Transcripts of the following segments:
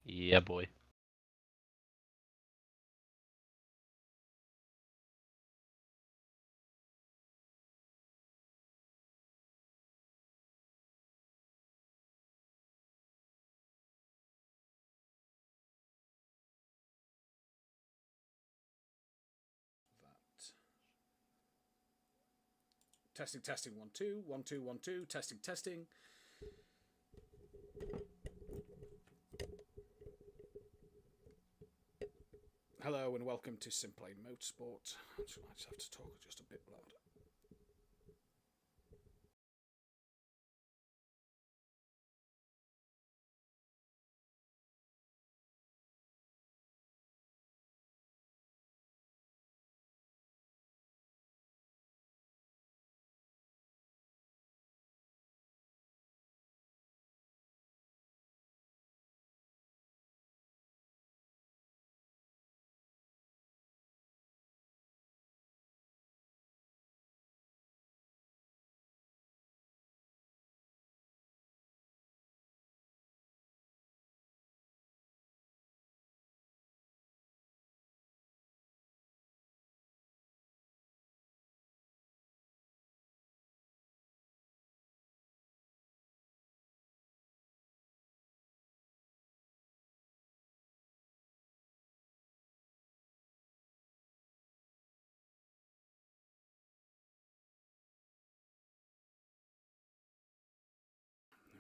Yeah, boy. Testing, testing, 1 2 1 2 1 2, testing, testing. Hello and welcome to SimPlay Motorsport. I just have to talk just a bit louder. There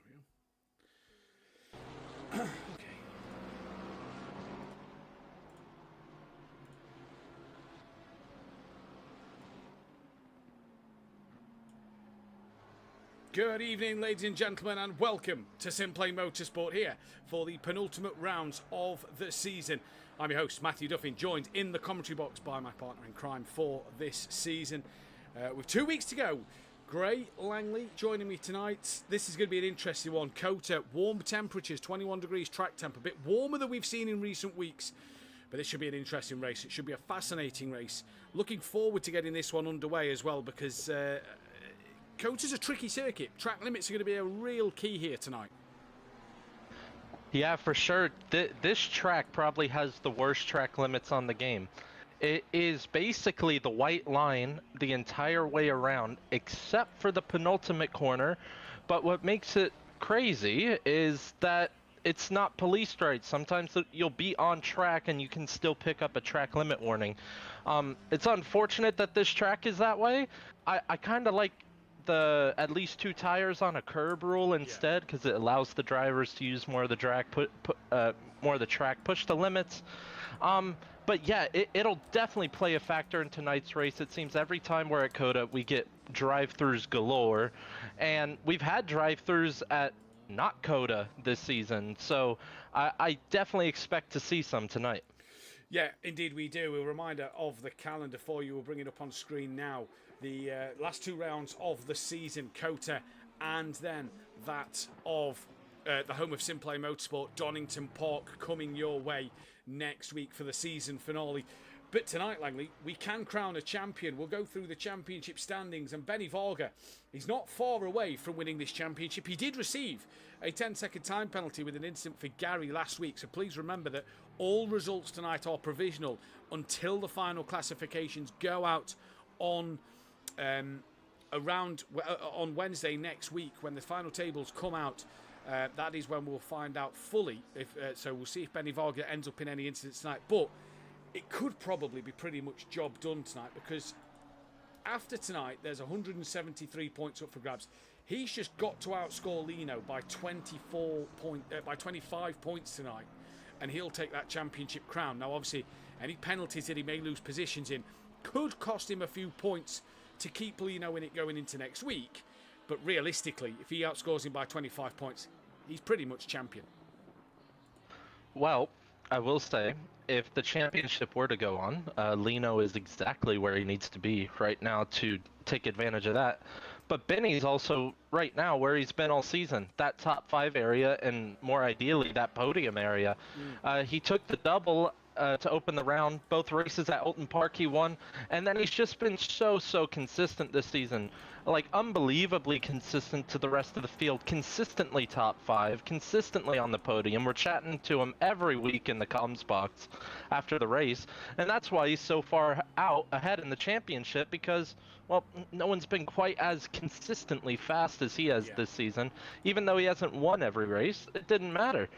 we go. Okay. Good evening, ladies and gentlemen, and welcome to SimPlay Motorsport here for the penultimate rounds of the season. I'm your host, Mathew Duffin, joined in the commentary box by my partner in crime for this season. With 2 weeks to go, Gray Langley joining me tonight. This is going to be an interesting one. COTA, warm temperatures, 21 degrees track temp, a bit warmer than we've seen in recent weeks. But this should be an interesting race. It should be a fascinating race. Looking forward to getting this one underway as well, because COTA's a tricky circuit. Track limits are going to be a real key here tonight. Yeah, for sure. This track probably has the worst track limits on the game. It is basically the white line the entire way around, except for the penultimate corner. But what makes it crazy is that it's not police stripes. Sometimes you'll be on track and you can still pick up a track limit warning. It's unfortunate that this track is that way. I kind of like the at least 2 tires on a curb rule instead, because it allows the drivers to use more of the track, push the limits. But yeah, it'll definitely play a factor in tonight's race. It seems every time we're at COTA, we get drive-throughs galore, and we've had drive-throughs at not COTA this season, so I definitely expect to see some tonight. Yeah, indeed we do. A reminder of the calendar for you. We'll bring it up on screen now. The last 2 rounds of the season, COTA, and then that of the home of SimPlay Motorsport, Donington Park, coming your way next week for the season finale. But tonight, Langley, we can crown a champion. We'll go through the championship standings, and Benny Varga, he's not far away from winning this championship. He did receive a 10-second time penalty with an incident for Gary last week, so please remember that all results tonight are provisional until the final classifications go out on on Wednesday next week, when the final tables come out. That is when we'll find out fully. So we'll see if Benny Varga ends up in any incidents tonight. But it could probably be pretty much job done tonight, because after tonight there's 173 points up for grabs. He's just got to outscore Lino by 25 points tonight, and he'll take that championship crown. Now, obviously, any penalties that he may lose positions in could cost him a few points to keep Lino in it going into next week. But realistically, if he outscores him by 25 points, he's pretty much champion. Well, I will say, if the championship were to go on, Lino is exactly where he needs to be right now to take advantage of that. But Benny's also right now where he's been all season, that top 5 area, and more ideally that podium area. He took the double to open the round. Both races at Alton Park he won, and then he's just been so consistent this season. Like, unbelievably consistent to the rest of the field, consistently top 5, consistently on the podium. We're chatting to him every week in the comms box after the race, and that's why he's so far out ahead in the championship, because, well, no one's been quite as consistently fast as he has this season. Even though he hasn't won every race, it didn't matter.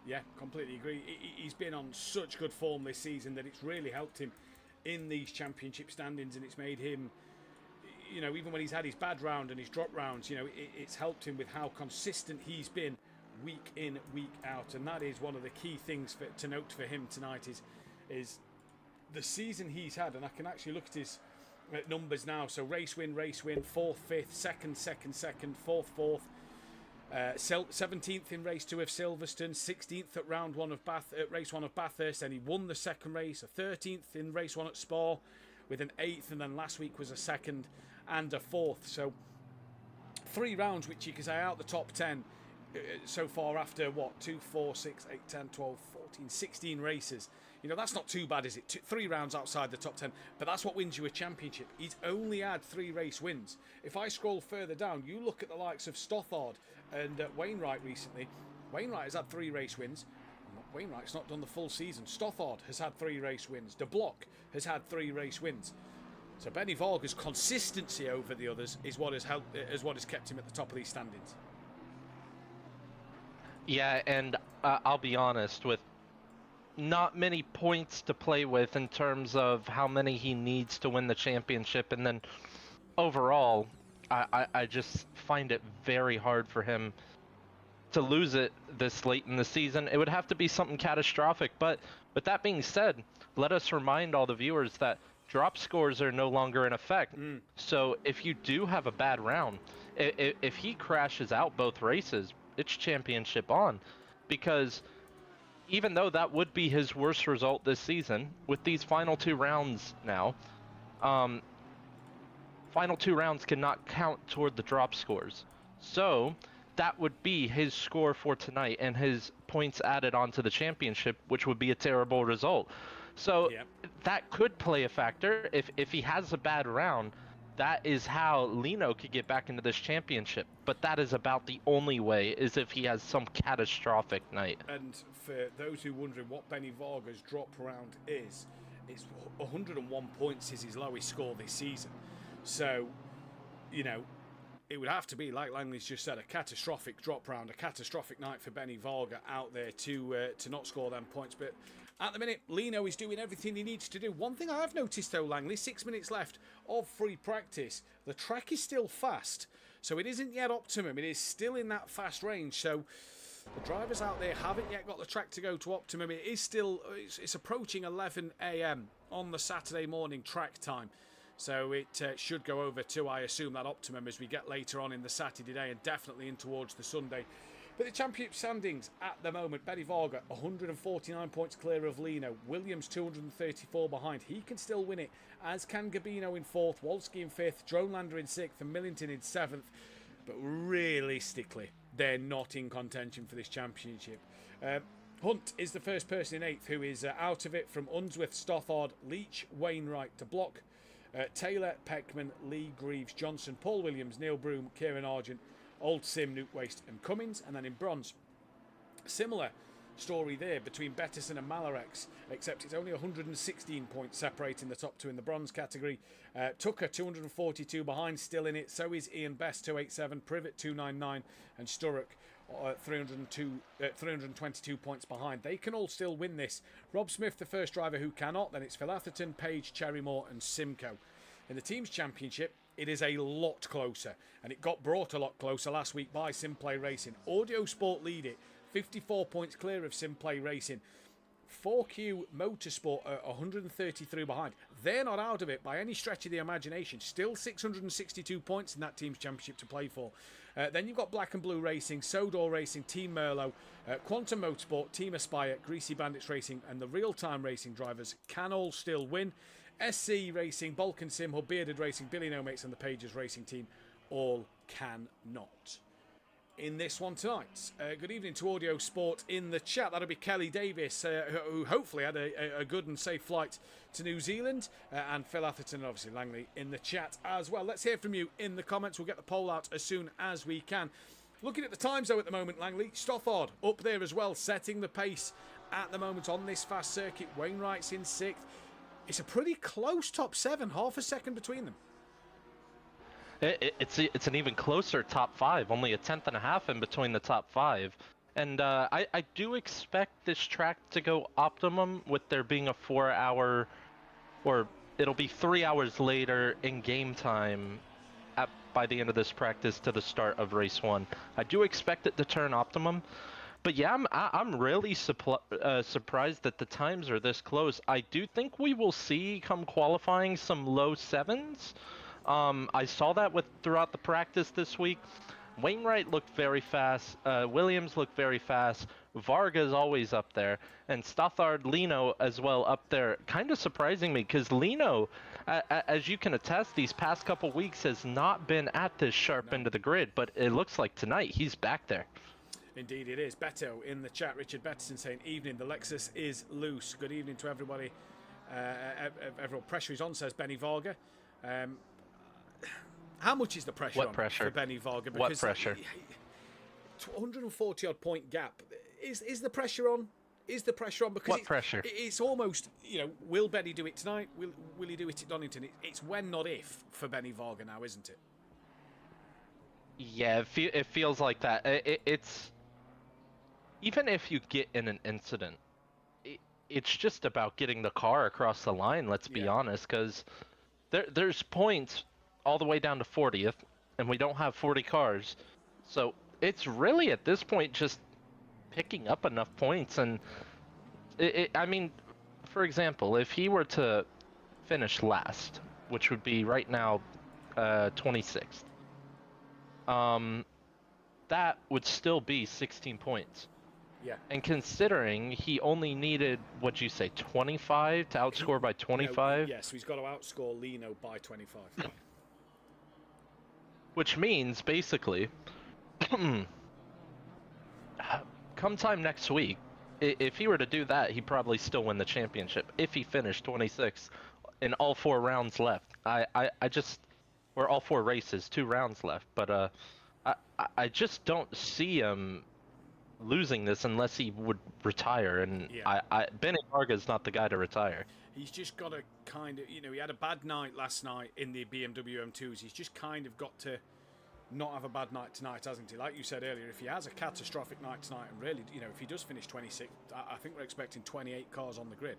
Yeah, completely agree. He's been on such good form this season that it's really helped him in these championship standings, and it's made him, you know, even when he's had his bad round and his drop rounds, you know, it's helped him with how consistent he's been week in, week out. And that is one of the key things to note for him tonight is the season he's had. And I can actually look at his numbers now. So race win, 4th, 5th, 2nd, 4th, 4th. 17th in race 2 of Silverstone, 16th at round 1 of race 1 of Bathurst, and he won the second race, a 13th in race 1 at Spa with an 8th, and then last week was a 2nd and a 4th. So 3 rounds which you can say out the top 10 so far after what, 2, 4, 6, 8, 10, 12, 14, 16 races. You know, that's not too bad, is it? 3 rounds outside the top 10, but that's what wins you a championship. He's only had 3 race wins. If I scroll further down, you look at the likes of Stothard and Wainwright recently. Wainwright has had 3 race wins. Wainwright's not done the full season. Stothard has had 3 race wins. De Block has had 3 race wins. So Benny Varga's consistency over the others is what has kept him at the top of these standings. Yeah, and I'll be honest, with not many points to play with in terms of how many he needs to win the championship, and then overall, I just find it very hard for him to lose it this late in the season. It would have to be something catastrophic, but with that being said, let us remind all the viewers that drop scores are no longer in effect. So if you do have a bad round, if he crashes out both races, it's championship on, because even though that would be his worst result this season, with these final 2 rounds now, final 2 rounds cannot count toward the drop scores. So that would be his score for tonight and his points added onto the championship, which would be a terrible result. So that could play a factor. If he has a bad round, that is how Lino could get back into this championship. But that is about the only way, is if he has some catastrophic night. And for those who are wondering what Benny Varga's drop round is, it's 101 points is his lowest score this season. So, you know, it would have to be, like Langley's just said, a catastrophic drop round, a catastrophic night for Benny Varga out there to not score them points. But at the minute, Lino is doing everything he needs to do. One thing I have noticed though, Langley, 6 minutes left of free practice. The track is still fast, so it isn't yet optimum. It is still in that fast range. So the drivers out there haven't yet got the track to go to optimum. It is still, it's approaching 11 a.m. on the Saturday morning track time. So it should go over to, I assume, that optimum as we get later on in the Saturday day and definitely in towards the Sunday. But the championship standings at the moment, Benny Varga 149 points clear of Lino. Williams 234 behind. He can still win it, as can Gabino in 4th, Wolski in 5th, Dronelander in 6th and Millington in 7th. But realistically, they're not in contention for this championship. Hunt is the first person in 8th who is out of it, from Unsworth, Stothard, Leach, Wainwright to Block. Taylor, Peckman, Lee, Greaves, Johnson, Paul Williams, Neil Broom, Kieran Argent, Old Sim, Newt Waste and Cummins. And then in bronze, similar story there between Bettison and Malarex, except it's only 116 points separating the top 2 in the bronze category. Tucker 242 behind, still in it. So is Ian Best 287, Privet 299 and Sturrock 322 points behind. They can all still win this. Rob Smith, the first driver who cannot. Then it's Phil Atherton, Page, Cherrymore and Simcoe. In the team's championship, it is a lot closer, and it got brought a lot closer last week by SimPlay Racing. Audio Sport lead it, 54 points clear of SimPlay Racing. 4Q Motorsport are 133 behind. They're not out of it by any stretch of the imagination. Still 662 points in that team's championship to play for. Then you've got Black and Blue Racing, Sodor Racing, Team Merlot, Quantum Motorsport, Team Aspire, Greasy Bandits Racing, and the real-time racing drivers can all still win. SC Racing, Balkan Sim, Bearded Racing, Billy No Mates, and the Pages Racing team all cannot. in this one tonight. Good evening to Audio Sport in the chat. That'll be Kelly Davis, who hopefully had a good and safe flight to New Zealand, and Phil Atherton and obviously Langley in the chat as well. Let's hear from you in the comments. We'll get the poll out as soon as we can. Looking at the times though at the moment, Langley, Stothard up there as well, setting the pace at the moment on this fast circuit. Wainwright's in 6th. It's a pretty close top 7, half a second between them. It's an even closer top 5, only a tenth and a half in between the top 5. And I do expect this track to go optimum with there being a 4-hour, or it'll be 3 hours later in game time by the end of this practice to the start of race 1. I do expect it to turn optimum. But yeah, I'm really surprised that the times are this close. I do think we will see come qualifying some low 7s. I saw that throughout the practice this week. Wainwright looked very fast. Williams looked very fast. Varga's always up there. And Stothard, Lino as well up there. Kind of surprising me because Lino, as you can attest, these past couple weeks has not been at this sharp end of the grid. But it looks like tonight he's back there. Indeed it is. Beto in the chat. Richard Betterson saying, evening, the Lexus is loose. Good evening to everybody. Everyone, pressure is on, says Benny Varga. How much is the pressure on for Benny Varga? Because what pressure? 140 odd point gap. Is the pressure on? Is the pressure on? Because what pressure? It's almost, will Benny do it tonight? Will he do it at Donington? It's when, not if, for Benny Varga now, isn't it? Yeah, it feels like that. It's even if you get in an incident, it's just about getting the car across the line. Let's be honest, because there's points all the way down to 40th, and we don't have 40 cars. So it's really, at this point, just picking up enough points. And, I mean, for example, if he were to finish last, which would be right now 26th, that would still be 16 points. Yeah. And considering he only needed, what'd you say, 25 to outscore by 25? Yes, so he's got to outscore Lino by 25. Which means, basically, come time next week, if he were to do that, he'd probably still win the championship if he finished 26th in all 4 rounds left. Or all 4 races, 2 rounds left. But I just don't see him losing this unless he would retire. And Benny Varga's not the guy to retire. He's just got to kind of, he had a bad night last night in the BMW M2s. He's just kind of got to not have a bad night tonight, hasn't he? Like you said earlier, if he has a catastrophic night tonight, and really, if he does finish 26th, I think we're expecting 28 cars on the grid.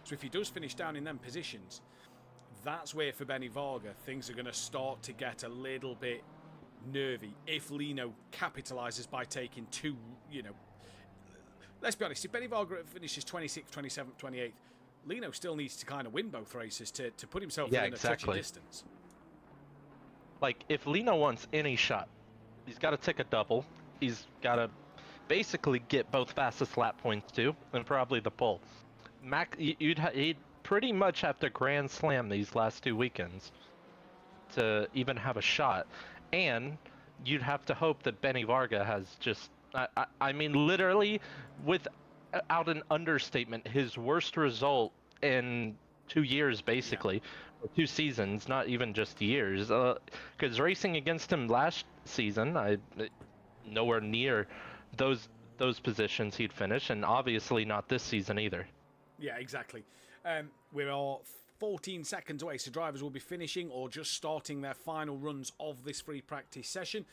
So if he does finish down in them positions, that's where for Benny Varga, things are going to start to get a little bit nervy. If Lino capitalises by taking 2, let's be honest, if Benny Varga finishes 26th, 27th, 28th, Lino still needs to kind of win both races to put himself within a touching distance. Like, if Lino wants any shot, he's got to take a double. He's got to basically get both fastest lap points too, and probably the pole. He'd pretty much have to grand slam these last 2 weekends to even have a shot. And you'd have to hope that Benny Varga has just, I mean, literally, without an understatement, his worst result in 2 years, basically, or 2 seasons, not even just years. Because racing against him last season, nowhere near those positions he'd finish, and obviously not this season either. Yeah, exactly. We're all 14 seconds away, so drivers will be finishing or just starting their final runs of this free practice session.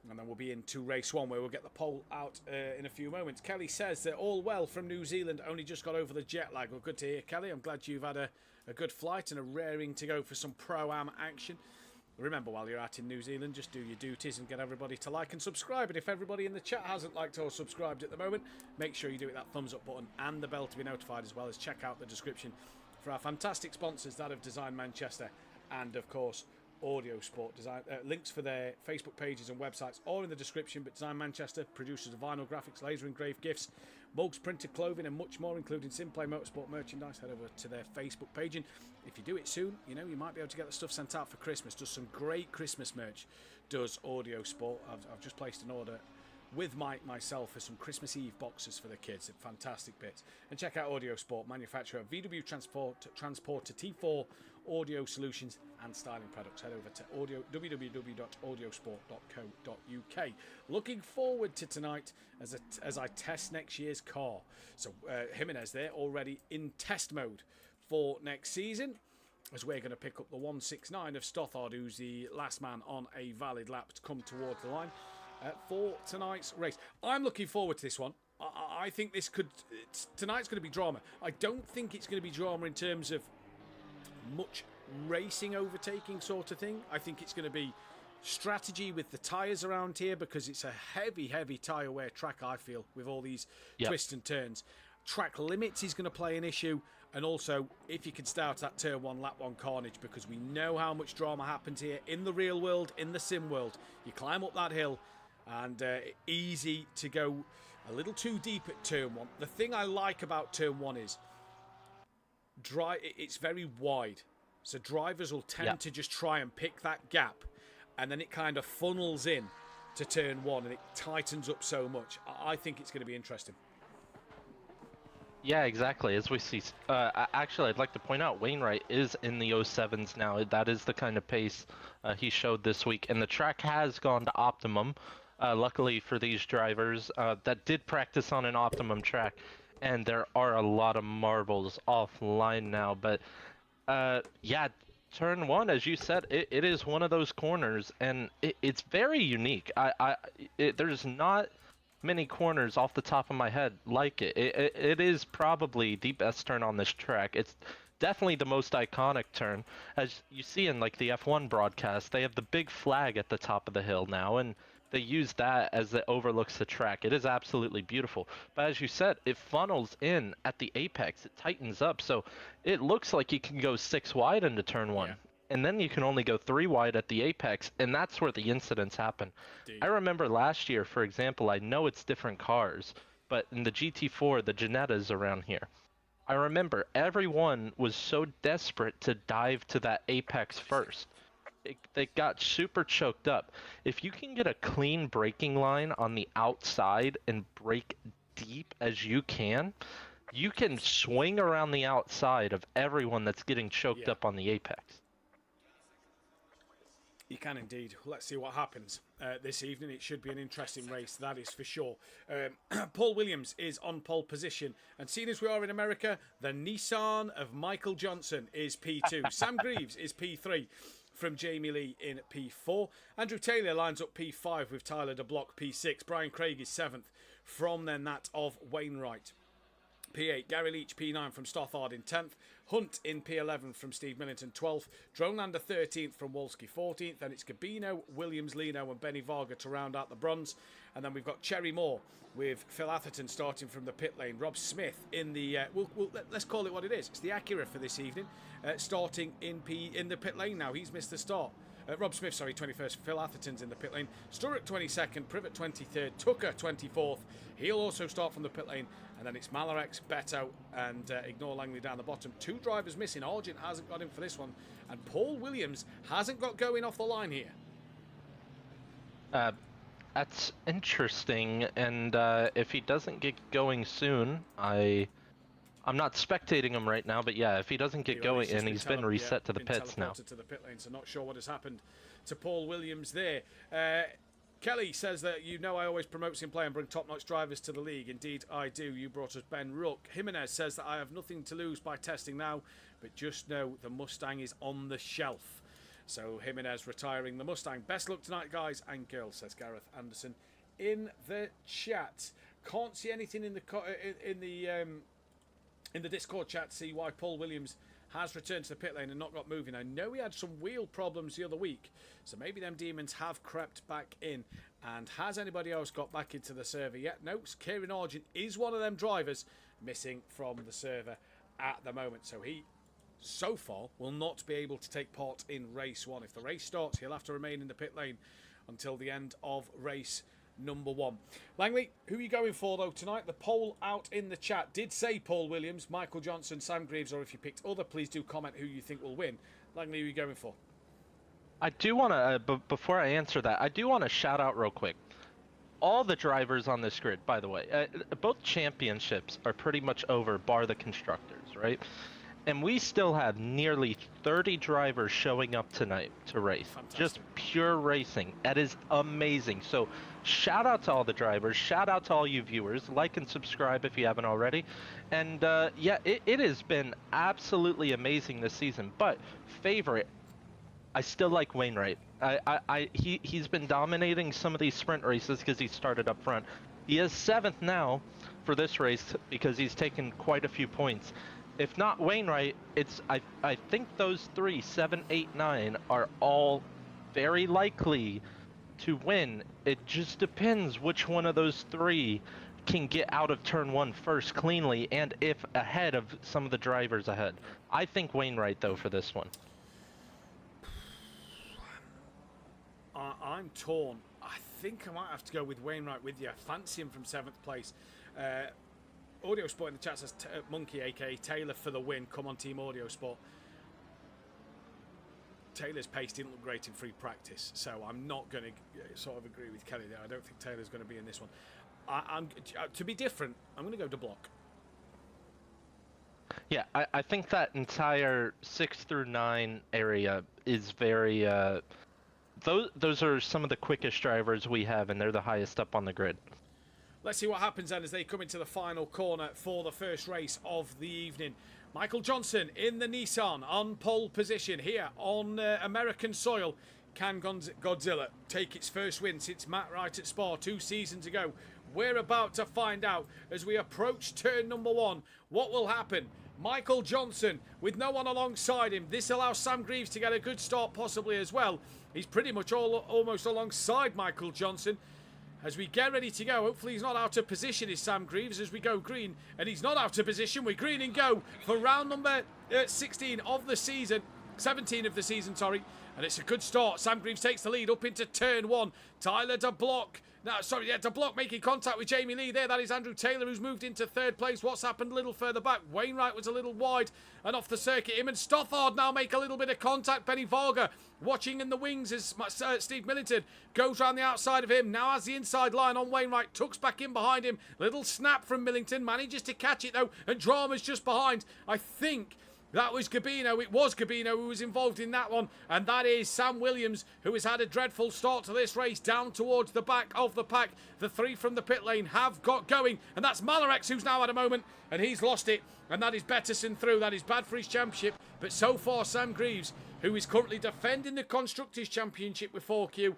And then we'll be into race 1, where we'll get the poll out in a few moments. Kelly says they're all well from New Zealand, only just got over the jet lag. Well, good to hear, Kelly. I'm glad you've had a good flight and are raring to go for some Pro-Am action. Remember, while you're out in New Zealand, just do your duties and get everybody to like and subscribe. And if everybody in the chat hasn't liked or subscribed at the moment, make sure you do it that thumbs up button and the bell to be notified, as well as check out the description for our fantastic sponsors, that of Design Manchester and, of course, Audio Sport. Design links for their Facebook pages and websites are in the description. But Design Manchester, producers of vinyl graphics, laser engraved gifts, mugs, printed clothing and much more, including SimPlay Motorsport merchandise. Head over to their Facebook page, and if you do it soon, you might be able to get the stuff sent out for Christmas. Does some great Christmas merch, does Audio Sport. I've just placed an order with myself for some Christmas Eve boxes for the kids. Fantastic bits. And check out Audio Sport, manufacturer of VW Transporter T4 audio solutions and styling products. Head over to www.audiosport.co.uk. Looking forward to tonight as I test next year's car. So Jimenez there already in test mode for next season, as we're going to pick up the 169 of Stothard, who's the last man on a valid lap to come towards the line for tonight's race. I'm looking forward to this one. I think tonight's going to be drama. I don't think it's going to be drama in terms of much racing overtaking sort of thing. I think it's going to be strategy with the tyres around here, because it's a heavy tyre wear track, I feel, with all these twists and turns. Track limits is going to play an issue, and also if you can start that turn 1 lap 1 carnage, because we know how much drama happens here in the real world, in the sim world. You climb up that hill and easy to go a little too deep at turn 1. The thing I like about turn 1 is it's very wide, so drivers will tend to just try and pick that gap, and then it kind of funnels in to turn 1 and it tightens up so much. I think it's going to be interesting. Yeah, exactly. As we see, actually, I'd like to point out Wainwright is in the 07s now. That is the kind of pace he showed this week, and the track has gone to optimum. Luckily for these drivers that did practice on an optimum track, and there are a lot of marbles offline now. But yeah, turn 1, as you said, it is one of those corners, and it's very unique. There's not many corners off the top of my head like it. It is probably the best turn on this track. It's definitely the most iconic turn. As you see in like the F1 broadcast, they have the big flag at the top of the hill now, and they use that as it overlooks the track. It is absolutely beautiful. But as you said, it funnels in at the apex. It tightens up, so it looks like you can go 6 wide into turn 1. Yeah. And then you can only go 3 wide at the apex, and that's where the incidents happen. Indeed. I remember last year, for example, I know it's different cars, but in the GT4, the Ginettas around here, I remember everyone was so desperate to dive to that apex first. They got super choked up. If you can get a clean braking line on the outside and brake deep as you can swing around the outside of everyone that's getting choked up on the apex. You can indeed. Let's see what happens this evening. It should be an interesting race, that is for sure. Paul Williams is on pole position. And seeing as we are in America, the Nissan of Michael Johnson is P2. Sam Greaves is P3 from Jamie Lee in P4. Andrew Taylor lines up P5 with Tyler DeBlock P6. Brian Craig is 7th from then that of Wainwright. P8, Gary Leach P9 from Stothard in 10th. Hunt in P11 from Steve Millington 12th. Dronelander 13th from Wolski 14th. Then it's Gabino, Williams, Leno and Benny Varga to round out the bronze. And then we've got Cherry Moore with Phil Atherton starting from the pit lane. Rob Smith in the, let's call it what it is. It's the Acura for this evening, starting in the pit lane now. He's missed the start. Rob Smith, 21st. Phil Atherton's in the pit lane. Sturrock 22nd. Privet 23rd. Tucker 24th. He'll also start from the pit lane. And then it's Malarex, Beto, and ignore Langley down the bottom. 2 drivers missing. Argent hasn't got him for this one. And Paul Williams hasn't got going off the line here. That's interesting. And if he doesn't get going soon, I'm not spectating him right now, but yeah, if he doesn't get going, and he's been reset to the pits now. To the pit lane, so not sure what has happened to Paul Williams there. Kelly says that I always promote SimPlay and bring top-notch drivers to the league. Indeed, I do. You brought us Ben Rook. Jimenez says that I have nothing to lose by testing now, but just know the Mustang is on the shelf. So Jimenez retiring the Mustang. Best luck tonight, guys and girls, says Gareth Anderson in the chat. Can't see anything in the Discord chat to see why Paul Williams has returned to the pit lane and not got moving. I know he had some wheel problems the other week, so maybe them demons have crept back in. And has anybody else got back into the server yet? No, Kieran Argent is one of them drivers missing from the server at the moment. So he, so far, will not be able to take part in race 1. If the race starts, he'll have to remain in the pit lane until the end of race number 1. Langley, who are you going for though tonight? The poll out in the chat did say Paul Williams, Michael Johnson, Sam Greaves, or if you picked other, please do comment who you think will win. Langley, who are you going for? I do want to, before I answer that, I do want to shout out real quick. all the drivers on this grid, by the way, both championships are pretty much over, bar the constructors, right? And we still have nearly 30 drivers showing up tonight to race. Fantastic. Just pure racing. That is amazing. So shout out to all the drivers. Shout out to all you viewers. Like and subscribe if you haven't already. And yeah, it has been absolutely amazing this season. But favorite, I still like Wainwright. He's been dominating some of these sprint races because he started up front. He is 7th now for this race because he's taken quite a few points. If not Wainwright, it's I think those 3, 7, 8, 9 are all very likely to win. It just depends which one of those 3 can get out of turn 1 first cleanly, and if ahead of some of the drivers ahead. I think Wainwright though for this one. I'm torn. I think I might have to go with Wainwright with you. I fancy him from 7th place. Audio Sport in the chat says Monkey, aka Taylor, for the win. Come on, Team Audio Sport. Taylor's pace didn't look great in free practice, so I'm not going to sort of agree with Kelly there. I don't think Taylor's going to be in this one. I'm to be different, I'm going to go to Block. Yeah, I think that entire 6 through 9 area is very. Those are some of the quickest drivers we have, and they're the highest up on the grid. Let's see what happens then as they come into the final corner for the first race of the evening. Michael Johnson in the Nissan on pole position here on American soil. Can Godzilla take its first win since Matt Wright at Spa 2 seasons ago? We're about to find out as we approach turn number 1. What will happen? Michael Johnson with no one alongside him. This allows Sam Greaves to get a good start possibly as well. He's pretty much almost alongside Michael Johnson. As we get ready to go, hopefully he's not out of position, is Sam Greaves, as we go green. And he's not out of position. We're green and go for round number 16 of the season. 17 of the season, sorry. And it's a good start. Sam Greaves takes the lead up into turn 1. Tyler de Block. No, sorry, yeah, de Block making contact with Jamie Lee there. That is Andrew Taylor, who's moved into 3rd place. What's happened a little further back? Wainwright was a little wide and off the circuit. Him and Stothard now make a little bit of contact. Benny Varga watching in the wings as Steve Millington goes around the outside of him. Now has the inside line on Wainwright. Tucks back in behind him. Little snap from Millington. Manages to catch it, though. And Drama's just behind. I think that was Gabino. It was Gabino who was involved in that one. And that is Sam Williams, who has had a dreadful start to this race down towards the back of the pack. The 3 from the pit lane have got going. And that's Malarex, who's now at a moment. And he's lost it. And that is Betterson through. That is bad for his championship. But so far, Sam Greaves, who is currently defending the Constructors' Championship with 4Q,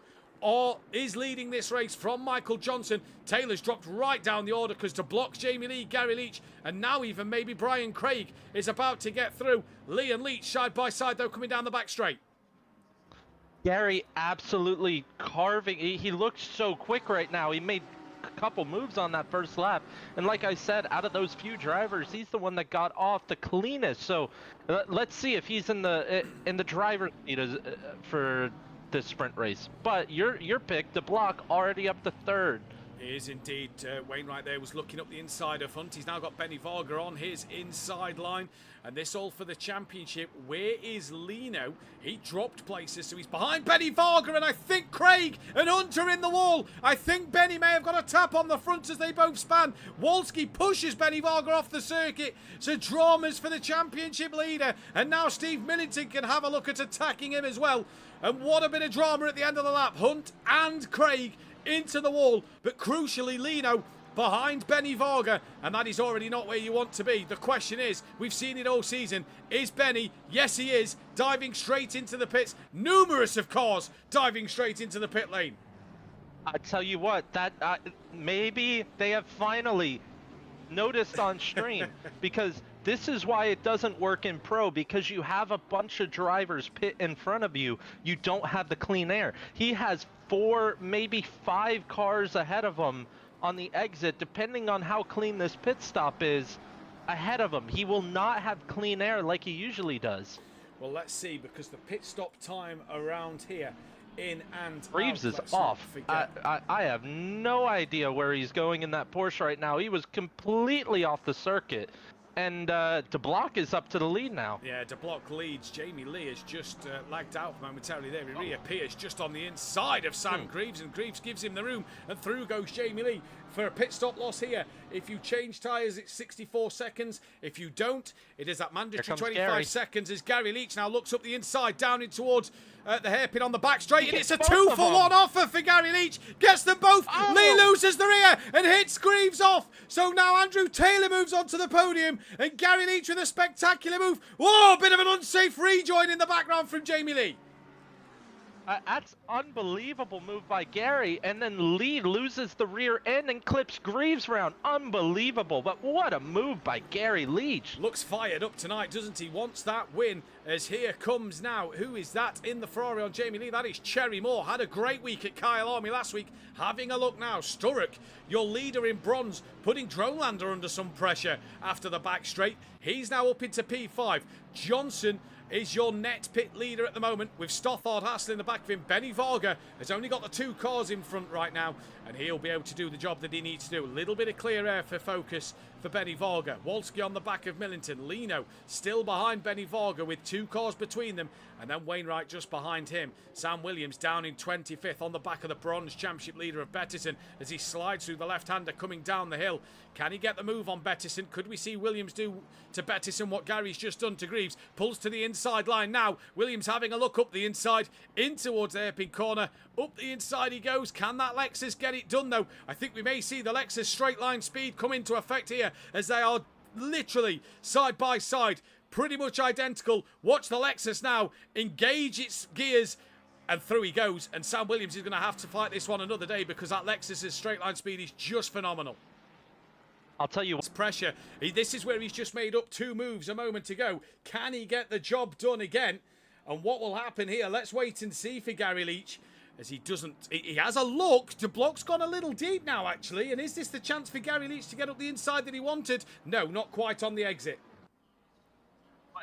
is leading this race from Michael Johnson. Taylor's dropped right down the order because to block Jamie Lee, Gary Leach, and now even maybe Brian Craig is about to get through. Lee and Leach side by side, though, coming down the back straight. Gary absolutely carving. He looks so quick right now. He made a couple moves on that first lap. And like I said, out of those few drivers, he's the one that got off the cleanest. So let's see if he's in the driver's seat for this sprint race. But your pick, de Block, already up to 3rd. He is indeed. Wainwright there was looking up the inside of Hunt. He's now got Benny Varga on his inside line. And this all for the championship. Where is Lino? He dropped places, so he's behind Benny Varga, and I think Craig and Hunt are in the wall. I think Benny may have got a tap on the front as they both span. Wolski pushes Benny Varga off the circuit. So dramas for the championship leader. And now Steve Millington can have a look at attacking him as well. And what a bit of drama at the end of the lap. Hunt and Craig into the wall, but crucially Lino behind Benny Varga, and that is already not where you want to be. The question is, we've seen it all season, is Benny, yes he is, diving straight into the pits. Numerous of cars diving straight into the pit lane. I tell you what, that maybe they have finally noticed on stream, because this is why it doesn't work in pro, because you have a bunch of drivers pit in front of you. You don't have the clean air. He has 4, maybe 5 cars ahead of him on the exit, depending on how clean this pit stop is, ahead of him. He will not have clean air like he usually does. Well, let's see, because the pit stop time around here in and Reeves out. is off. I have no idea where he's going in that Porsche right now. He was completely off the circuit. and De Block is up to the lead now. Yeah, De Block leads. Jamie Lee has just lagged out momentarily there. He reappears just on the inside of Sam Greaves, and Greaves gives him the room, and through goes Jamie Lee for a pit stop loss here. If you change tyres, it's 64 seconds. If you don't, it is that mandatory 25 seconds as Gary Leach now looks up the inside, down in towards the hairpin on the back straight, and it's a 2-for-1 offer for Gary Leach. Gets them both. Lee loses the rear and hits Greaves off. So now Andrew Taylor moves on to the podium, and Gary Leach with a spectacular move. Whoa, a bit of an unsafe rejoin in the background from Jamie Lee. That's unbelievable move by Gary, and then Lee loses the rear end and clips Greaves round. Unbelievable, but what a move by Gary Leach. Looks fired up tonight, doesn't he? Wants that win, as here comes now. Who is that in the Ferrari on Jamie Lee? That is Cherry Moore. Had a great week at Kyle Army last week. Having a look now. Sturrock, your leader in bronze, putting Dronelander under some pressure after the back straight. He's now up into P5. Johnson is your net pit leader at the moment, with Stothard Hassel in the back of him. Benny Varga has only got the 2 cars in front right now, and he'll be able to do the job that he needs to do. A little bit of clear air for focus for Benny Varga. Wolski on the back of Millington. Lino still behind Benny Varga with 2 cars between them, and then Wainwright just behind him. Sam Williams down in 25th on the back of the bronze championship leader of Bettison as he slides through the left-hander coming down the hill. Can he get the move on Bettison? Could we see Williams do to Bettison what Gary's just done to Greaves? Pulls to the inside line now. Williams having a look up the inside, in towards the hairpin corner. Up the inside he goes. Can that Lexus get it done though? I think we may see the Lexus straight line speed come into effect here, as they are literally side by side, pretty much identical. Watch the Lexus now engage its gears, and through he goes. And Sam Williams is going to have to fight this one another day, because that Lexus's straight line speed is just phenomenal. I'll tell you what. Pressure. This is where he's just made up 2 moves a moment ago. Can he get the job done again? And what will happen here? Let's wait and see for Gary Leach, as he doesn't. He has a look. De Block's gone a little deep now, actually. And is this the chance for Gary Leach to get up the inside that he wanted? No, not quite on the exit.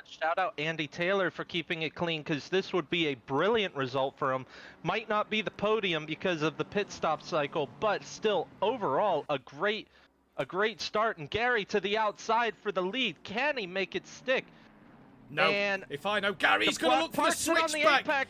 Shout out Andy Taylor for keeping it clean, because this would be a brilliant result for him. Might not be the podium because of the pit stop cycle, but still overall a great start. And Gary to the outside for the lead. Can he make it stick? No. And if I know, Gary's going to look for the switchback.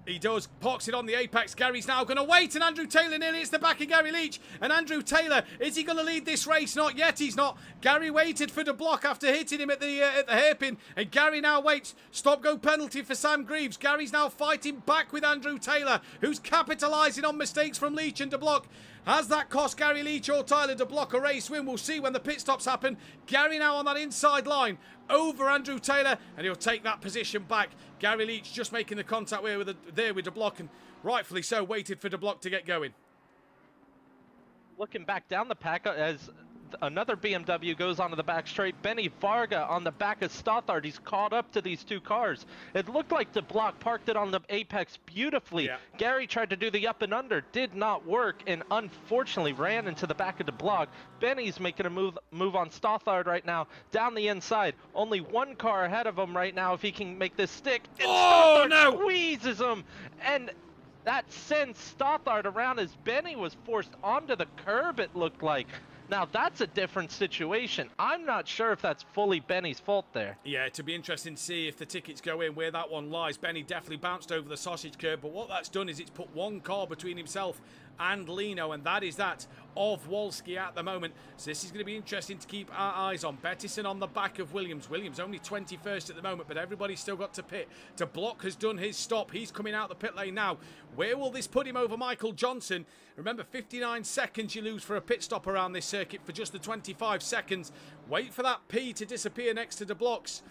He does, parks it on the apex. Gary's now going to wait, and Andrew Taylor nearly hits the back of Gary Leach. And Andrew Taylor, is he going to lead this race? Not yet, he's not. Gary waited for De Block after hitting him at the hairpin, and Gary now waits. Stop-go penalty for Sam Greaves. Gary's now fighting back with Andrew Taylor, who's capitalising on mistakes from Leach and De Block. Has that cost Gary Leach or Tyler De Block a race win? We'll see when the pit stops happen. Gary now on that inside line over Andrew Taylor, and he'll take that position back. Gary Leach just making the contact there with De Block, and rightfully so, waited for De Block to get going. Looking back down the pack as another BMW goes onto the back straight. Benny Varga on the back of Stothard. He's caught up to these 2 cars. It looked like De Block parked it on the apex beautifully. Yeah. Gary tried to do the up and under, did not work, and unfortunately ran into the back of De Block. Benny's making a move on Stothard right now, down the inside. Only 1 car ahead of him right now if he can make this stick. And Stothard squeezes him, and that sends Stothard around as Benny was forced onto the curb, it looked like. Now, that's a different situation. I'm not sure if that's fully Benny's fault there. Yeah, to be interesting to see if the tickets go in where that one lies. Benny definitely bounced over the sausage curb, but what that's done is it's put 1 car between himself and Lino, and that is that of Wolski at the moment. So this is going to be interesting to keep our eyes on. Bettison on the back of Williams. Williams only 21st at the moment, but everybody's still got to pit. De Block has done his stop. He's coming out the pit lane now. Where will this put him over Michael Johnson? Remember, 59 seconds you lose for a pit stop around this circuit for just the 25 seconds. Wait for that P to disappear next to De Block's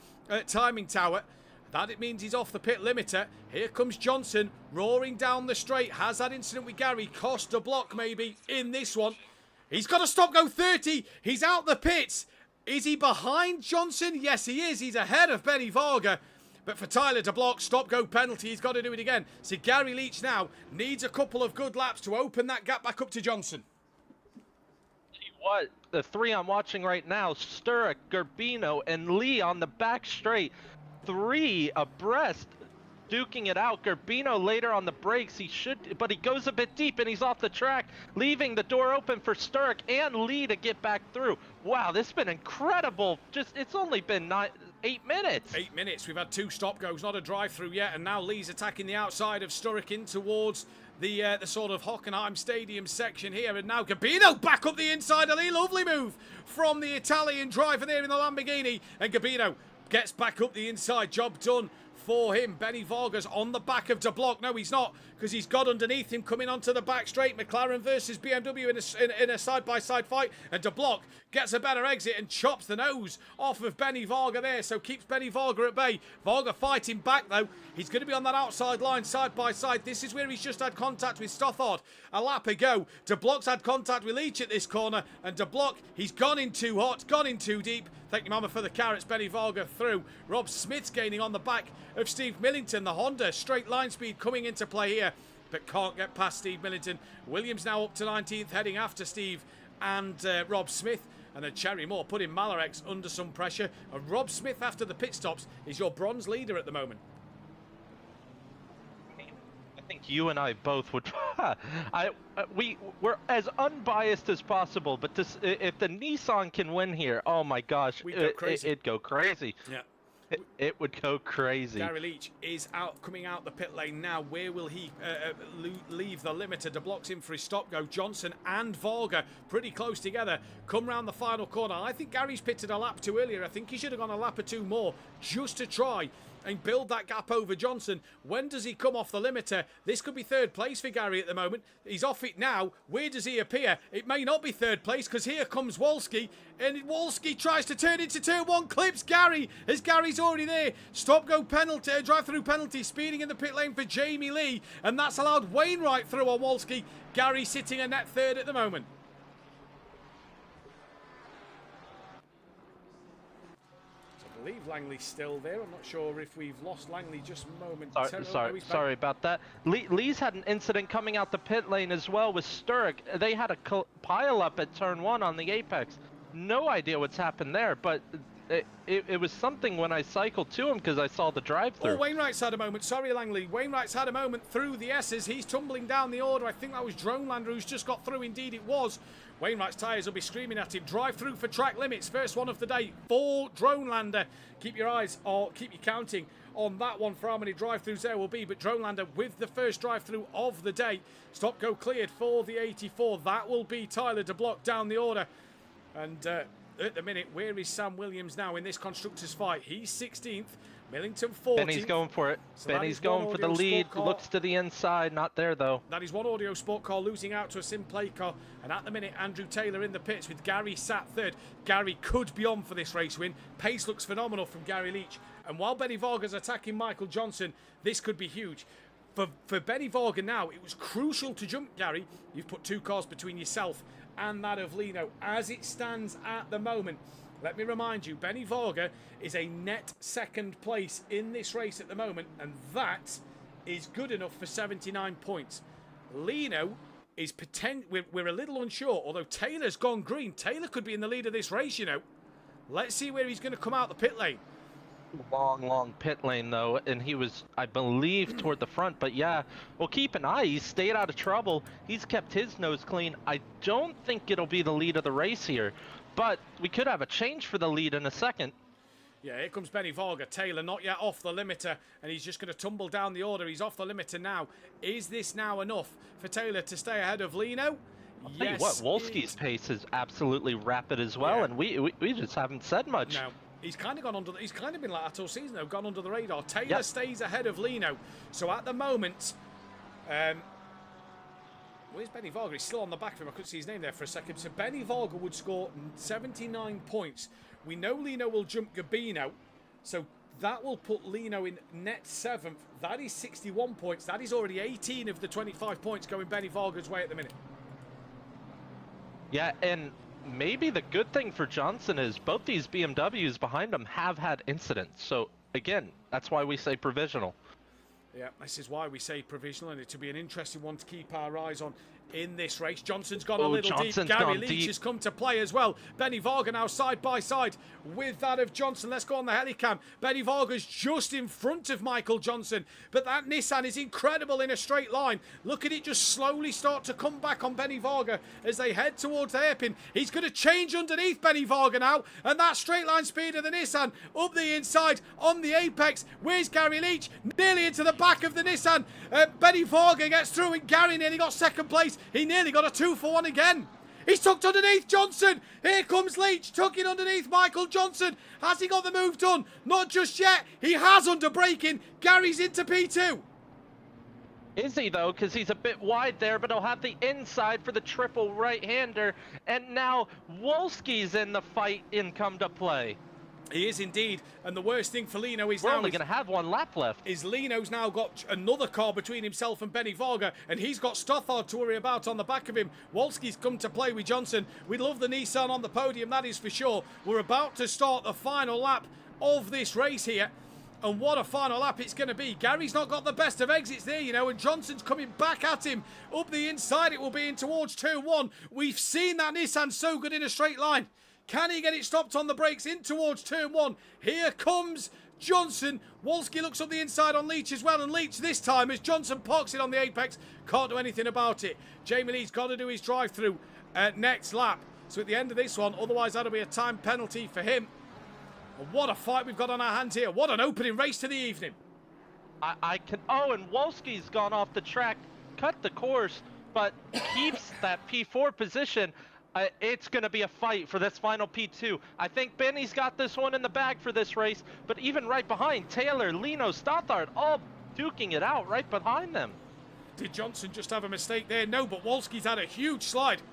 timing tower. That it means he's off the pit limiter. Here comes Johnson roaring down the straight. Has that incident with Gary cost De Block maybe in this one? He's got to stop go 30. He's out the pits. Is he behind Johnson? Yes, he is. He's ahead of Benny Varga. But for Tyler De Block, stop-go penalty. He's got to do it again. So Gary Leach now needs a couple of good laps to open that gap back up to Johnson. What? The 3 I'm watching right now, Sturrock, Gerbino, and Lee on the back straight. 3 abreast. duking it out. Gerbino later on the brakes, but he goes a bit deep and he's off the track, leaving the door open for Sturrock and Lee to get back through. Wow, this has been incredible. It's only been 8 minutes. 8 minutes. We've had 2 stop goes, not a drive-through yet, and now Lee's attacking the outside of Sturrock in towards the sort of Hockenheim Stadium section here, and now Gerbino back up the inside of Lee. Lovely move from the Italian driver there in the Lamborghini, and Gerbino gets back up the inside. Job done for him. Benny Vargas on the back of De Block. No, he's not, because he's got underneath him coming onto the back straight. McLaren versus BMW in a side-by-side fight, and De Block gets a better exit and chops the nose off of Benny Varga there, so keeps Benny Varga at bay. Varga fighting back though. He's going to be on that outside line side by side. This is where he's just had contact with Stothard a lap ago. De Block's had contact with Leach at this corner, and De Block, he's gone in too hot, gone in too deep. Thank you, mama, for the carrots. Benny Varga through. Rob Smith's gaining on the back of Steve Millington. The Honda straight line speed coming into play here, but can't get past Steve Millington. Williams now up to 19th, heading after Steve and Rob Smith. And then Cherry Moore putting Malarex under some pressure. And Rob Smith, after the pit stops, is your bronze leader at the moment. I think you and I both would. We're as unbiased as possible, but if the Nissan can win here, oh my gosh, it'd go crazy. Yeah. It would go crazy. Gary Leach is coming out the pit lane now. Where will he leave the limiter? De Block's in for his stop go. Johnson and Varga pretty close together. Come round the final corner. I think Gary's pitted a lap too earlier. I think he should have gone a lap or 2 more just to try and build that gap over Johnson. When does he come off the limiter? This could be 3rd place for Gary at the moment. He's off it now. Where does he appear? It may not be 3rd place, because here comes Wolski, and Wolski tries to turn into turn 1, clips Gary as Gary's already there. Stop go penalty, drive through penalty, speeding in the pit lane for Jamie Lee, and that's allowed Wainwright through on Wolski. Gary sitting a net 3rd at the moment. I believe Langley's still there. I'm not sure if we've lost Langley just momentarily. Sorry about that. Lee's had an incident coming out the pit lane as well with Sturrock. They had a pile up at turn 1 on the apex. No idea what's happened there, but it was something when I cycled to him, because I saw the drive-through. Oh, Wainwright's had a moment. Sorry, Langley. Wainwright's had a moment through the S's. He's tumbling down the order. I think that was Dronelander who's just got through. Indeed, it was. Wainwright's tyres will be screaming at him. Drive through for track limits. First one of the day for Dronelander. Keep your eyes, or keep you counting on that one for how many drive-throughs there will be. But Dronelander with the first drive-through of the day. Stop go cleared for the 84. That will be Tyler De Block down the order. And at the minute, where is Sam Williams now in this constructors fight? He's 16th. Millington 14th. Benny's going for it. So Benny's going for the lead. Looks to the inside. Not there, though. That is one audio sport car losing out to a SimPlay car. And at the minute, Andrew Taylor in the pits with Gary sat 3rd. Gary could be on for this race win. Pace looks phenomenal from Gary Leach. And while Benny Varga's attacking Michael Johnson, this could be huge. For Benny Varga now, it was crucial to jump Gary. You've put 2 cars between yourself and that of Lino. As it stands at the moment, let me remind you, Benny Varga is a net 2nd place in this race at the moment, and that is good enough for 79 points. Lino is we're a little unsure, although Taylor's gone green. Taylor could be in the lead of this race, you know. Let's see where he's going to come out the pit lane. Long pit lane, though, and he was, I believe, toward the front. But yeah, well, keep an eye. He's stayed out of trouble. He's kept his nose clean. I don't think it'll be the lead of the race here, but we could have a change for the lead in a second. Yeah, here comes Benny Varga. Taylor not yet off the limiter, and he's just going to tumble down the order. He's off the limiter now. Is this now enough for Taylor to stay ahead of Lino? I'll tell you what, Wolski's pace is absolutely rapid as well, yeah. And we just haven't said much. No. He's kind of gone under. He's kind of been like that all season, though, gone under the radar. Taylor stays ahead of Lino. So at the moment, where's Benny Varga? He's still on the back of him. I couldn't see his name there for a second. So Benny Varga would score 79 points. We know Lino will jump Gabino, so that will put Lino in net 7th. That is 61 points. That is already 18 of the 25 points going Benny Varga's way at the minute. Yeah, and maybe the good thing for Johnson is both these BMWs behind him have had incidents. So, again, that's why we say provisional. Yeah, this is why we say provisional, and it will be an interesting one to keep our eyes on in this race. Johnson's gone a Oh, little Johnson's deep. Gary gone Leach deep. has come to play as well. Benny Varga now side by side with that of Johnson. Let's go on the helicam. Benny Varga's just in front of Michael Johnson, but that Nissan is incredible in a straight line. Look at it just slowly start to come back on Benny Varga as they head towards the hairpin. He's going to change underneath Benny Varga now, and that straight line speed of the Nissan up the inside on the apex. Where's Gary Leach? Nearly into the back of the Nissan. Benny Varga gets through, and Gary nearly got second place. He nearly got a 2-for-1 again. He's tucked underneath Johnson. Here comes Leach, tucking underneath Michael Johnson. Has he got the move done? Not just yet. He has under braking. Gary's into P2. Is he though? Because he's a bit wide there, but he'll have the inside for the triple right-hander. And now Wolski's in the fight and come to play. He is indeed, and the worst thing for Lino is We're now only going to have one lap left. is Lino's now got another car between himself and Benny Varga, and he's got Stothard to worry about on the back of him. Wolski's come to play with Johnson. We love the Nissan on the podium, that is for sure. We're about to start the final lap of this race here. And what a final lap it's going to be. Gary's not got the best of exits there, you know, and Johnson's coming back at him. Up the inside, it will be in towards turn 1. We've seen that Nissan so good in a straight line. Can he get it stopped on the brakes in towards turn 1? Here comes Johnson. Wolski looks up the inside on Leach as well, and Leach this time, as Johnson parks it on the apex, can't do anything about it. Jamie Lee's got to do his drive-through next lap. So at the end of this one, otherwise that'll be a time penalty for him. And what a fight we've got on our hands here. What an opening race to the evening. I can... Oh, and Wolski's gone off the track, cut the course, but keeps that P4 position. It's going to be a fight for this final P2. I think Benny's got this one in the bag for this race, but even right behind, Taylor, Lino, Stothard, all duking it out right behind them. Did Johnson just have a mistake there? No, but Wolski's had a huge slide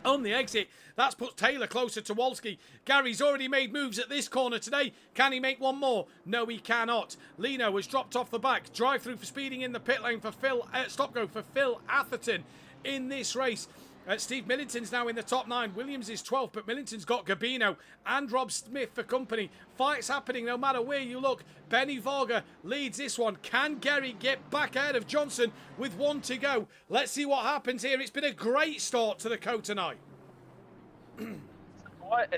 on the exit. That's put Taylor closer to Wolski. Gary's already made moves at this corner today. Can he make one more? No, he cannot. Lino has dropped off the back. Drive through for speeding in the pit lane for stop-go for Phil Atherton in this race. Steve Millington's now in the top 9. Williams is 12th, but Millington's got Gabino and Rob Smith for company. Fights happening no matter where you look. Benny Varga leads this one. Can Gary get back ahead of Johnson with 1 to go? Let's see what happens here. It's been a great start to the COTA night.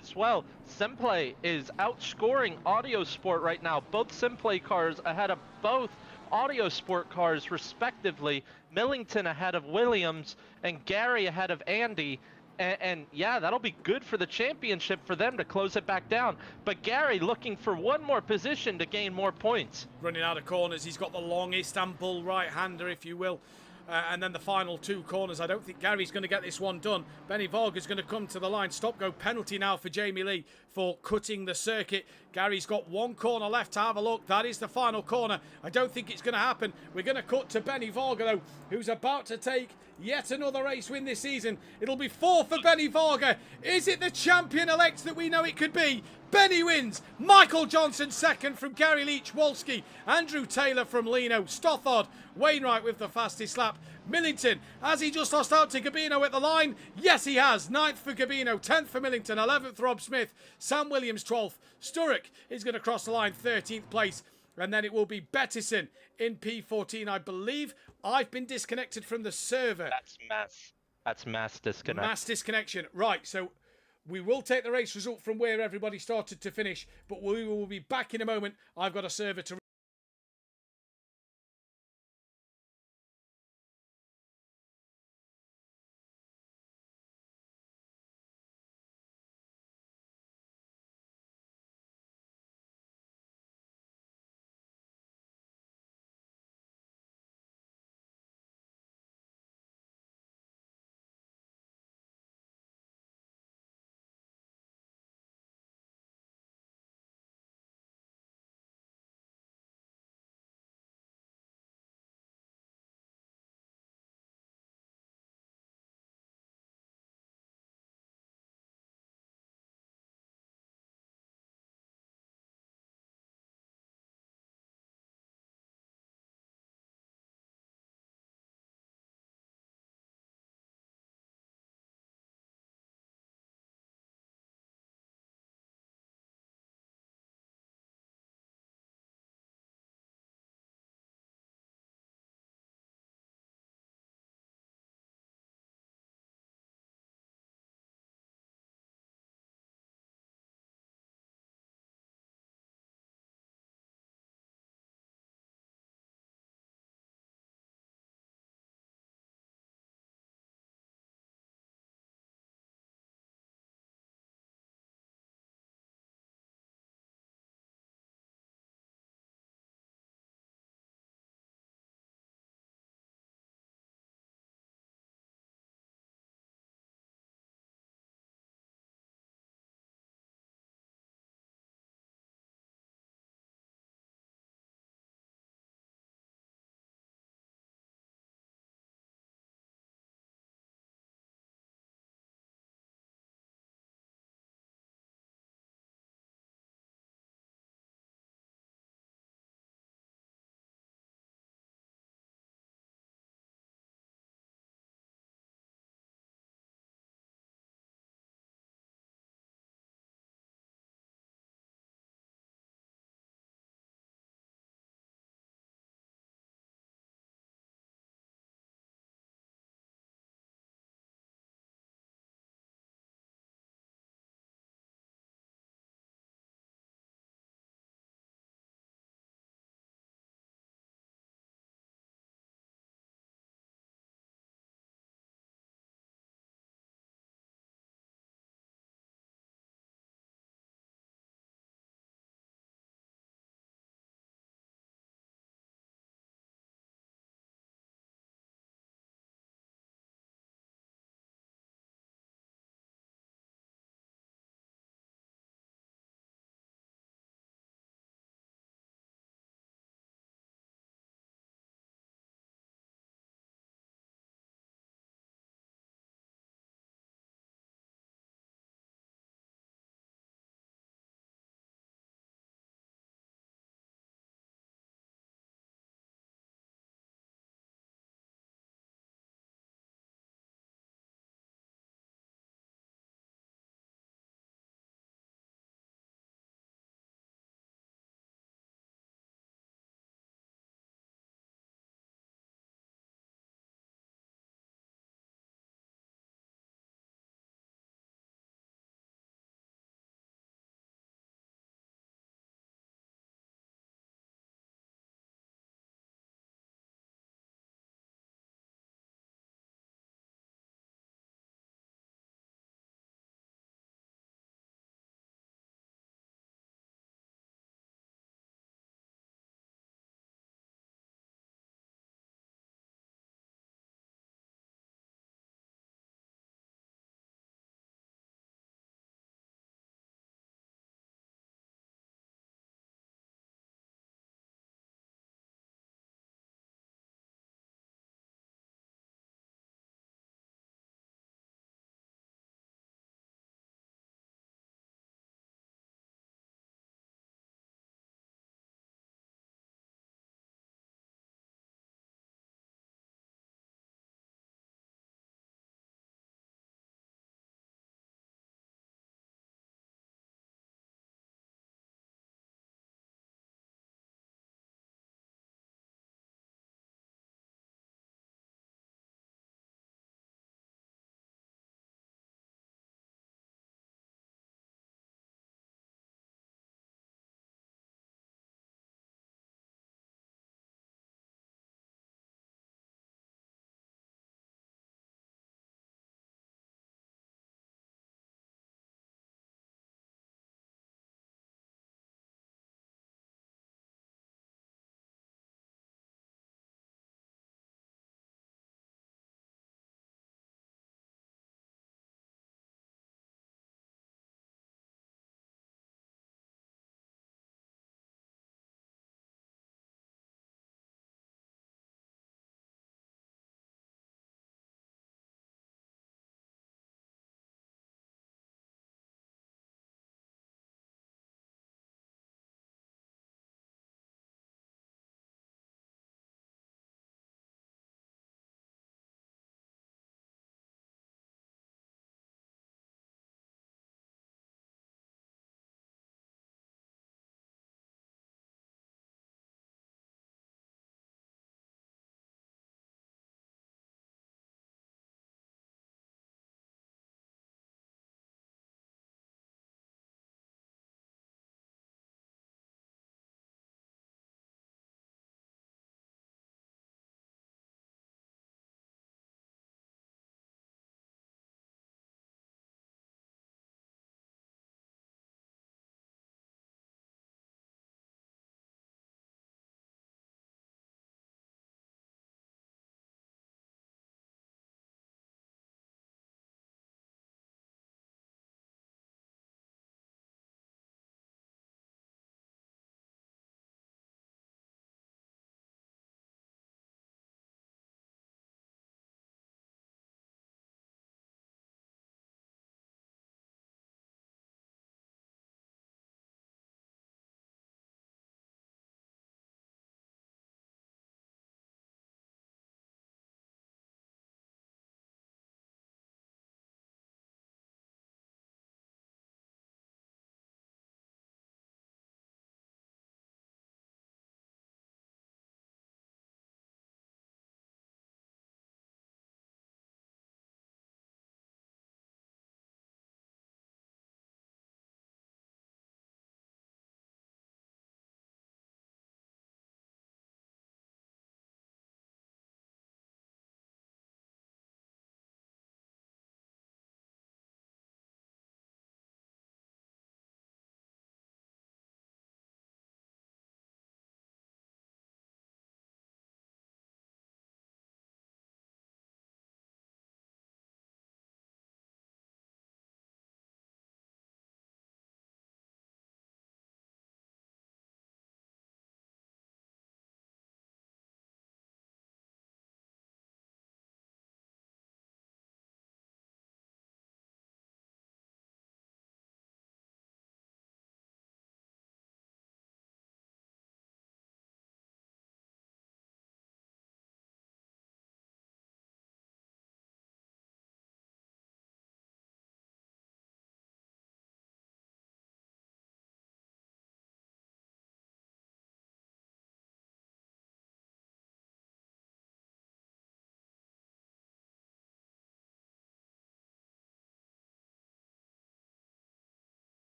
As well, SimPlay is outscoring Audio Sport right now. Both SimPlay cars ahead of both Audio Sport cars respectively. Millington ahead of Williams and Gary ahead of Andy. And yeah, that'll be good for the championship for them to close it back down. But Gary looking for one more position to gain more points. Running out of corners, he's got the longest ample right-hander, if you will. And then the final 2 corners. I don't think Gary's going to get this one done. Benny Varga's going to come to the line. Stop-go penalty now for Jamie Lee for cutting the circuit. Gary's got 1 corner left to have a look. That is the final corner. I don't think it's going to happen. We're going to cut to Benny Varga, though, who's about to take yet another race win this season. It'll be 4 for Benny Varga. Is it the champion-elect that we know it could be? Benny wins. Michael Johnson second from Gary Leach, Wolski. Andrew Taylor from Lino. Stothard, Wainwright with the fastest lap. Millington, has he just lost out to Gabino at the line? Yes, he has. 9th for Gabino, 10th for Millington, 11th Rob Smith, Sam Williams 12th. Sturrock is going to cross the line, 13th place. And then it will be Bettison in P14, I believe. I've been disconnected from the server. That's mass disconnect. Mass disconnection. Right, so we will take the race result from where everybody started to finish, but we will be back in a moment. I've got a server to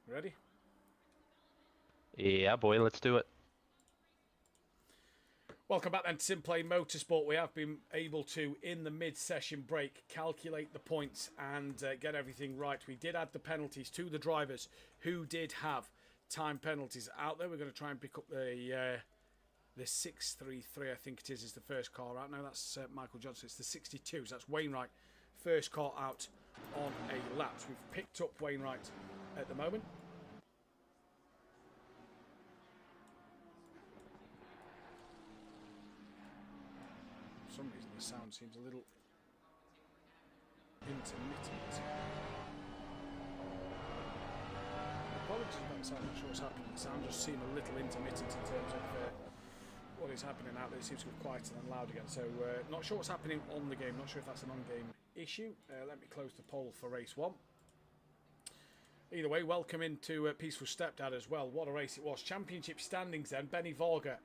Ready? Yeah, boy, let's do it. Welcome back then to SimPlay Motorsport. We have been able to, in the mid-session break, calculate the points and get everything right. We did add the penalties to the drivers who did have time penalties out there. We're going to try and pick up the 633, I think it is the first car out. No, that's Michael Johnson. It's the 62, so that's Wainwright. First car out on a lap. So we've picked up Wainwright at the moment. For some reason the sound seems a little intermittent. Apologies about the sound, I'm not sure what's happening. The sound just seems a little intermittent in terms of what is happening out there. It seems to be quieter than loud again. So not sure what's happening on the game, not sure if that's an on-game issue. Let me close the poll for race 1. Either way, welcome into Peaceful Stepdad as well. What a race it was. Championship standings then. Benny Varga.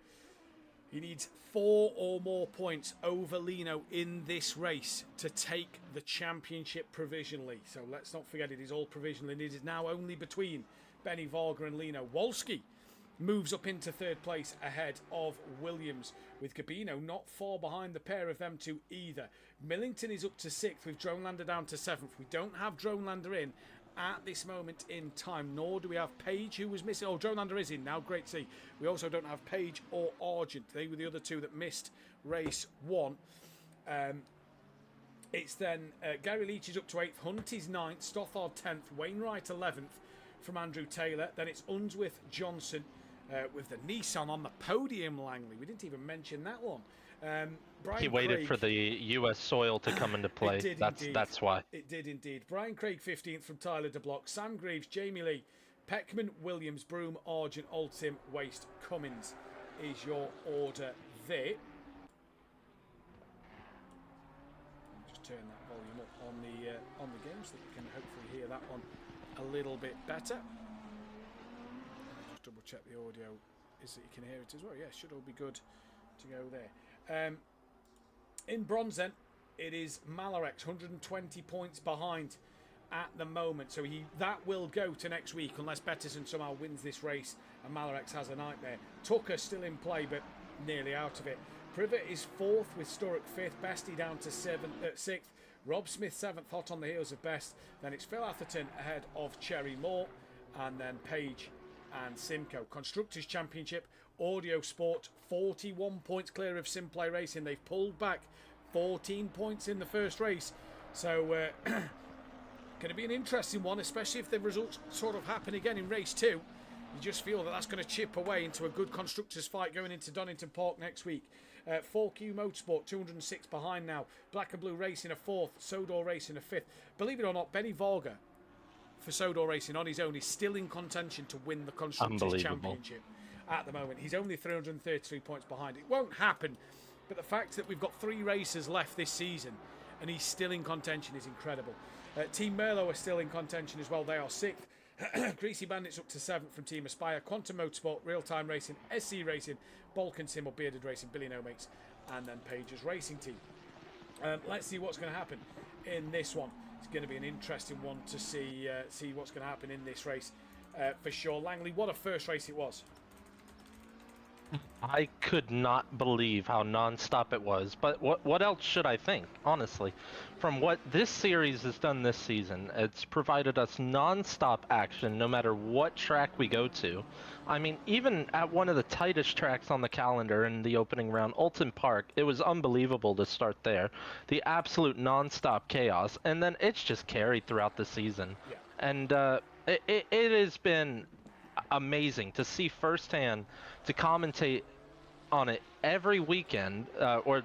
He needs 4 or more points over Lino in this race to take the championship provisionally. So let's not forget it is all provisional and it is now only between Benny Varga and Lino. Wolski moves up into 3rd place ahead of Williams, with Gabino not far behind the pair of them two either. Millington is up to 6th with Dronelander down to 7th. We don't have Dronelander in at this moment in time, nor do we have Page, who was missing. Oh, Dronelander is in now, great to see. We also don't have Page or Argent. They were the other two that missed race 1. It's then Gary Leach is up to 8th, Hunt is 9th, Stothard 10th, Wainwright 11th from Andrew Taylor. Then it's Unsworth Johnson with the Nissan on the podium, Langley. We didn't even mention that one. Brian He waited Craig, for the U.S. soil to come into play. That's why. It did indeed. Brian Craig 15th from Tyler DeBlock. Sam Greaves, Jamie Lee, Peckman, Williams, Broom, Argent, Altim, Waste, Cummins is your order there. Just turn that volume up on the game so that you can hopefully hear that one a little bit better. Just double check the audio is that you can hear it as well. Yeah, should all be good to go there. In bronze then, it is Malarex, 120 points behind at the moment. So that will go to next week unless Betterson somehow wins this race and Malarex has a nightmare. Tucker still in play but nearly out of it. Privet is 4th with Sturrock 5th. Bestie down to 6th. Rob Smith 7th, hot on the heels of Best. Then it's Phil Atherton ahead of Cherry Moore. And then Page and Simcoe. Constructors' Championship, Audio Sport, 41 points clear of SimPlay Racing. They've pulled back 14 points in the first race. So, going to be an interesting one, especially if the results sort of happen again in race 2. You just feel that that's going to chip away into a good constructors fight going into Donington Park next week. 4Q Motorsport, 206 behind now. Black and Blue Racing a 4th, Sodor Racing a 5th. Believe it or not, Benny Varga for Sodor Racing on his own is still in contention to win the Constructors' Championship at the moment. He's only 333 points behind. It won't happen, but the fact that we've got 3 races left this season and he's still in contention is incredible. Team Merlot are still in contention as well. They are 6th. Greasy Bandits up to 7th from Team Aspire. Quantum Motorsport, Real Time Racing, SC Racing, Balkan Sim or Bearded Racing, Billy No Makes, and then Page's Racing Team. Let's see what's going to happen in this one. It's going to be an interesting one to see what's going to happen in this race for sure. Langley, what a first race it was. I could not believe how non-stop it was, but what else should I think, honestly? From what this series has done this season, it's provided us non-stop action no matter what track we go to. I mean, even at one of the tightest tracks on the calendar in the opening round, Alton Park, it was unbelievable to start there. The absolute non-stop chaos, and then it's just carried throughout the season. Yeah. And it has been amazing to see firsthand, to commentate on it every weekend, or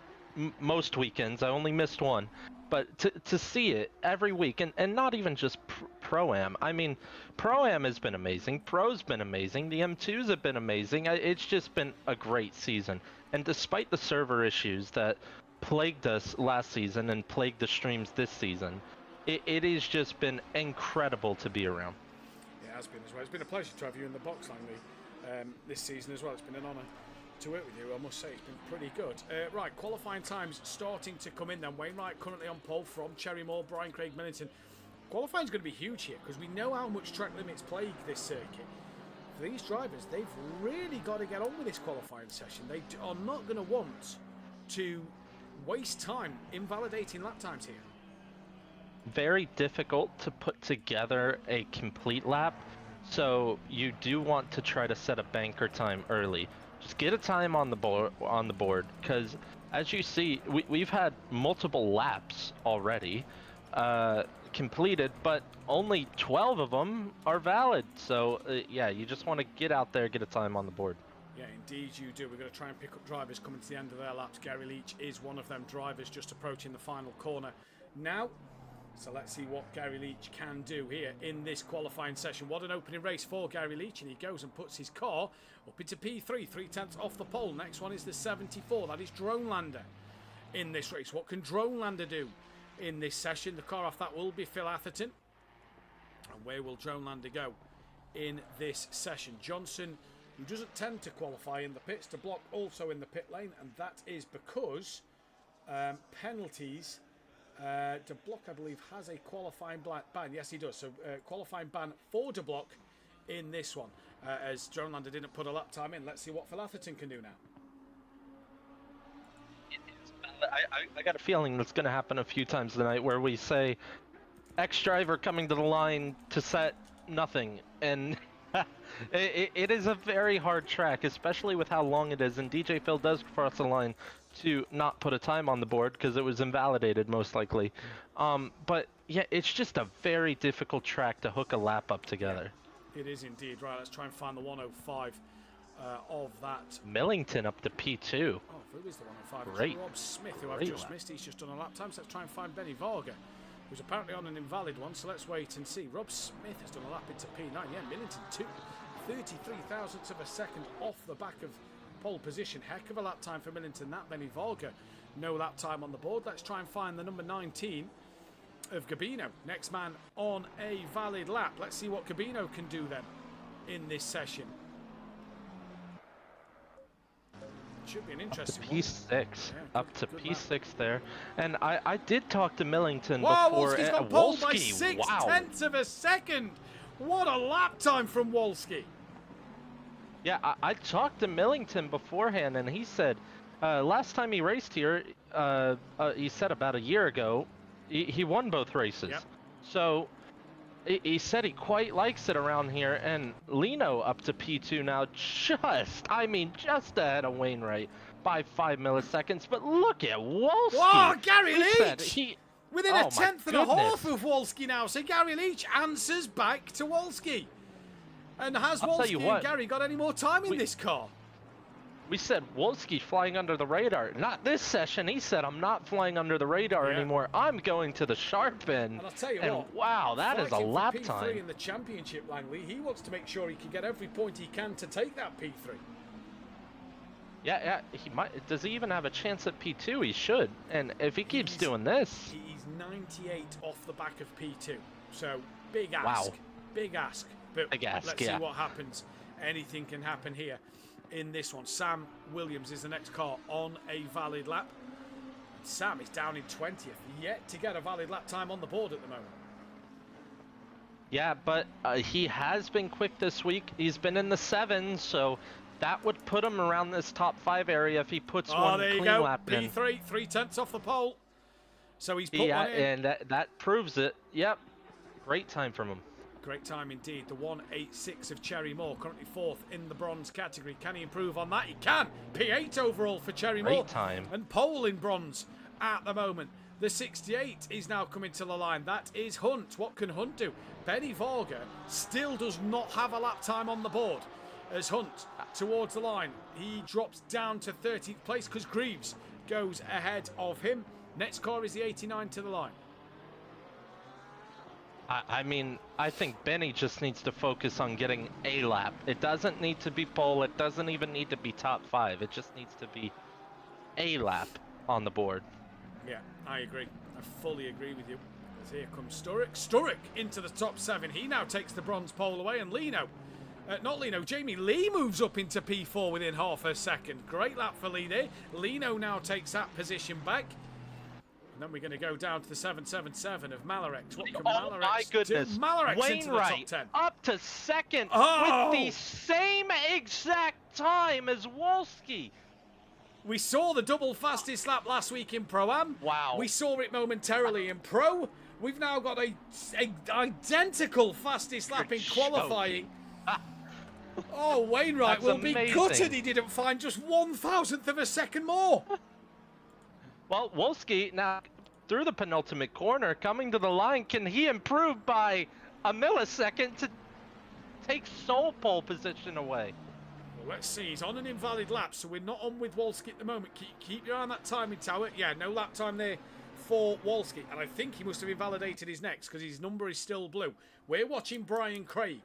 most weekends. I only missed one, but to see it every week, and not even just Pro-Am. I mean, Pro-Am has been amazing, Pro's been amazing, the M2s have been amazing. It's just been a great season, and despite the server issues that plagued us last season and plagued the streams this season, it has just been incredible to be around. It has been as well. It's been a pleasure to have you in the box, Langley, this season as well. It's been an honour to work with you. I must say it's been pretty good. Right, qualifying times starting to come in then. Wainwright currently on pole from Cherry Moore, Brian Craig Millington Qualifying is going to be huge here because we know how much track limits plague this circuit. For these drivers, they've really got to get on with this qualifying session. They are not going to want to waste time invalidating lap times here. Very difficult to put together a complete lap, so you do want to try to set a banker time early. Just get a time on the board, because as you see, we've had multiple laps already completed, but only 12 of them are valid. So yeah, you just want to get out there, get a time on the board. Yeah, indeed you do. We're going to try and pick up drivers coming to the end of their laps. Gary Leach is one of them drivers just approaching the final corner now. So let's see what Gary Leach can do here in this qualifying session. What an opening race for Gary Leach, and he goes and puts his car up into P3, 3/10 off the pole. Next one is the 74, that is Dronelander in this race. What can Dronelander do in this session? The car off that will be Phil Atherton. And where will Dronelander go in this session? Johnson, who doesn't tend to qualify in the pits, to block also in the pit lane, and that is because penalties. De Block, I believe, has a qualifying ban. Yes, he does. So qualifying ban for De Block in this one. As Dronelander didn't put a lap time in. Let's see what Phil Atherton can do now. I got a feeling that's going to happen a few times tonight where we say X driver coming to the line to set nothing, and it is a very hard track, especially with how long it is, and DJ Phil does cross the line to not put a time on the board because it was invalidated most likely. But yeah, it's just a very difficult track to hook a lap up together. It is indeed. Right, let's try and find the 105 of that. Millington up to P2. Oh, who is the 105? Great. It's Rob Smith, who I've just missed. He's just done a lap time, so let's try and find Benny Varga, who's apparently on an invalid one, so let's wait and see. Rob Smith has done a lap into P9. Yeah, Millington 33 thousandths of a second off the back of pole position. Heck of a lap time for Millington. That Benny Varga, no lap time on the board. Let's try and find the number 19 of Gabino. Next man on a valid lap. Let's see what Gabino can do then in this session. Should be an interesting up to P6. Yeah, up to good P6 lap. there. And I did talk to Millington Whoa, before. Wolski's got pole by Wolski, 6/10 of a second. What a lap time from Wolski. Yeah, I talked to Millington beforehand, and he said last time he raced here, he said about a year ago, he won both races. Yep. So he said he quite likes it around here, and Lino up to P2 now, just ahead of Wainwright by 5 milliseconds. But look at Wolski. Whoa, Gary Leach! He, Within a tenth and a half of Wolski now. So Gary Leach answers back to Wolski. And has Wolski and Gary got any more time in this car? We said Wolski flying under the radar. Not this session. He said, I'm not flying under the radar anymore. I'm going to the sharp end. And I'll tell you what. Wow, that is a lap P3 time. in the championship, Langley. He wants to make sure he can get every point he can to take that P3. Yeah, he might. Does he even have a chance at P2? He should. And if he keeps doing this. He's 98 off the back of P2. So, big ask. Wow. Big ask. But big ask, let's see what happens. Anything can happen here in this one. Sam Williams is the next car on a valid lap. And Sam is down in 20th. Yet to get a valid lap time on the board at the moment. Yeah, but he has been quick this week. He's been in the 7s, so that would put him around this top 5 area if he puts one there you clean go. lap in. P3, 3/10 off the pole. So he's put one in. And that proves it. Yep. Great time from him. Great time indeed. The 186 of Cherry Moore, currently 4th in the bronze category. Can he improve on that? He can. P8 overall for Cherry Moore. Great time. And pole in bronze at the moment. The 68 is now coming to the line. That is Hunt. What can Hunt do? Benny Varga still does not have a lap time on the board. As Hunt towards the line, he drops down to 13th place because Greaves goes ahead of him. Next car is the 89 to the line. I mean, I think Benny just needs to focus on getting a lap. It doesn't need to be pole. It doesn't even need to be top 5. It just needs to be a lap on the board. Yeah, I agree. I fully agree with you. As here comes Sturrock. Sturrock into the top 7. He now takes the bronze pole away, and Jamie Lee moves up into P4 within half a second. Great lap for Lee there. Lino now takes that position back. And then we're going to go down to the 777 of Malarex. What can Oh Malarex my goodness. do? Malarex into the top Wainwright 10. up to second Oh! with the same exact time as Wolski. We saw the double fastest lap last week in Pro-Am. Wow. We saw it momentarily in Pro. We've now got a identical fastest lap in qualifying. Oh, Wainwright will be gutted he didn't find just 1,000th of a second more. Well, Wolski now through the penultimate corner, coming to the line. Can he improve by a millisecond to take sole pole position away? Well, let's see. He's on an invalid lap, so we're not on with Wolski at the moment. Keep your eye on that timing tower. Yeah, no lap time there for Wolski. And I think he must have invalidated his next because his number is still blue. We're watching Brian Craig.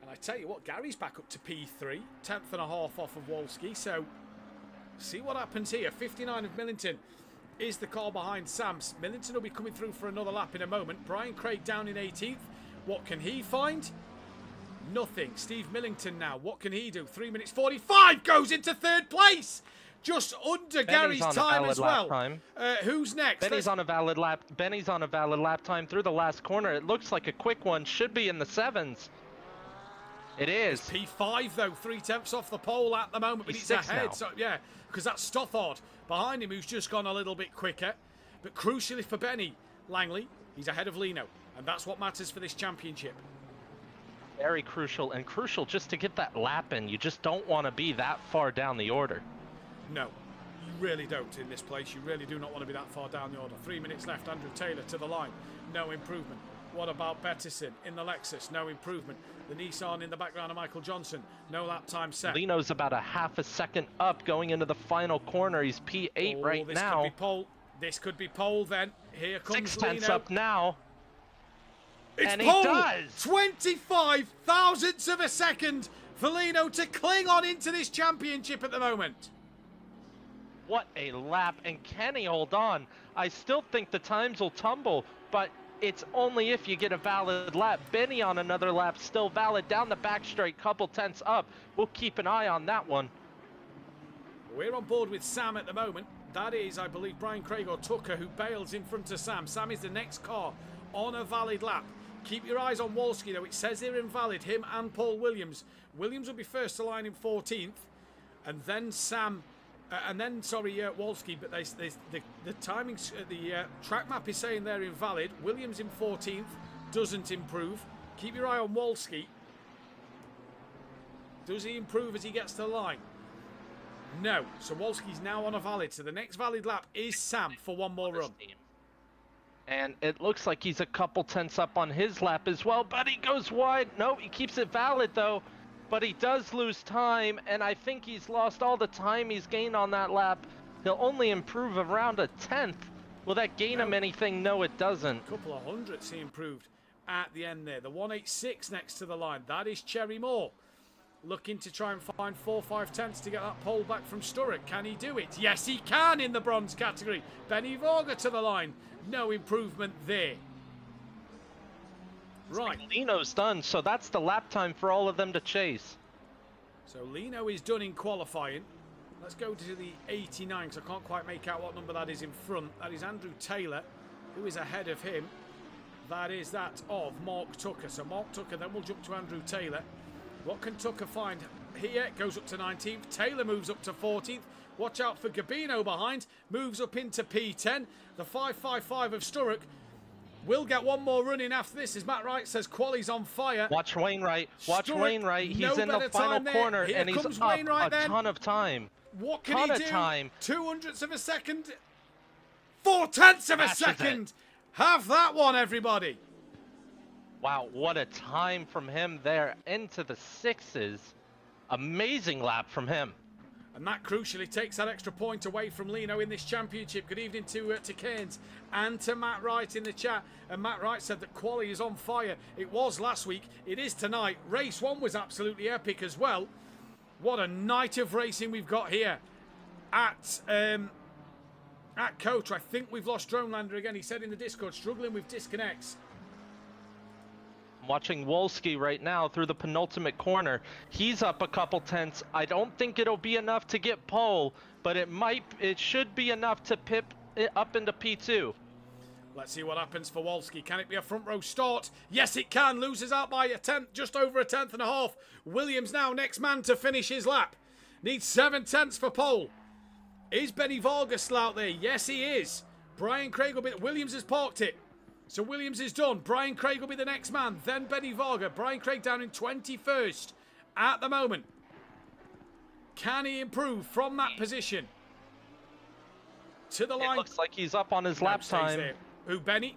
And I tell you what, Gary's back up to P3, 10th and a half off of Wolski. So, see what happens here. 59 of Millington is the car behind Sam. Millington will be coming through for another lap in a moment. Brian Craig down in 18th. What can he find? Nothing. Steve Millington now. What can he do? 3 minutes 45 goes into third place. Just under Gary's time as well. Who's next? Benny's on a valid lap. Benny's on a valid lap time through the last corner. It looks like a quick one. Should be in the 7s. It is. It's P5 though, 3/10 off the pole at the moment, but he's ahead. Now. So yeah, because that's Stothard behind him, who's just gone a little bit quicker. But crucially for Benny Langley, he's ahead of Lino, and that's what matters for this championship. Very crucial, and crucial just to get that lap in. You just don't want to be that far down the order. No, you really don't in this place. You really do not want to be that far down the order. 3 minutes left. Andrew Taylor to the line. No improvement. What about Bettison in the Lexus? No improvement. The Nissan in the background of Michael Johnson. No lap time set. Lino's about a half a second up going into the final corner. He's P8 right this now. Could be pole. This could be pole then. Here comes 6/10 Lino. up now. It's and pole. He does. 25 thousandths of a second for Lino to cling on into this championship at the moment. What a lap, and can he hold on? I still think the times will tumble, but it's only if you get a valid lap. Benny on another lap, still valid. Down the back straight, couple tenths up. We'll keep an eye on that one. We're on board with Sam at the moment. That is, I believe, Brian Craig or Tucker who bails in front of Sam. Sam is the next car on a valid lap. Keep your eyes on Wolski, though. It says they're invalid, him and Paul Williams. Williams will be first to line in 14th, and then Sam... Wolski, but the timings, the track map is saying they're invalid. Williams in 14th, doesn't improve. Keep your eye on Wolski. Does he improve as he gets to the line? No. So Wolski's now on a valid. So the next valid lap is Sam for one more run. And it looks like he's a couple tenths up on his lap as well, but he goes wide. No, he keeps it valid though. But he does lose time, and I think he's lost all the time he's gained on that lap. He'll only improve around a tenth. Will that gain him anything? No, it doesn't. A couple of hundredths he improved at the end there. The 186 next to the line. That is Cherry Moore. Looking to try and find 4-5 tenths to get that pole back from Sturrock. Can he do it? Yes, he can in the bronze category. Benny Vorga to the line. No improvement there. Right. Lino's done, so that's the lap time for all of them to chase. So Lino is done in qualifying. Let's go to the 89, because I can't quite make out what number that is in front. That is Andrew Taylor, who is ahead of him. That is that of Mark Tucker. So Mark Tucker, then we'll jump to Andrew Taylor. What can Tucker find here? Goes up to 19th. Taylor moves up to 14th. Watch out for Gabino behind. Moves up into P10. The 555 of Sturrock will get one more run in after this, as Matt Wright says Quali's on fire. Watch Wainwright. Watch Sturrock, Wainwright. He's no in the final corner, Here and he's comes up Wainwright a ton of time. What can he do? Time. 200ths of a second. 4/10 of a second. Have that one, everybody. Wow, what a time from him there into the 6s. Amazing lap from him. And that crucially takes that extra point away from Lino in this championship. Good evening to Keynes and to Matt Wright in the chat. And Matt Wright said that Quali is on fire. It was last week. It is tonight. Race 1 was absolutely epic as well. What a night of racing we've got here at COTA. I think we've lost Dronelander again. He said in the Discord, struggling with disconnects. I'm watching Wolski right now through the penultimate corner. He's up a couple tenths. I don't think it'll be enough to get pole, but it should be enough to pip up into P2. Let's see what happens for Wolski. Can it be a front row start? Yes, it can. Loses out by a tenth, just over a tenth and a half. Williams now next man to finish his lap. Needs 7/10 for pole. Is Benny Vargas still out there? Yes, he is. Brian Craig will be... Williams has parked it. So Williams is done. Brian Craig will be the next man. Then Benny Vargas. Brian Craig down in 21st at the moment. Can he improve from that position to the line? It looks like he's up on his lap time. There. Who, Benny?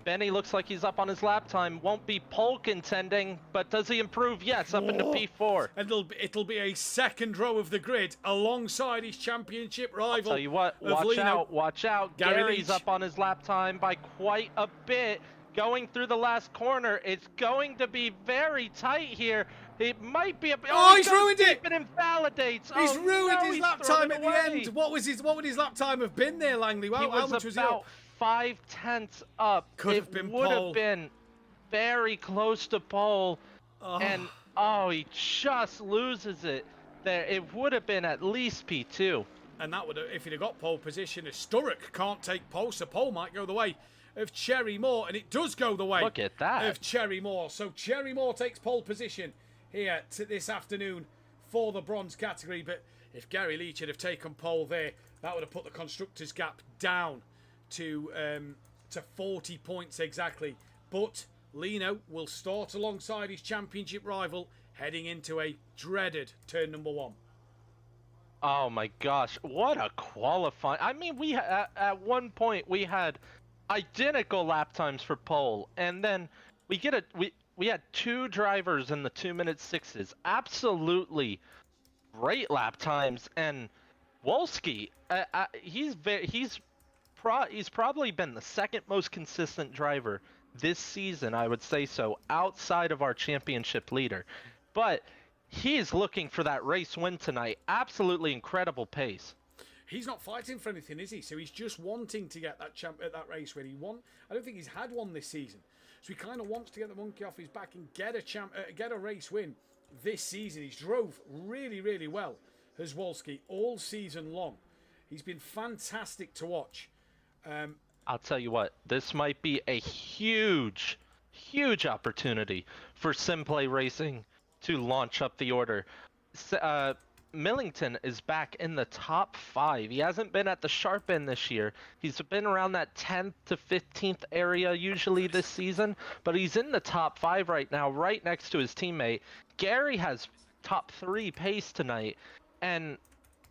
Benny looks like he's up on his lap time. Won't be pole contending, but does he improve? Yes, up into P4. It'll be a second row of the grid alongside his championship rival. I'll tell you what, watch out. Gary's up on his lap time by quite a bit. Going through the last corner, it's going to be very tight here. It might be a... Oh, he's ruined it! It invalidates. He's ruined his lap time at away. the end. What would his lap time have been there, Langley? How much was about 5/10 up. Could have been would pole. have been very close to pole. And he just loses it there. It would have been at least P2. And that would have, if he'd have got pole position, as Sturrock can't take pole, so pole might go the way of Cherry Moore, and it does go the way Look at that. of Cherry Moore. So Cherry Moore takes pole position here this afternoon for the bronze category. But if Gary Leach had have taken pole there, that would have put the constructors gap down to 40 points exactly. But Lino will start alongside his championship rival, heading into a dreaded turn number 1. Oh my gosh, what a qualifying! I mean, we at one point we had identical lap times for pole, and then we had 2 drivers in the 2-minute 6s. Absolutely great lap times, and Wolski, he's probably been the second most consistent driver this season, I would say so, outside of our championship leader. But he is looking for that race win tonight. Absolutely incredible pace. He's not fighting for anything, is he? So he's just wanting to get that race win. He won. I don't think he's had one this season. So he kind of wants to get the monkey off his back and get a race win this season. He's drove really, really well, has Wolski, all season long. He's been fantastic to watch. I'll tell you what, this might be a huge, huge opportunity for SimPlay Racing to launch up the order. Millington is back in the top 5. He hasn't been at the sharp end this year. He's been around that 10th to 15th area usually this season, but he's in the top 5 right now, right next to his teammate. Gary has top 3 pace tonight, and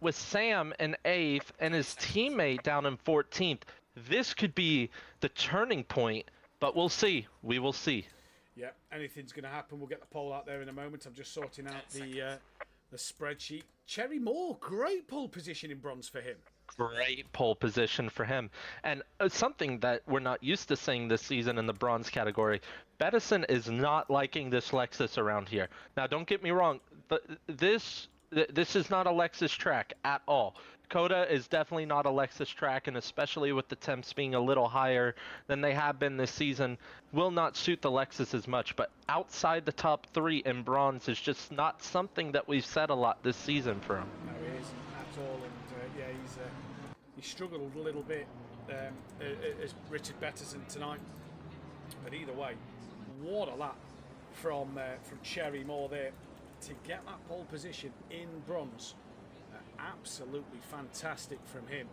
with Sam in 8th and his teammate down in 14th, this could be the turning point, but we'll see. We will see. Yeah, anything's going to happen. We'll get the poll out there in a moment. I'm just sorting out the spreadsheet. Cherry Moore, great pole position in bronze for him. Great pole position for him. And something that we're not used to seeing this season in the bronze category, Bettison is not liking this Lexus around here. Now, don't get me wrong. This is not a Lexus track at all. COTA is definitely not a Lexus track, and especially with the temps being a little higher than they have been this season, will not suit the Lexus as much. But outside the top 3 in bronze is just not something that we've said a lot this season for him. No, it isn't at all. And yeah, he struggled a little bit as Richard Bettison tonight. But either way, what a lap from Cherry Moore there to get that pole position in bronze. Absolutely fantastic from him,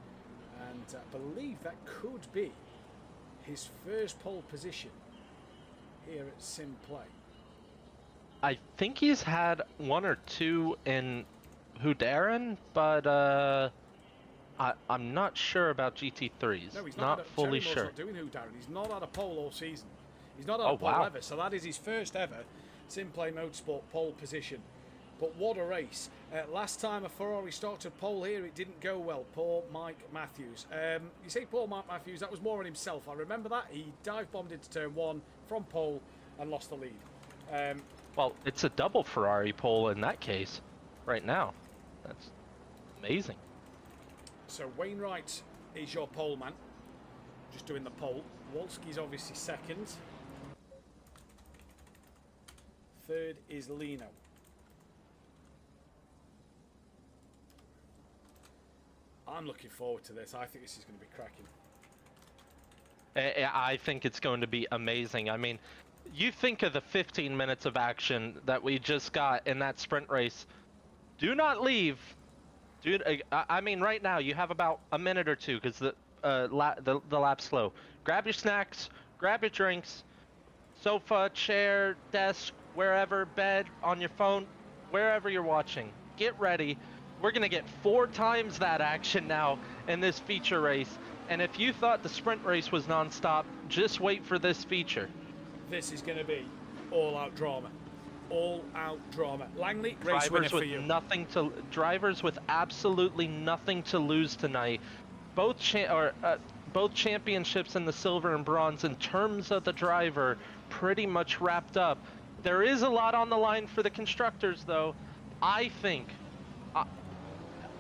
and I believe that could be his first pole position here at SimPlay. I think he's had 1 or 2 in Houdarin, but I'm not sure about GT3s. No, he's not fully sure. Not doing Houdarin. He's not had a pole all season. He's not had a pole ever, so that is his first ever SimPlay Motorsport pole position. But what a race. Last time a Ferrari started pole here, it didn't go well. Poor Mike Matthews. You say poor Mike Matthews, that was more on himself. I remember that. He dive-bombed into turn 1 from pole and lost the lead. Well, it's a double Ferrari pole in that case right now. That's amazing. So Wainwright is your pole man. Just doing the pole. Wolski's obviously second. Third is Lino. I'm looking forward to this. I think this is going to be cracking. I think it's going to be amazing. I mean, you think of the 15 minutes of action that we just got in that sprint race. Do not leave. Dude, I mean, right now you have about a minute or two because the lap's slow. Grab your snacks, grab your drinks, sofa, chair, desk, wherever, bed, on your phone, wherever you're watching. Get ready. We're going to get 4 times that action now in this feature race. And if you thought the sprint race was non-stop, just wait for this feature. This is going to be all-out drama. All-out drama. Langley, race winner for you. Drivers with absolutely nothing to lose tonight. Both championships in the silver and bronze in terms of the driver pretty much wrapped up. There is a lot on the line for the constructors, though. I think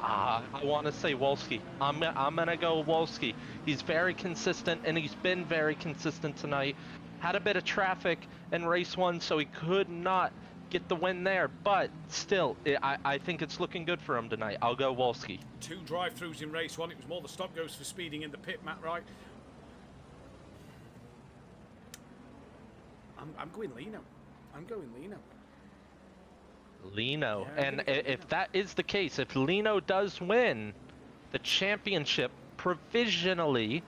I want to say Wolski. I'm gonna go Wolski. He's very consistent, and he's been very consistent tonight. Had a bit of traffic in race 1, so he could not get the win there. But still, I think it's looking good for him tonight. I'll go Wolski. 2 drive-throughs in race 1. It was more the stop goes for speeding in the pit, Matt, right? I'm going Lino. I'm going Lino. Lino. Yeah, and if that is the case, if Lino does win, the championship provisionally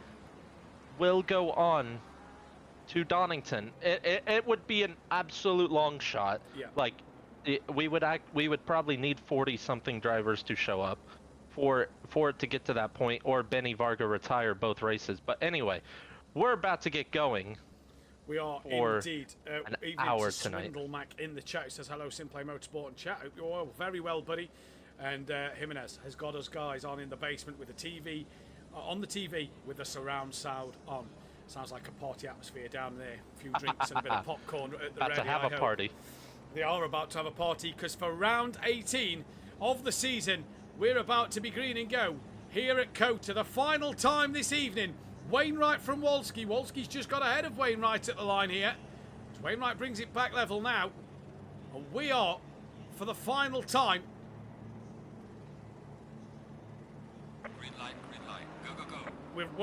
will go on to Donington. It would be an absolute long shot. Yeah. Like, we would probably need 40-something drivers to show up for it to get to that point, or Benny Varga retire both races. But anyway, we're about to get going. We are indeed. An hour tonight. Mac in the chat. He says, hello, SimPlay Motorsport and chat. Hope you're all very well, buddy. And Jimenez has got us guys on in the basement with the TV, on the TV with the surround sound on. Sounds like a party atmosphere down there. A few drinks and a bit of popcorn at the ready. About to have a party. They are about to have a party because for round 18 of the season, we're about to be green and go here at COTA. The final time this evening. Wainwright from Wolski. Wolski's just got ahead of Wainwright at the line here. So Wainwright brings it back level now. And we are, for the final time. Green light, go, go, go.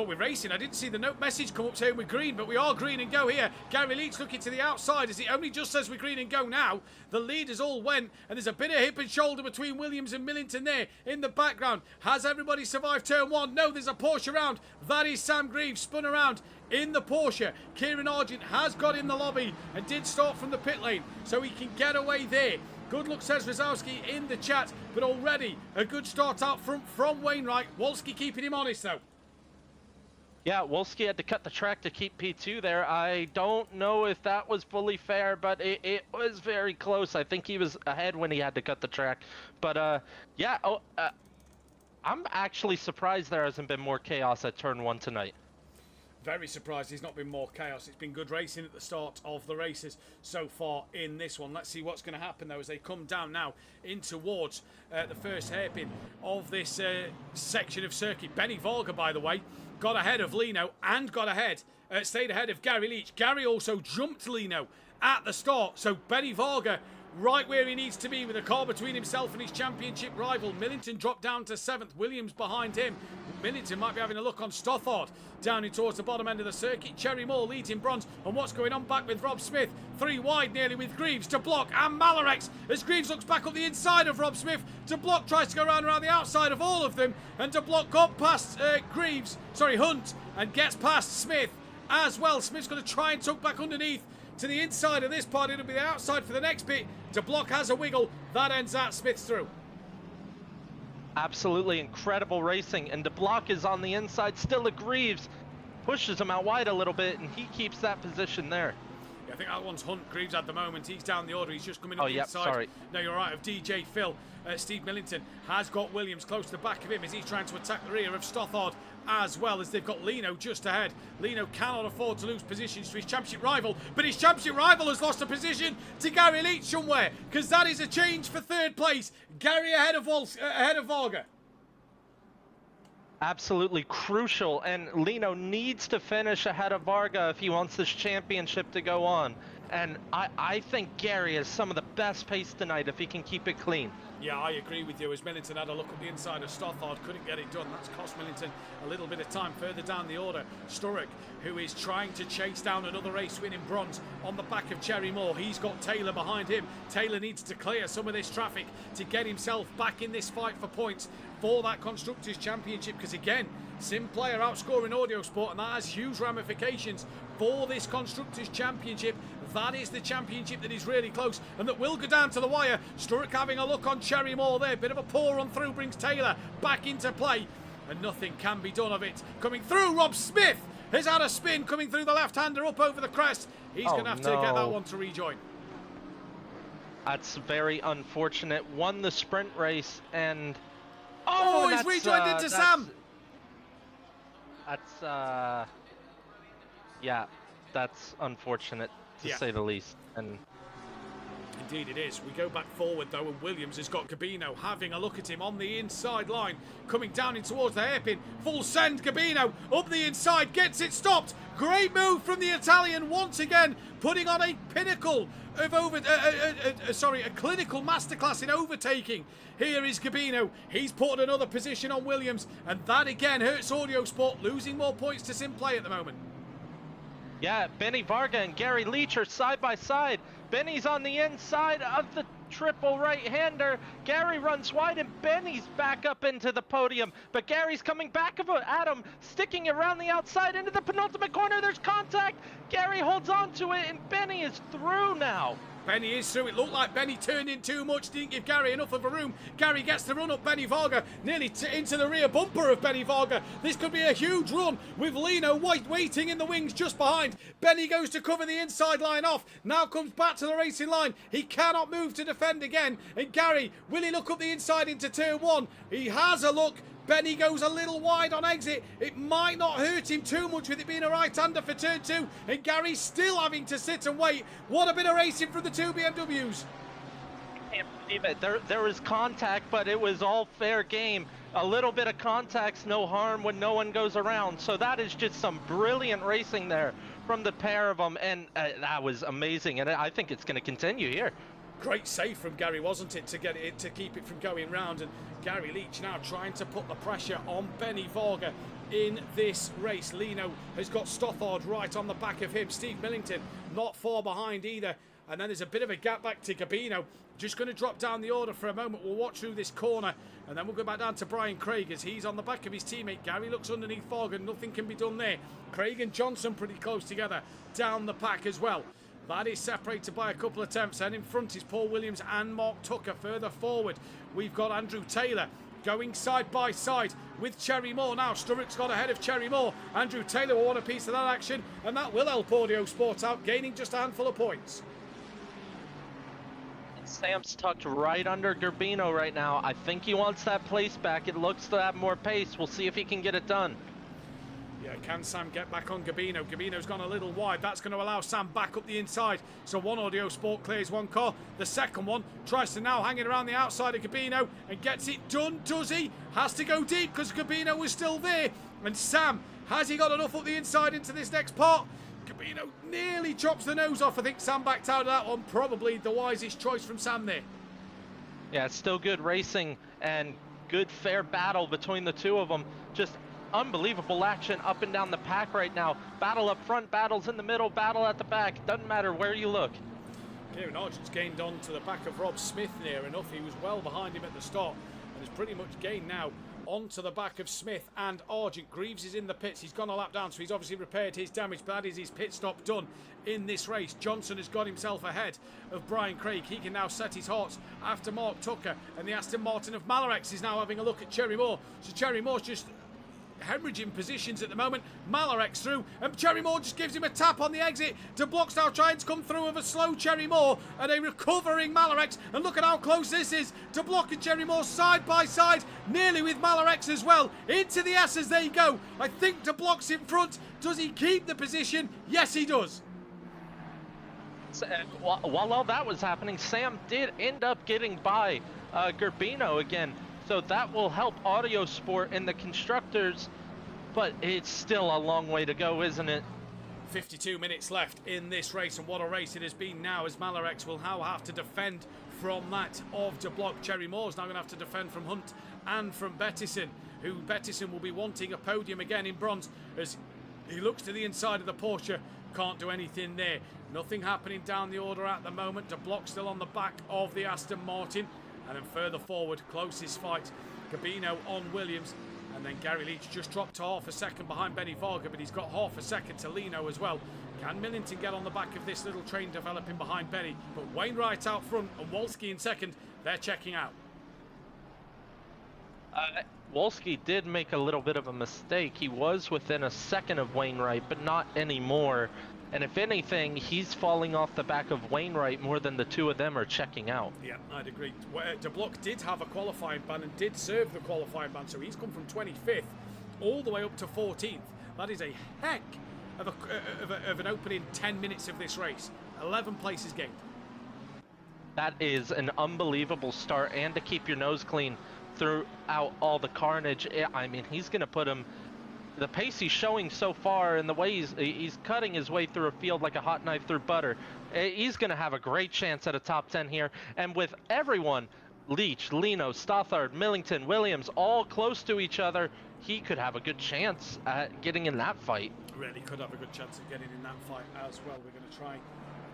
We're racing. I didn't see the note message come up saying we're green, but we are green and go here. Gary Leach looking to the outside as it only just says we're green and go now. The leaders all went, and there's a bit of hip and shoulder between Williams and Millington there in the background. Has everybody survived turn 1? No, there's a Porsche around. That is Sam Greaves spun around in the Porsche. Kieran Argent has got in the lobby and did start from the pit lane, so he can get away there. Good luck, says Rosowski in the chat, but already a good start out front from Wainwright. Wolski keeping him honest, though. Yeah, Wolski had to cut the track to keep P2 there. I don't know if that was fully fair, but it was very close. I think he was ahead when he had to cut the track. But, yeah, I'm actually surprised there hasn't been more chaos at turn 1 tonight. Very surprised there's not been more chaos. It's been good racing at the start of the races so far in this one. Let's see what's going to happen, though, as they come down now in towards the first hairpin of this section of circuit. Benny Varga, by the way, got ahead of Lino and stayed ahead of Gary Leach. Gary also jumped Lino at the start. So Benny Varga right where he needs to be with a car between himself and his championship rival. Millington dropped down to 7th. Williams behind him. Millington might be having a look on Stothard down in towards the bottom end of the circuit. Cherry Moore leads in bronze. And what's going on back with Rob Smith? 3 wide nearly with Greaves to block and Malarex as Greaves looks back up the inside of Rob Smith. De Block tries to go around the outside of all of them, and De Block got past Hunt, and gets past Smith as well. Smith's going to try and tuck back underneath to the inside of this part. It'll be the outside for the next bit. De Block has a wiggle. That ends that. Smith's through. Absolutely incredible racing, and De Block is on the inside still at Greaves. Pushes him out wide a little bit, and he keeps that position there. Yeah, I think that one's Hunt. Greaves at the moment. He's down the order. He's just coming up the inside. Sorry. No, you're right. Of DJ Phil. Steve Millington has got Williams close to the back of him as he's trying to attack the rear of Stothard, as well as they've got Lino just ahead. Lino cannot afford to lose positions to his championship rival, but his championship rival has lost a position to Gary Leach somewhere, because that is a change for 3rd place. Gary ahead of Varga. Absolutely crucial, and Lino needs to finish ahead of Varga if he wants this championship to go on. And I think Gary has some of the best pace tonight if he can keep it clean. Yeah, I agree with you. As Millington had a look at the inside of Stothard, couldn't get it done. That's cost Millington a little bit of time. Further down the order, Sturrock, who is trying to chase down another race winning bronze on the back of Cherry Moore. He's got Taylor behind him. Taylor needs to clear some of this traffic to get himself back in this fight for points for that Constructors' Championship, because again, SimPlay are outscoring Audio Sport, and that has huge ramifications for this Constructors' Championship. That is the championship that is really close and that will go down to the wire. Sturrock having a look on Cherry Moore there. Bit of a poor run through brings Taylor back into play, and nothing can be done of it. Coming through, Rob Smith has had a spin coming through the left-hander up over the crest. He's going to have to get that one to rejoin. That's very unfortunate. Won the sprint race and... Oh, he's rejoined into Sam. Yeah, that's unfortunate, to say the least. And indeed it is. We go back forward though, and Williams has got Gabino having a look at him on the inside line, coming down in towards the hairpin. Full send, Gabino up the inside, gets it stopped. Great move from the Italian once again, putting on a pinnacle of a clinical masterclass in overtaking. Here is Gabino. He's put another position on Williams, and that again hurts Audio Sport, losing more points to SimPlay at the moment. Yeah, Benny Varga and Gary Leach are side by side. Benny's on the inside of the triple right-hander. Gary runs wide and Benny's back up into the podium. But Gary's coming back at him, sticking around the outside into the penultimate corner. There's contact. Gary holds on to it and Benny is through now. Benny is through. It looked like Benny turned in too much, didn't give Gary enough of a room. Gary gets the run up Benny Varga, nearly into the rear bumper of Benny Varga. This could be a huge run with Lino White waiting in the wings just behind. Benny goes to cover the inside line off. Now comes back to the racing line. He cannot move to defend again. And Gary, will he look up the inside into turn one? He has a look. Benny goes a little wide on exit. It might not hurt him too much with it being a right-hander for turn two. And Gary's still having to sit and wait. What a bit of racing from the two BMWs. I can't believe it. There was contact, but it was all fair game. A little bit of contact's no harm when no one goes around. So that is just some brilliant racing there from the pair of them. And that was amazing. And I think it's going to continue here. Great save from Gary, wasn't it, to get it, to keep it from going round. And Gary Leach now trying to put the pressure on Benny Varga in this race. Lino has got Stothard right on the back of him. Steve Millington not far behind either. And then there's a bit of a gap back to Gabino. Just going to drop down the order for a moment. We'll watch through this corner and then we'll go back down to Brian Craig as he's on the back of his teammate. Gary looks underneath Varga. Nothing can be done there. Craig and Johnson pretty close together down the pack as well. That is separated by a couple of attempts, and in front is Paul Williams and Mark Tucker. Further forward, we've got Andrew Taylor going side by side with Cherry Moore. Now Sturrock's got ahead of Cherry Moore. Andrew Taylor will want a piece of that action, and that will help Audio Sport out, gaining just a handful of points. Sam's tucked right under Garbino right now. I think he wants that place back. It looks to have more pace. We'll see if he can get it done. Yeah, can Sam get back on Gabino? Gabino's gone a little wide. That's going to allow Sam back up the inside. So one Audio Sport clears one car. The second one tries to now hang it around the outside of Gabino and gets it done, does he? Has to go deep because Gabino was still there. And Sam, has he got enough up the inside into this next part? Gabino nearly chops the nose off. I think Sam backed out of that one. Probably the wisest choice from Sam there. Yeah, it's still good racing and good fair battle between the two of them. Just unbelievable action up and down the pack right now. Battle up front, battles in the middle, battle at the back. Doesn't matter where you look. Kieran Argent's gained on to the back of Rob Smith near enough. He was well behind him at the start and has pretty much gained now onto the back of Smith and Argent. Greaves is in the pits. He's gone a lap down, so he's obviously repaired his damage, but that is his pit stop done in this race. Johnson has got himself ahead of Brian Craig. He can now set his hearts after Mark Tucker, and the Aston Martin of Malarex is now having a look at Cherry Moore. So Cherry Moore's just hemorrhaging positions at the moment. Malarex through, and Cherry Moore just gives him a tap on the exit. De Block's now trying to come through with a slow Cherry Moore and a recovering Malarex, and look at how close this is. De Block and Cherry Moore side by side, nearly with Malarex as well. Into the S as they go. I think De Block's in front. Does he keep the position? Yes, he does. While all that was happening, Sam did end up getting by Garbino again. So that will help Audio Sport in the constructors, but it's still a long way to go, isn't it? 52 minutes left in this race, and what a race it has been now, as Malarex will now have to defend from that of De Block. Cherry Moore's now going to have to defend from Hunt and from Bettison, who Bettison will be wanting a podium again in bronze as he looks to the inside of the Porsche. Can't do anything there. Nothing happening down the order at the moment. De Block still on the back of the Aston Martin. And then further forward, closest fight, Gabino on Williams. And then Gary Leach just dropped to half a second behind Benny Varga, but he's got half a second to Lino as well. Can Millington get on the back of this little train developing behind Benny? But Wainwright out front and Wolski in second. They're checking out. Wolski did make a little bit of a mistake. He was within a second of Wainwright, but not anymore. And if anything, he's falling off the back of Wainwright more than the two of them are checking out. Yeah, I'd agree. De Block did have a qualifying ban and did serve the qualifying ban, so he's come from 25th all the way up to 14th. That is a heck of an opening 10 minutes of this race. 11 places gained. That is an unbelievable start, and to keep your nose clean throughout all the carnage. I mean, he's going to put him... The pace he's showing so far and the way he's cutting his way through a field like a hot knife through butter, he's going to have a great chance at a top 10 here. And with everyone, Leach, Lino, Stothard, Millington, Williams, all close to each other, he could have a good chance at getting in that fight. Really could have a good chance of getting in that fight as well. We're going to try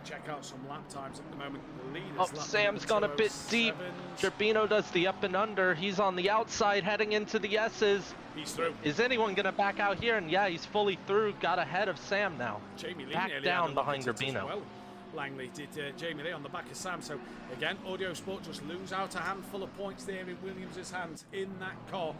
check out some lap times at the moment. The lead is Sam's gone a bit deep. Gerbino does the up and under. He's on the outside heading into the S's. He's through. Is anyone going to back out here? And yeah, he's fully through. Got ahead of Sam now. Jamie Lee back down behind Gerbino. Well. Langley did Jamie Lee on the back of Sam. So again, Audio Sport just lose out a handful of points there in Williams' hands in that car.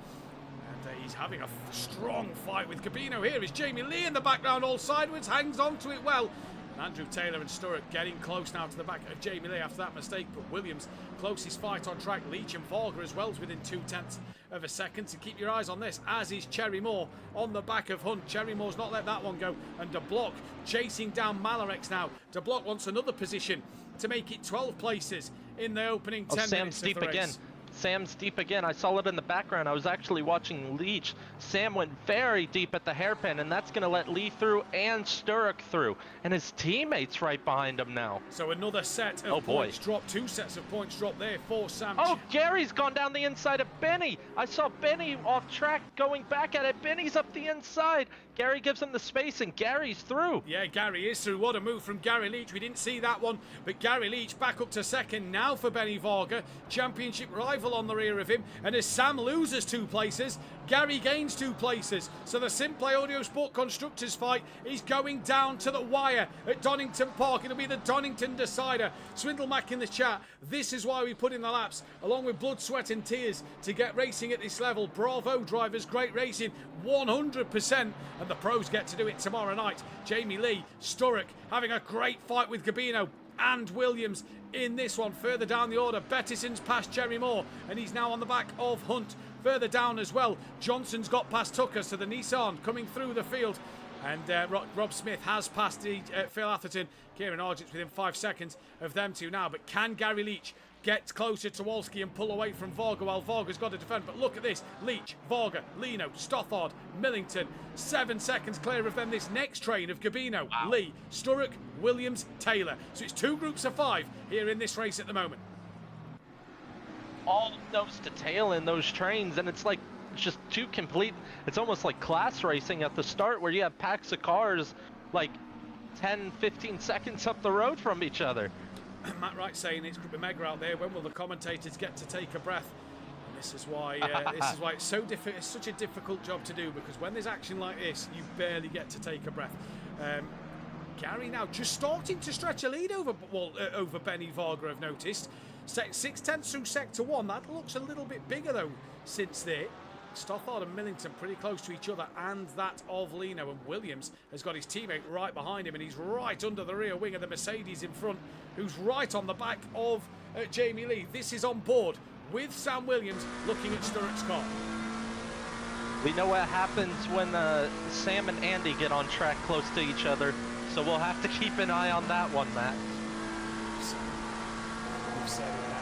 And he's having a strong fight with Gerbino. Here is Jamie Lee in the background, all sideways, hangs on to it well. And Andrew Taylor and Sturrock getting close now to the back of Jamie Lee after that mistake. But Williams, closest fight on track. Leach and Varga as well is within 0.2 of a second. So keep your eyes on this, as is Cherry Moore on the back of Hunt. Cherry Moore's not let that one go. And De Block chasing down Malarex now. De Block wants another position to make it 12 places in the opening 10 minutes of the race. Again. Sam's deep again. I saw it in the background. I was actually watching Leach. Sam went very deep at the hairpin, and that's going to let Lee through and Sturrock through. And his teammates right behind him now. So another set of points drop. 2 sets of points drop there for Sam. Oh, Gary's gone down the inside of Benny. I saw Benny off track going back at it. Benny's up the inside. Gary gives him the space, and Gary's through. Yeah, Gary is through. What a move from Gary Leach. We didn't see that one, but Gary Leach back up to second now for Benny Varga. Championship rival on the rear of him. And as Sam loses 2 places, Gary gains 2 places. So the SimPlay Audio Sport Constructors fight is going down to the wire at Donington Park. It'll be the Donington decider. Swindlemack in the chat. This is why we put in the laps, along with blood, sweat and tears, to get racing at this level. Bravo drivers, great racing, 100%. And the pros get to do it tomorrow night. Jamie Lee, Sturrock having a great fight with Gabino and Williams in this one. Further down the order, Bettison's past Cherry Moore, and he's now on the back of Hunt. Further down as well, Johnson's got past Tucker, so the Nissan coming through the field. And Rob Smith has passed Phil Atherton. Kieran Argent's within 5 seconds of them two now. But can Gary Leach get closer to Wolski and pull away from Varga while Varga's got to defend? But look at this. Leach, Varga, Lino, Stothard, Millington. 7 seconds clear of them. This next train of Gabino, Lee, Sturrock, Williams, Taylor. So it's 2 groups of 5 here in this race at the moment. All nose to tail in those trains, and it's like just 2 complete. It's almost like class racing at the start where you have packs of cars like 10-15 seconds up the road from each other. Matt Wright saying it's Group Omega out there. When will the commentators get to take a breath? And this is why it's so it's such a difficult job to do, because when there's action like this, you barely get to take a breath. Gary now just starting to stretch a lead over Benny Varga, I've noticed. 6/10 through Sector 1. That looks a little bit bigger though since there. Stothard and Millington pretty close to each other, and that of Lino. And Williams has got his teammate right behind him, and he's right under the rear wing of the Mercedes in front, who's right on the back of Jamie Lee. This is on board with Sam Williams looking at Sturrock's car. We know what happens when Sam and Andy get on track close to each other, so we'll have to keep an eye on that one, Matt. We've said it now.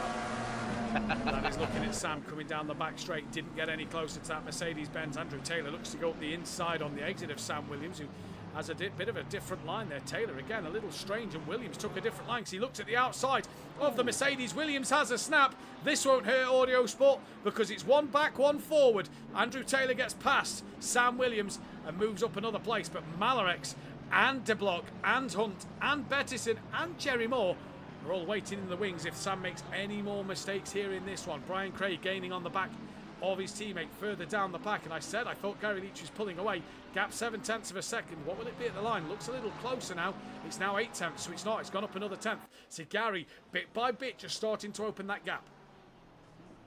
That is looking at Sam coming down the back straight. Didn't get any closer to that Mercedes-Benz. Andrew Taylor looks to go up the inside on the exit of Sam Williams, who has a bit of a different line there. Taylor again a little strange, and Williams took a different line because he looked at the outside of the Mercedes. Williams has a snap. This won't hurt Audio Sport because it's one back, one forward. Andrew Taylor gets past Sam Williams and moves up another place, but Malarex and De Block and Hunt and Bettison and Jerry Moore are all waiting in the wings if Sam makes any more mistakes here in this one. Brian Craig gaining on the back of his teammate further down the pack, and I thought Gary Leach was pulling away. Gap 7/10 of a second. What will it be at the line? Looks a little closer now. It's now 8/10, so it's not. It's gone up another 10th. So Gary, bit by bit, just starting to open that gap.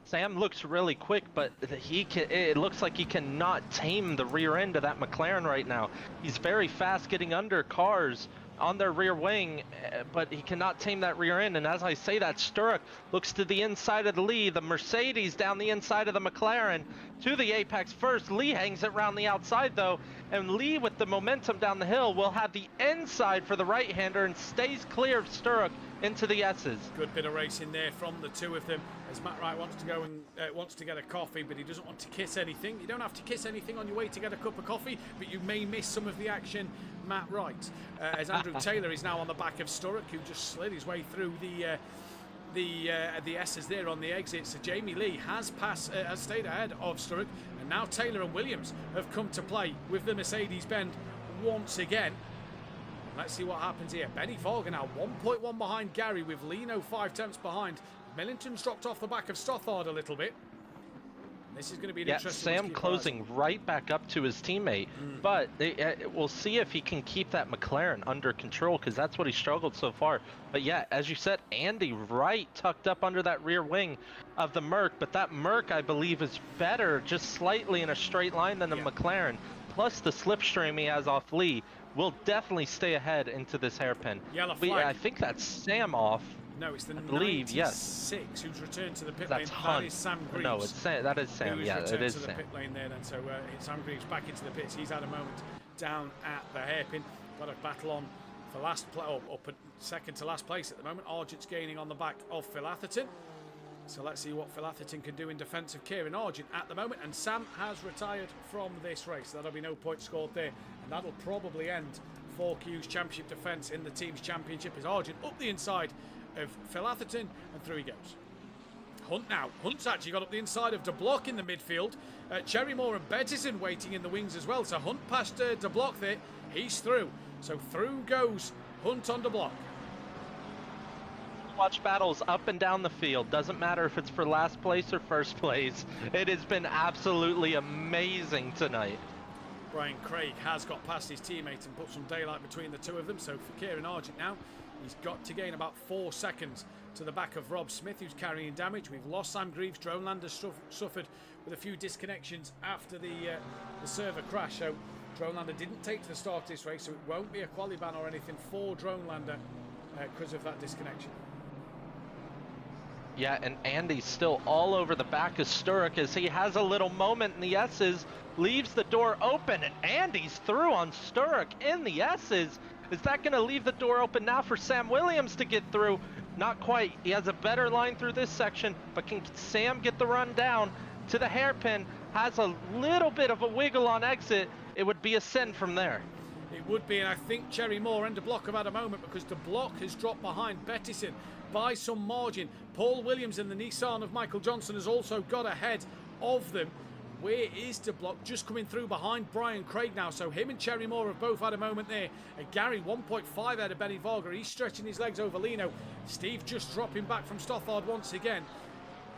Sam looks really quick, but it looks like he cannot tame the rear end of that McLaren right now. He's very fast getting under cars on their rear wing, but he cannot tame that rear end. And as I say that, Sturrock looks to the inside of the Lee, the Mercedes down the inside of the McLaren to the apex first. Lee hangs it around the outside though, and Lee with the momentum down the hill will have the inside for the right-hander and stays clear of Sturrock into the S's. Good bit of racing there from the two of them, as Matt Wright wants to go and wants to get a coffee, but he doesn't want to kiss anything. You don't have to kiss anything on your way to get a cup of coffee, but you may miss some of the action, Matt Wright. As Andrew Taylor is now on the back of Sturrock, who just slid his way through the S's there on the exit. So Jamie Lee has stayed ahead of Sturrock, and now Taylor and Williams have come to play with the Mercedes-Benz once again. Let's see what happens here. Benny Folger now 1.1 behind Gary, with Lino 5/10 behind. Millington's dropped off the back of Stothard a little bit. This is going to be an interesting Sam closing right back up to his teammate, but we'll see if he can keep that McLaren under control, because that's what he struggled so far. But yeah, as you said, Andy right tucked up under that rear wing of the Merc, but that Merc I believe is better just slightly in a straight line than the McLaren, plus the slipstream he has off Lee will definitely stay ahead into this hairpin. Yellow flag. I think that's Sam off. No, it's the I believe, 96 who's returned to the pit That's lane. Hunt. That is Sam Greaves. No, that is Sam. Yeah, it is to the Sam. pit lane there then. So Sam Greaves back into the pits. He's had a moment down at the hairpin. Got a battle on for up at second to last place at the moment. Argent's gaining on the back of Phil Atherton. So let's see what Phil Atherton can do in defence of Kieran Argent at the moment. And Sam has retired from this race. That'll be no points scored there. And that'll probably end 4Q's championship defence in the team's championship, as Argent up the inside of Phil Atherton, and through he goes. Hunt now. Hunt's actually got up the inside of De Block in the midfield. Cherry Moore and Bettison waiting in the wings as well. So Hunt past De Block there. He's through. So through goes Hunt on De Block. Watch battles up and down the field. Doesn't matter if it's for last place or first place. It has been absolutely amazing tonight. Brian Craig has got past his teammate and put some daylight between the two of them. So for Kieran Argent now, he's got to gain about 4 seconds to the back of Rob Smith, who's carrying damage. We've lost Sam Greaves. Droneland has suffered with a few disconnections after the server crash. So Dronelander didn't take to the start of this race, so it won't be a quali ban or anything for Dronelander because of that disconnection. Yeah, and Andy's still all over the back of Sturrock as he has a little moment in the S's, leaves the door open, and Andy's through on Sturrock in the S's. Is that going to leave the door open now for Sam Williams to get through? Not quite. He has a better line through this section, but can Sam get the run down to the hairpin? Has a little bit of a wiggle on exit. It would be a send from there. It would be, and I think Cherry Moore and De Block have had a moment, because De Block has dropped behind Bettison by some margin. Paul Williams in the Nissan of Michael Johnson has also got ahead of them. Where is De Block? Just coming through behind Brian Craig now. So him and Cherry Moore have both had a moment there. Gary 1.5 out of Benny Varga. He's stretching his legs over Lino. Steve just dropping back from Stothard once again.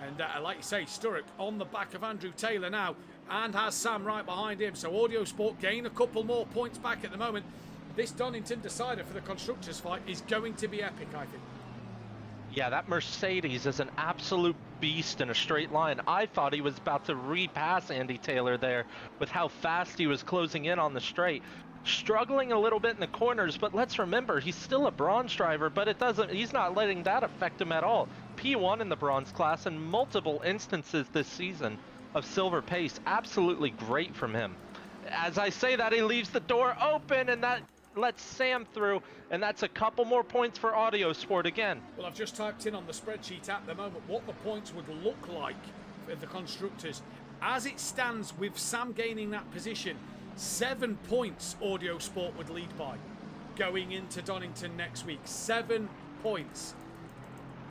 And like you say, Sturrock on the back of Andrew Taylor now, and has Sam right behind him. So Audio Sport gain a couple more points back at the moment. This Donington decider for the constructors fight is going to be epic, I think. Yeah, that Mercedes is an absolute beast in a straight line. I thought he was about to repass Andy Taylor there with how fast he was closing in on the straight. Struggling a little bit in the corners, but let's remember, he's still a bronze driver, but he's not letting that affect him at all. P1 in the bronze class and multiple instances this season of silver pace. Absolutely great from him. As I say that, he leaves the door open, and that lets Sam through, and that's a couple more points for Audio Sport again. Well, I've just typed in on the spreadsheet at the moment what the points would look like for the constructors. As it stands, with Sam gaining that position, 7 points Audio Sport would lead by going into Donington next week. 7 points.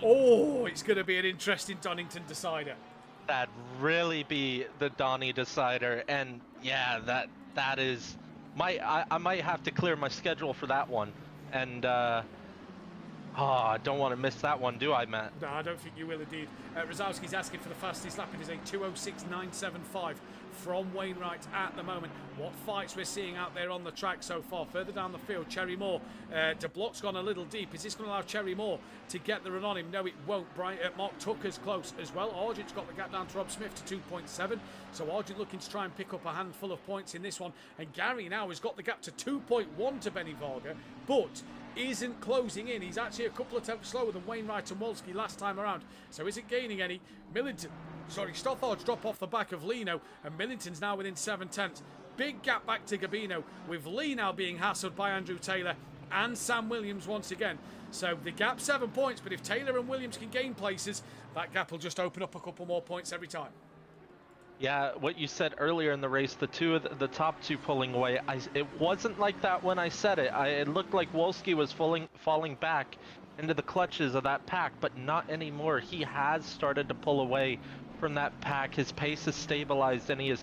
Oh, it's going to be an interesting Donington decider. That'd really be the Donny decider, and yeah, that is I might have to clear my schedule for that one, and I don't want to miss that one, do I, Matt? No, I don't think you will indeed. Rosowski's asking for the fastest lap. It is a 2:06.975 from Wainwright at the moment. What fights we're seeing out there on the track so far. Further down the field, Cherry Moore. De Block's gone a little deep. Is this going to allow Cherry Moore to get the run on him? No, it won't. Mark Tucker's close as well. Argent's got the gap down to Rob Smith to 2.7. So Argent looking to try and pick up a handful of points in this one. And Gary now has got the gap to 2.1 to Benny Varga, but isn't closing in. He's actually a couple of tenths slower than Wainwright and Wolski last time around. So isn't gaining any. Stothard's drop off the back of Lino, and Millington's now within 7 tenths. Big gap back to Gabino, with Lee now being hassled by Andrew Taylor and Sam Williams once again. So the gap 7 points, but if Taylor and Williams can gain places, that gap will just open up a couple more points every time. Yeah, what you said earlier in the race, the top two pulling away, it wasn't like that when I said it. It looked like Wolski was falling back into the clutches of that pack, but not anymore. He has started to pull away from that pack. His pace is stabilized, and he is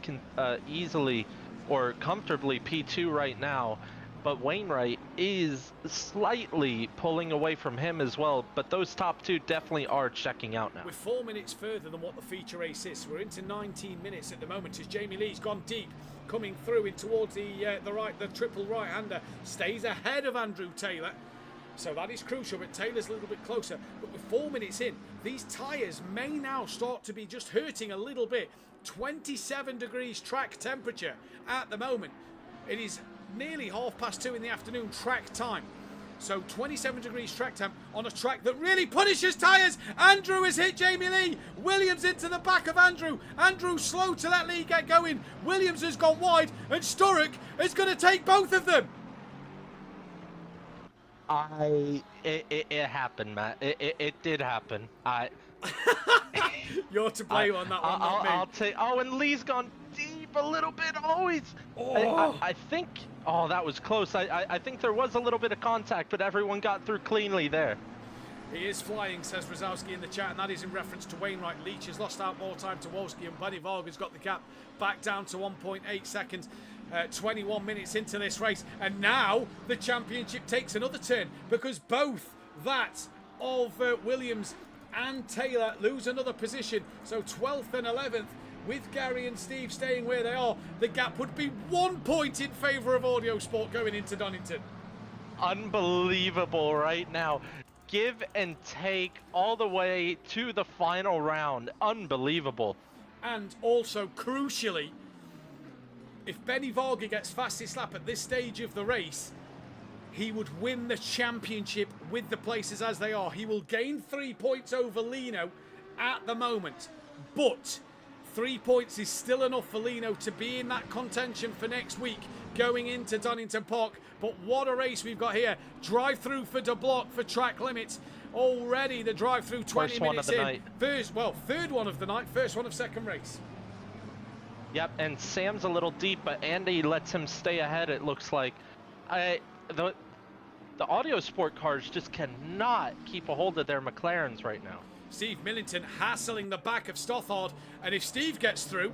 easily or comfortably P2 right now. But Wainwright is slightly pulling away from him as well, but those top two definitely are checking out now. We're 4 minutes further than what the feature race is. We're into 19 minutes at the moment as Jamie Lee's gone deep, coming through in towards the triple right-hander, stays ahead of Andrew Taylor. So that is crucial, but Taylor's a little bit closer. But we're 4 minutes in. These tyres may now start to be just hurting a little bit. 27 degrees track temperature at the moment. It is nearly 2:30 in the afternoon track time. So 27 degrees track temp on a track that really punishes tyres. Andrew has hit Jamie Lee. Williams into the back of Andrew. Andrew slow to let Lee get going. Williams has gone wide, and Sturrock is going to take both of them. It happened, Matt. It did happen. You're to blame on that one, not me. I'll take. Oh, and Lee's gone deep a little bit. Always. I think. Oh, that was close. I think there was a little bit of contact, but everyone got through cleanly there. He is flying, says Rosowski in the chat, and that is in reference to Wainwright. Leach has lost out more time to Wolski, and Benny Varga's got the gap back down to 1.8 seconds. 21 minutes into this race, and now the championship takes another turn, because both that of Williams and Taylor lose another position. So 12th and 11th, with Gary and Steve staying where they are, the gap would be 1 point in favour of Audio Sport going into Donington. Unbelievable right now. Give and take all the way to the final round. Unbelievable. And also, crucially, if Benny Varga gets fastest lap at this stage of the race, he would win the championship with the places as they are. He will gain 3 points over Lino at the moment, but 3 points is still enough for Lino to be in that contention for next week going into Donington Park. But what a race we've got here. Drive-through for De Block for track limits. Already the drive-through 20 minutes in. Third one of the night, first one of second race. Yep, and Sam's a little deep, but Andy lets him stay ahead, it looks like. The Audio Sport cars just cannot keep a hold of their McLarens right now. Steve Millington hassling the back of Stothard, and if Steve gets through,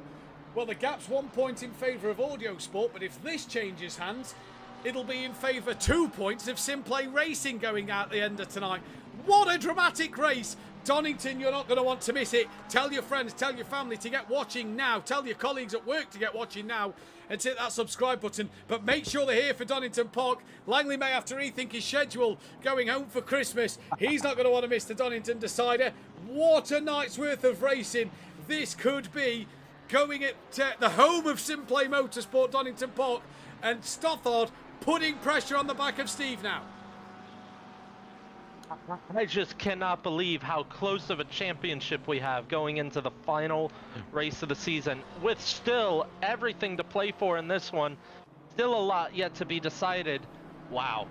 well, the gap's 1 point in favour of Audio Sport, but if this changes hands, it'll be in favour 2 points of SimPlay Racing going out the end of tonight. What a dramatic race! Donington, you're not going to want to miss it. Tell your friends, tell your family to get watching now. Tell your colleagues at work to get watching now and hit that subscribe button. But make sure they're here for Donington Park. Langley may have to rethink his schedule going home for Christmas. He's not going to want to miss the Donington Decider. What a night's worth of racing. This could be going at the home of SimPlay Motorsport, Donington Park. And Stothard putting pressure on the back of Steve now. I just cannot believe how close of a championship we have going into the final race of the season, with still everything to play for in this one. Still a lot yet to be decided. Wow.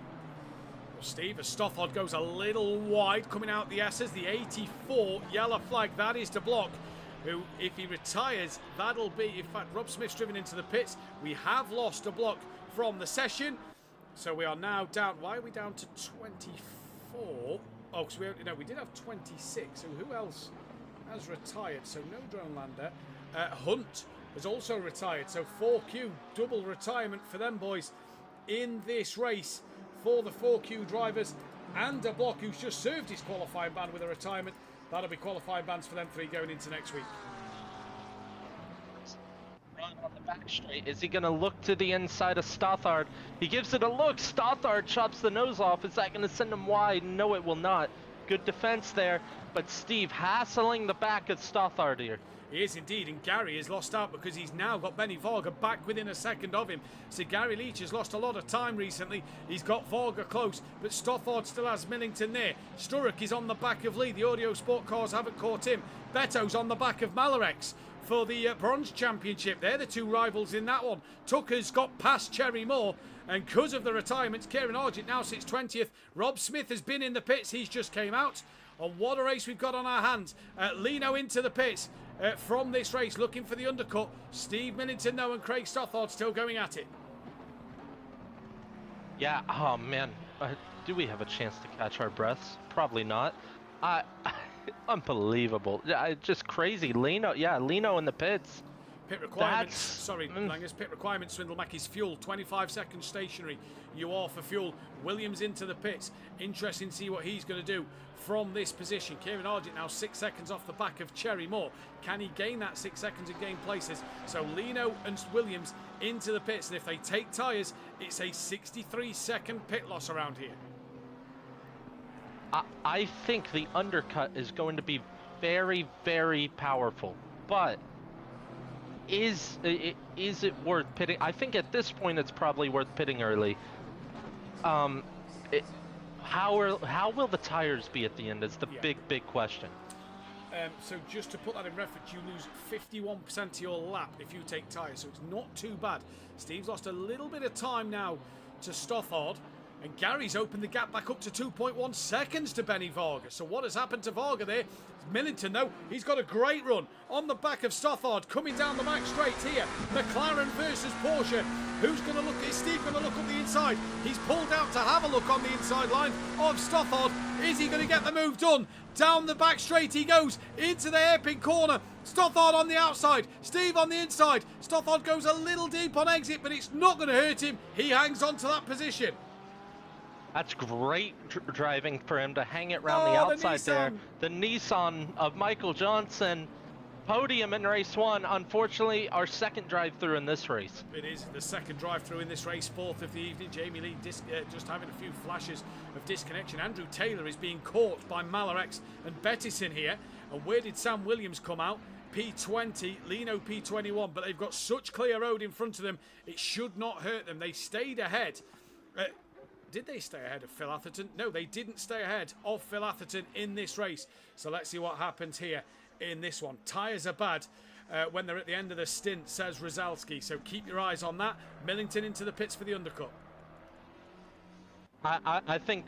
Well, Steve, as Stothard goes a little wide coming out the S's, the 84 yellow flag, that is to block, who, if he retires, that'll be, in fact, Rob Smith's driven into the pits. We have lost a block from the session, so we are now down. Why are we down to 24? Oh, because we did have 26. So who else has retired? So no drone lander. Hunt has also retired. So 4Q, double retirement for them boys in this race for the 4Q drivers. And a block who's just served his qualifying ban with a retirement. That'll be qualifying bans for them three going into next week. Run on the back straight. Is he going to look to the inside of Stothard? He gives it a look. Stothard chops the nose off. Is that going to send him wide? No, it will not. Good defense there. But Steve hassling the back of Stothard here. He is indeed, and Gary is lost out because he's now got Benny Varga back within a second of him. So Gary Leach has lost a lot of time recently. He's got Varga close, but Stothard still has Millington there. Sturrock is on the back of Lee. The Audio Sport cars haven't caught him. Beto's on the back of Malarex for the Bronze Championship. They're the two rivals in that one. Tucker's got past Cherry Moore, and because of the retirements, Kieran Argent now sits 20th. Rob Smith has been in the pits. He's just came out. And what a race we've got on our hands. Lino into the pits. From this race, looking for the undercut. Steve Millington, though, and Craig Stothard still going at it. Yeah, oh man. Do we have a chance to catch our breaths? Probably not. Unbelievable. Just crazy. Lino in the pits. Pit requirements, Langers, pit requirements, Swindle-Mackey's fuel, 25 seconds stationary. You are for fuel. Williams into the pits. Interesting to see what he's going to do from this position. Kieran Argent now 6 seconds off the back of Cherry Moore. Can he gain that 6 seconds and gain places? So Lino and Williams into the pits, and if they take tyres, it's a 63-second pit loss around here. I think the undercut is going to be very, very powerful, but is it worth pitting? I think at this point it's probably worth pitting early. How will the tires be at the end is the big question. So just to put that in reference, you lose 51% of your lap if you take tyres, so it's not too bad. Steve's lost a little bit of time now to Stothard, and Gary's opened the gap back up to 2.1 seconds to Benny Varga. So what has happened to Varga there? Millington, though, he's got a great run on the back of Stothard, coming down the back straight here. McLaren versus Porsche. Who's going to look? Is Steve going to look up the inside? He's pulled out to have a look on the inside line of Stothard. Is he going to get the move done? Down the back straight he goes into the hairpin corner. Stothard on the outside, Steve on the inside. Stothard goes a little deep on exit, but it's not going to hurt him. He hangs on to that position. That's great driving for him to hang it around the outside there. The Nissan of Michael Johnson, podium in race one. Unfortunately, our second drive-through in this race. It is the second drive-through in this race, fourth of the evening. Jamie Lee just having a few flashes of disconnection. Andrew Taylor is being caught by Malarex and Bettison here. And where did Sam Williams come out? P20, Lino P21, but they've got such clear road in front of them, it should not hurt them. They stayed ahead. Did they stay ahead of Phil Atherton? No, they didn't stay ahead of Phil Atherton in this race. So let's see what happens here in this one. Tyres are bad when they're at the end of the stint, says Rozalski. So keep your eyes on that. Millington into the pits for the undercut. I think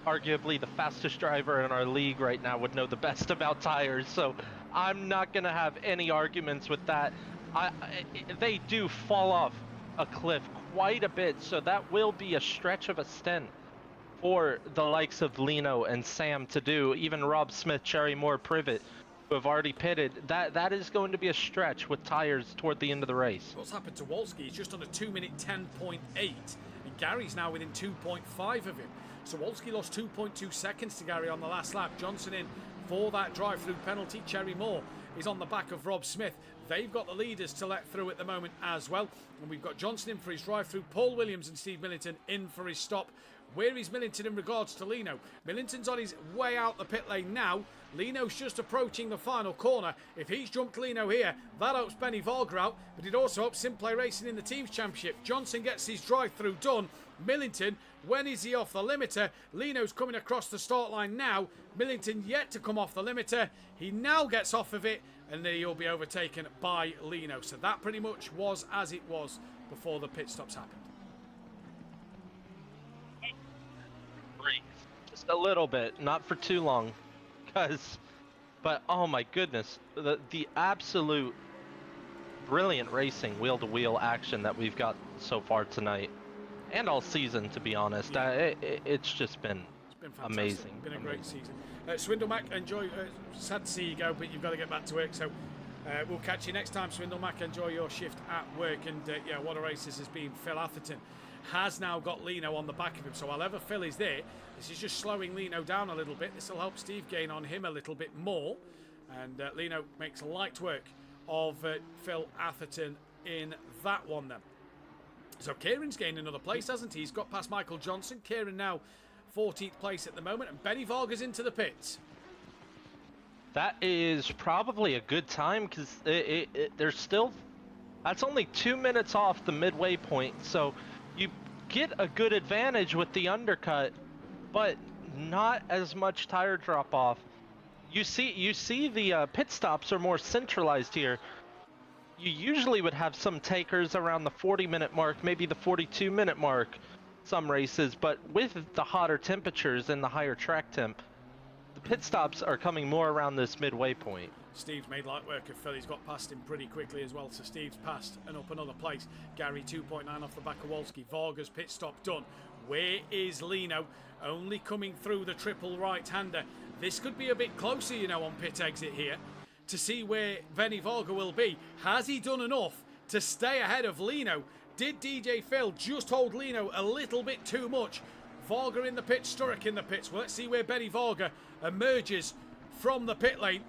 arguably the fastest driver in our league right now would know the best about tires. So I'm not going to have any arguments with that. They do fall off a cliff quite a bit, so that will be a stretch of a stint for the likes of Lino and Sam to do. Even Rob Smith, Cherry Moore, Privet, who have already pitted, that is going to be a stretch with tires toward the end of the race. What's happened to Wolski? He's just on a 2-minute 10.8, and Gary's now within 2.5 of him. So Wolski lost 2.2 seconds to Gary on the last lap. Johnson in for that drive-through penalty. Cherry Moore is on the back of Rob Smith. They've got the leaders to let through at the moment as well. And we've got Johnson in for his drive-through, Paul Williams and Steve Millington in for his stop. Where is Millington in regards to Lino? Millington's on his way out the pit lane now. Lino's just approaching the final corner. If he's jumped Lino here, that helps Benny Varga out, but it also helps SimPlay Racing in the Teams Championship. Johnson gets his drive-through done. Millington, when is he off the limiter? Lino's coming across the start line now. Millington yet to come off the limiter. He now gets off of it, and then he'll be overtaken by Lino. So that pretty much was as it was before the pit stops happened. Just a little bit, not for too long, because But oh my goodness, the absolute brilliant racing wheel-to-wheel action that we've got so far tonight, and all season, to be honest. Yeah. It's just been Fantastic. amazing. Been a great season. Swindle Mac, enjoy. Sad to see you go, but you've got to get back to work. So we'll catch you next time, Swindle Mac. Enjoy your shift at work. And yeah, what a race this has been. Phil Atherton has now got Lino on the back of him. So while ever Phil is there, this is just slowing Lino down a little bit. This will help Steve gain on him a little bit more. And Lino makes light work of Phil Atherton in that one then. So Kieran's gained another place, hasn't he? He's got past Michael Johnson. Kieran now 14th place at the moment, and Benny Varga's into the pits. That is probably a good time, because there's still... That's only 2 minutes off the midway point, so you get a good advantage with the undercut, but not as much tire drop off. You see the pit stops are more centralized here. You usually would have some takers around the 40-minute mark, maybe the 42-minute mark, some races, but with the hotter temperatures and the higher track temp, the pit stops are coming more around this midway point. Steve's made light work of Phil. He's got past him pretty quickly as well, so Steve's passed and up another place. Gary 2.9 off the back of Wolski. Varga's pit stop done. Where is Lino? Only coming through the triple right-hander. This could be a bit closer, you know, on pit exit here, to see where Benny Varga will be. Has he done enough to stay ahead of Lino? Did DJ Phil just hold Lino a little bit too much? Varga in the pits, Sturrock in the pits. Well, let's see where Benny Varga emerges from the pit lane.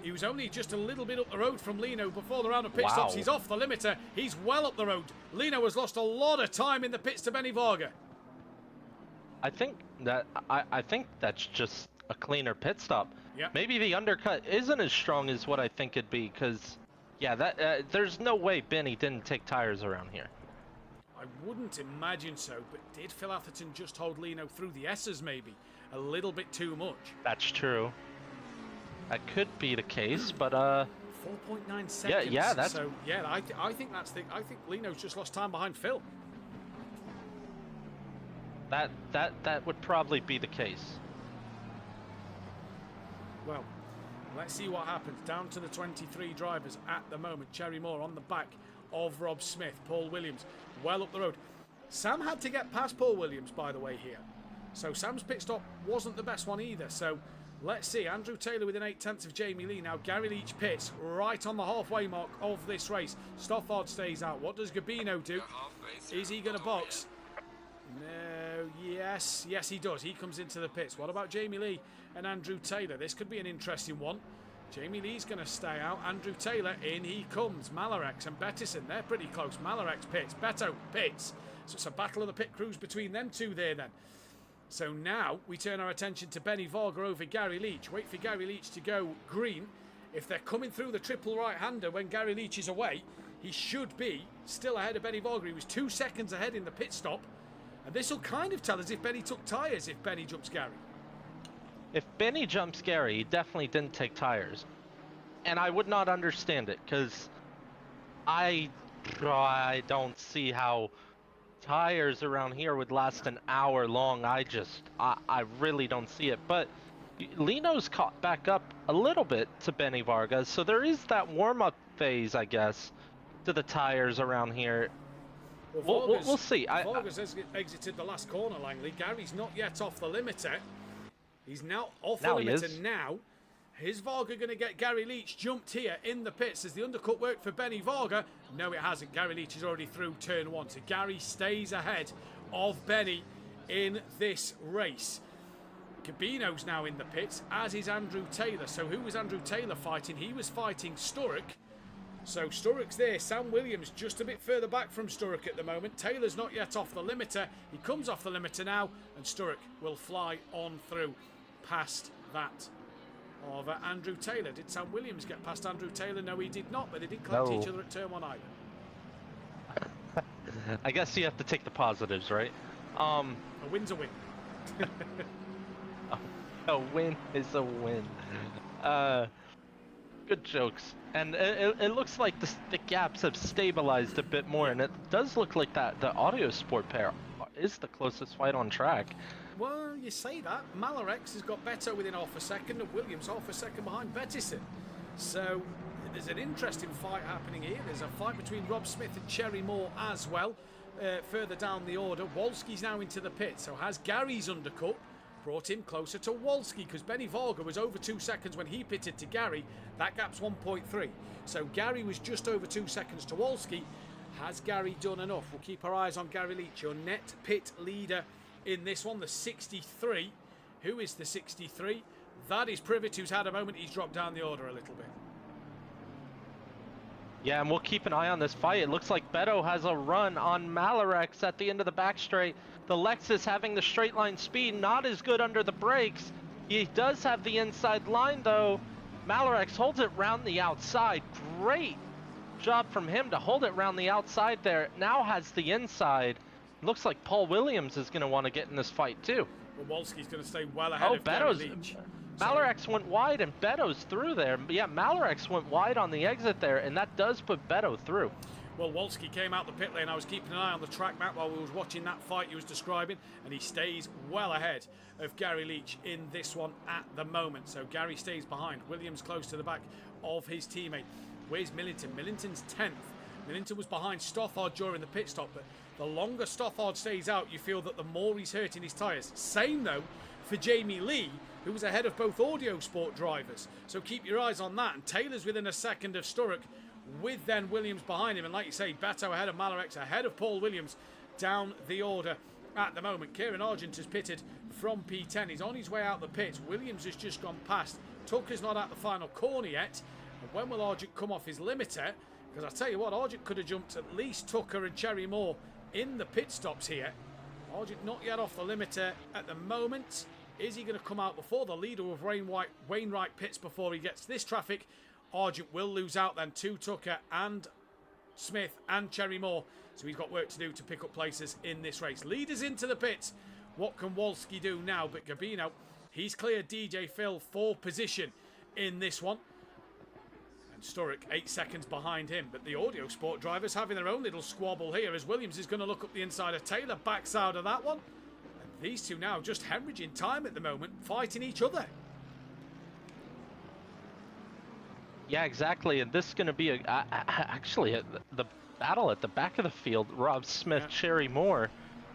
He was only just a little bit up the road from Lino before the round of pit stops. He's off the limiter. He's well up the road. Lino has lost a lot of time in the pits to Benny Varga. I think that's just a cleaner pit stop. Yep. Maybe the undercut isn't as strong as what I think it'd be, because yeah, there's no way Benny didn't take tires around here. I wouldn't imagine so, but did Phil Atherton just hold Lino through the S's maybe? A little bit too much. That's true. That could be the case, but 4.9 seconds. Yeah, that's... So yeah, I think I think Lino's just lost time behind Phil. That would probably be the case. Well, let's see what happens. Down to the 23 drivers at the moment. Cherry Moore on the back of Rob Smith. Paul Williams well up the road. Sam had to get past Paul Williams, by the way, here. So Sam's pit stop wasn't the best one either. So let's see. Andrew Taylor within 8/10 of Jamie Lee. Now Gary Leach pits right on the halfway mark of this race. Stoffard stays out. What does Gabino do? Is he going to box? No. Yes he does. He comes into the pits. What about Jamie Lee and Andrew Taylor? This could be an interesting one. Jamie Lee's going to stay out. Andrew Taylor, in he comes. Malarex and Bettison, they're pretty close. Malarex pits, Beto pits. So it's a battle of the pit crews between them two there then. So now we turn our attention to Benny Varga over Gary Leach. Wait for Gary Leach to go green. If they're coming through the triple right-hander when Gary Leach is away, he should be still ahead of Benny Varga. He was 2 seconds ahead in the pit stop. And this will kind of tell us if Benny took tyres, if Benny jumps Gary. If Benny jumps Gary, he definitely didn't take tires. And I would not understand it, because I don't see how tires around here would last an hour long. I really don't see it. But Lino's caught back up a little bit to Benny Varga, so there is that warm-up phase, I guess, to the tires around here. Well, we'll see. Varga's exited the last corner, Langley. Gary's not yet off the limiter. He's now off the limiter now. Is Varga going to get Gary Leach jumped here in the pits? Has the undercut worked for Benny Varga? No, it hasn't. Gary Leach is already through turn one. So Gary stays ahead of Benny in this race. Gabino's now in the pits, as is Andrew Taylor. So who was Andrew Taylor fighting? He was fighting Sturrock. So Sturrock's there. Sam Williams just a bit further back from Sturrock at the moment. Taylor's not yet off the limiter. He comes off the limiter now, and Sturrock will fly on through past that of Andrew Taylor. Did Sam Williams get past Andrew Taylor? No, he did not, but they didn't collect each other at turn one either. I guess you have to take the positives, right? A win's a win. A win is a win. Good jokes. And it looks like the gaps have stabilized a bit more, and it does look like that the Auto Sport pair is the closest fight on track. Well, you say that. Malarex has got Beto within half a second and Williams half a second behind Bettison. So there's an interesting fight happening here. There's a fight between Rob Smith and Cherry Moore as well. Further down the order, Wolski's now into the pit. So has Gary's undercut brought him closer to Wolski? Because Benny Varga was over 2 seconds when he pitted to Gary. That gap's 1.3. So Gary was just over 2 seconds to Wolski. Has Gary done enough? We'll keep our eyes on Gary Leach, your net pit leader in this one, the 63. Who is the 63? That is Privet, who's had a moment. He's dropped down the order a little bit. Yeah, and we'll keep an eye on this fight. It looks like Beto has a run on Malarex at the end of the back straight. The Lexus having the straight line speed, not as good under the brakes. He does have the inside line though. Malarex holds it round the outside. Great job from him to hold it round the outside there. Now has the inside. Looks like Paul Williams is going to want to get in this fight too. Well, Wolski's going to stay well ahead of Gary Leach. Malarex went wide and Beto's through there. Yeah, Malarex went wide on the exit there, and that does put Beto through. Well, Wolski came out the pit lane. I was keeping an eye on the track map while we was watching that fight he was describing, and he stays well ahead of Gary Leach in this one at the moment. So Gary stays behind. Williams close to the back of his teammate. Where's Millington? Millington's 10th. Millington was behind Stothard during the pit stop, but the longer Stothard stays out, you feel that the more he's hurting his tyres. Same, though, for Jamie Lee, who was ahead of both Audio Sport drivers. So keep your eyes on that. And Taylor's within a second of Sturrock, with then Williams behind him. And like you say, Beto ahead of Malarex, ahead of Paul Williams down the order at the moment. Kieran Argent has pitted from P10. He's on his way out the pits. Williams has just gone past. Tucker's not at the final corner yet. And when will Argent come off his limiter? Because I tell you what, Argent could have jumped at least Tucker and Cherry Moore in the pit stops here. Argent not yet off the limiter at the moment. Is he going to come out before the leader of Wainwright pits before he gets this traffic? Argent will lose out then to Tucker and Smith and Cherry Moore. So he's got work to do to pick up places in this race. Leaders into the pits. What can Wolski do now? But Gabino, he's cleared DJ Phil for position in this one. And Sturrock 8 seconds behind him. But the Audio Sport drivers having their own little squabble here as Williams is going to look up the inside of Taylor. Backs out of that one. And these two now just hemorrhaging time at the moment, fighting each other. Yeah, exactly. And this is going to be actually the battle at the back of the field. Rob Smith, yeah. Cherry Moore.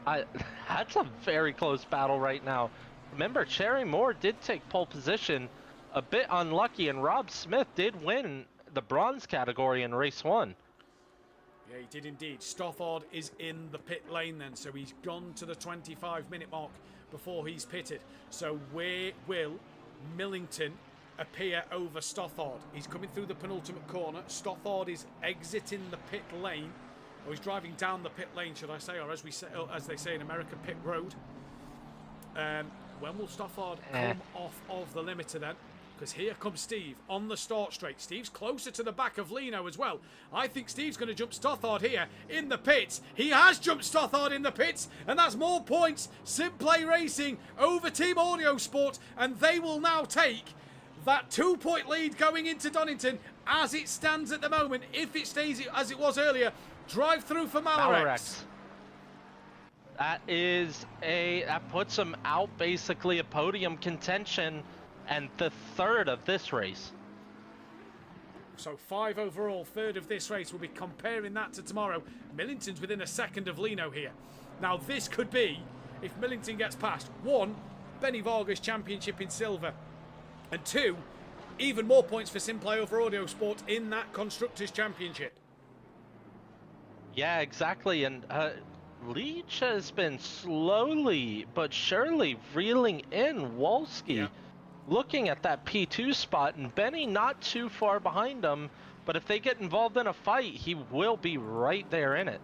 That's a very close battle right now. Remember, Cherry Moore did take pole position, a bit unlucky, and Rob Smith did win the bronze category in race 1. Yeah, he did indeed. Stothard is in the pit lane then, so he's gone to the 25-minute mark before he's pitted. So where will Millington appear over Stothard? He's coming through the penultimate corner. Stothard is exiting the pit lane, or he's driving down the pit lane, should I say, or as they say in America, pit road. When will Stothard come off of the limiter then? Because here comes Steve on the start straight. Steve's closer to the back of Lino as well. I think Steve's going to jump Stothard here in the pits. He has jumped Stothard in the pits, and that's more points. SimPlay Racing over Team Audio Sport, and they will now take that 2-point lead going into Donington as it stands at the moment. If it stays as it was earlier, drive through for Malarex. That puts him out basically of podium contention and the third of this race. So 5 overall, third of this race. We'll be comparing that to tomorrow. Millington's within a second of Lino here. Now this could be, if Millington gets past, 1, Benny Varga's championship in silver, and 2, even more points for SimPlay over Audio Sport in that Constructors' Championship. Yeah, exactly. And Leach has been slowly but surely reeling in Wolski. Yeah. Looking at that P2 spot, and Benny not too far behind him, but if they get involved in a fight, he will be right there in it.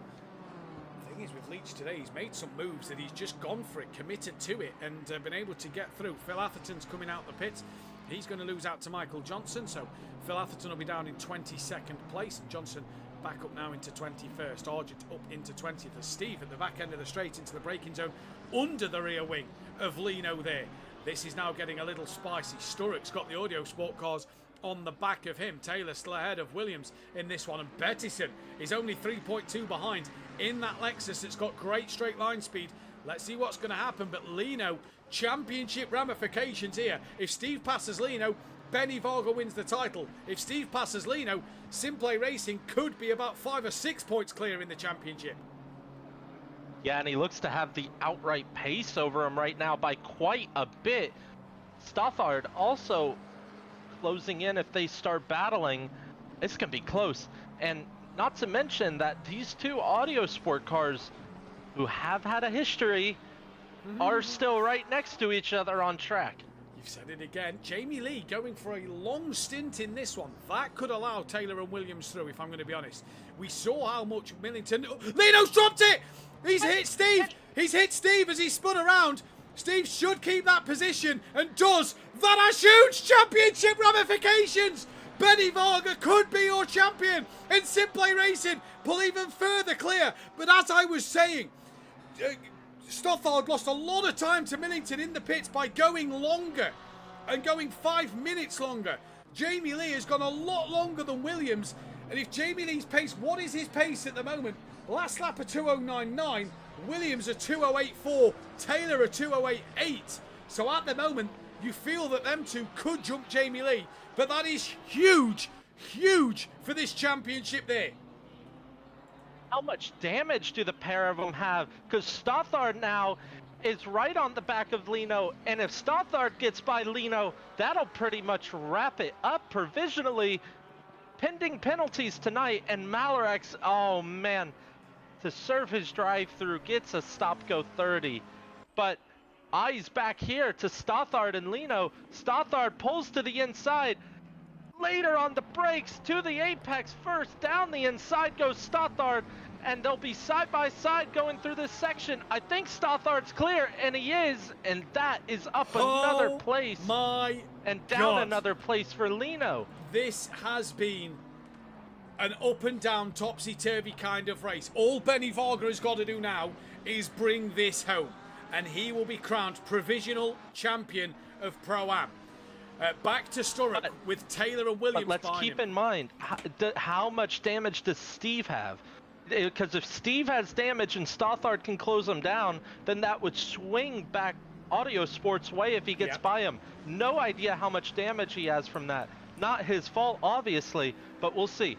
The thing is with Leach today, he's made some moves that he's just gone for it, committed to it, and been able to get through. Phil Atherton's coming out the pits. He's going to lose out to Michael Johnson, so Phil Atherton will be down in 22nd place, and Johnson back up now into 21st. Argent up into 20th. As Steve at the back end of the straight into the braking zone under the rear wing of Lino there. This is now getting a little spicy. Sturrock's got the Audio Sport cars on the back of him. Taylor still ahead of Williams in this one, and Bettison is only 3.2 behind in that Lexus. It's got great straight line speed. Let's see what's going to happen. But Lino, championship ramifications here. If Steve passes Lino, Benny Varga wins the title. If Steve passes Lino, SimPlay Racing could be about 5 or 6 points clear in the championship. Yeah, and he looks to have the outright pace over him right now by quite a bit. Stothard also closing in. If they start battling, it's going to be close. And not to mention that these two Audio Sport cars who have had a history are still right next to each other on track. You've said it again. Jamie Lee going for a long stint in this one. That could allow Taylor and Williams through, if I'm going to be honest. We saw how much Millington... Lino's dropped it! He's hit Steve! He's hit Steve as he spun around. Steve should keep that position and does. That has huge championship ramifications! Benny Varga could be your champion in SimPlay Racing. Pull even further clear. But as I was saying, Stothard lost a lot of time to Millington in the pits by going longer and going 5 minutes longer. Jamie Lee has gone a lot longer than Williams. And if Jamie Lee's pace, what is his pace at the moment? Last lap a 2:09.9, Williams a 2:08.4, Taylor a 2:08.8. So at the moment, you feel that them two could jump Jamie Lee. But that is huge, huge for this championship there. How much damage do the pair of them have? Because Stothard now is right on the back of Lino, and if Stothard gets by Lino, that'll pretty much wrap it up provisionally. Pending penalties tonight, and Malarex, oh man, to serve his drive-through, gets a stop-go 30. But eyes back here to Stothard and Lino. Stothard pulls to the inside. Later on the brakes to the apex first. Down the inside goes Stothard, and they'll be side by side going through this section. I think Stothard's clear, and he is, and that is up another place. My and down God. another place for Lino. This has been an up and down, topsy-turvy kind of race. All Benny Varga has got to do now is bring this home, and he will be crowned provisional champion of Pro-Am. Back to Sturrock with Taylor and Williams. But let's keep in mind, how much damage does Steve have? Because if Steve has damage and Stothard can close him down, then that would swing back Audio Sport's way if he gets by him. No idea how much damage he has from that. Not his fault, obviously, but we'll see.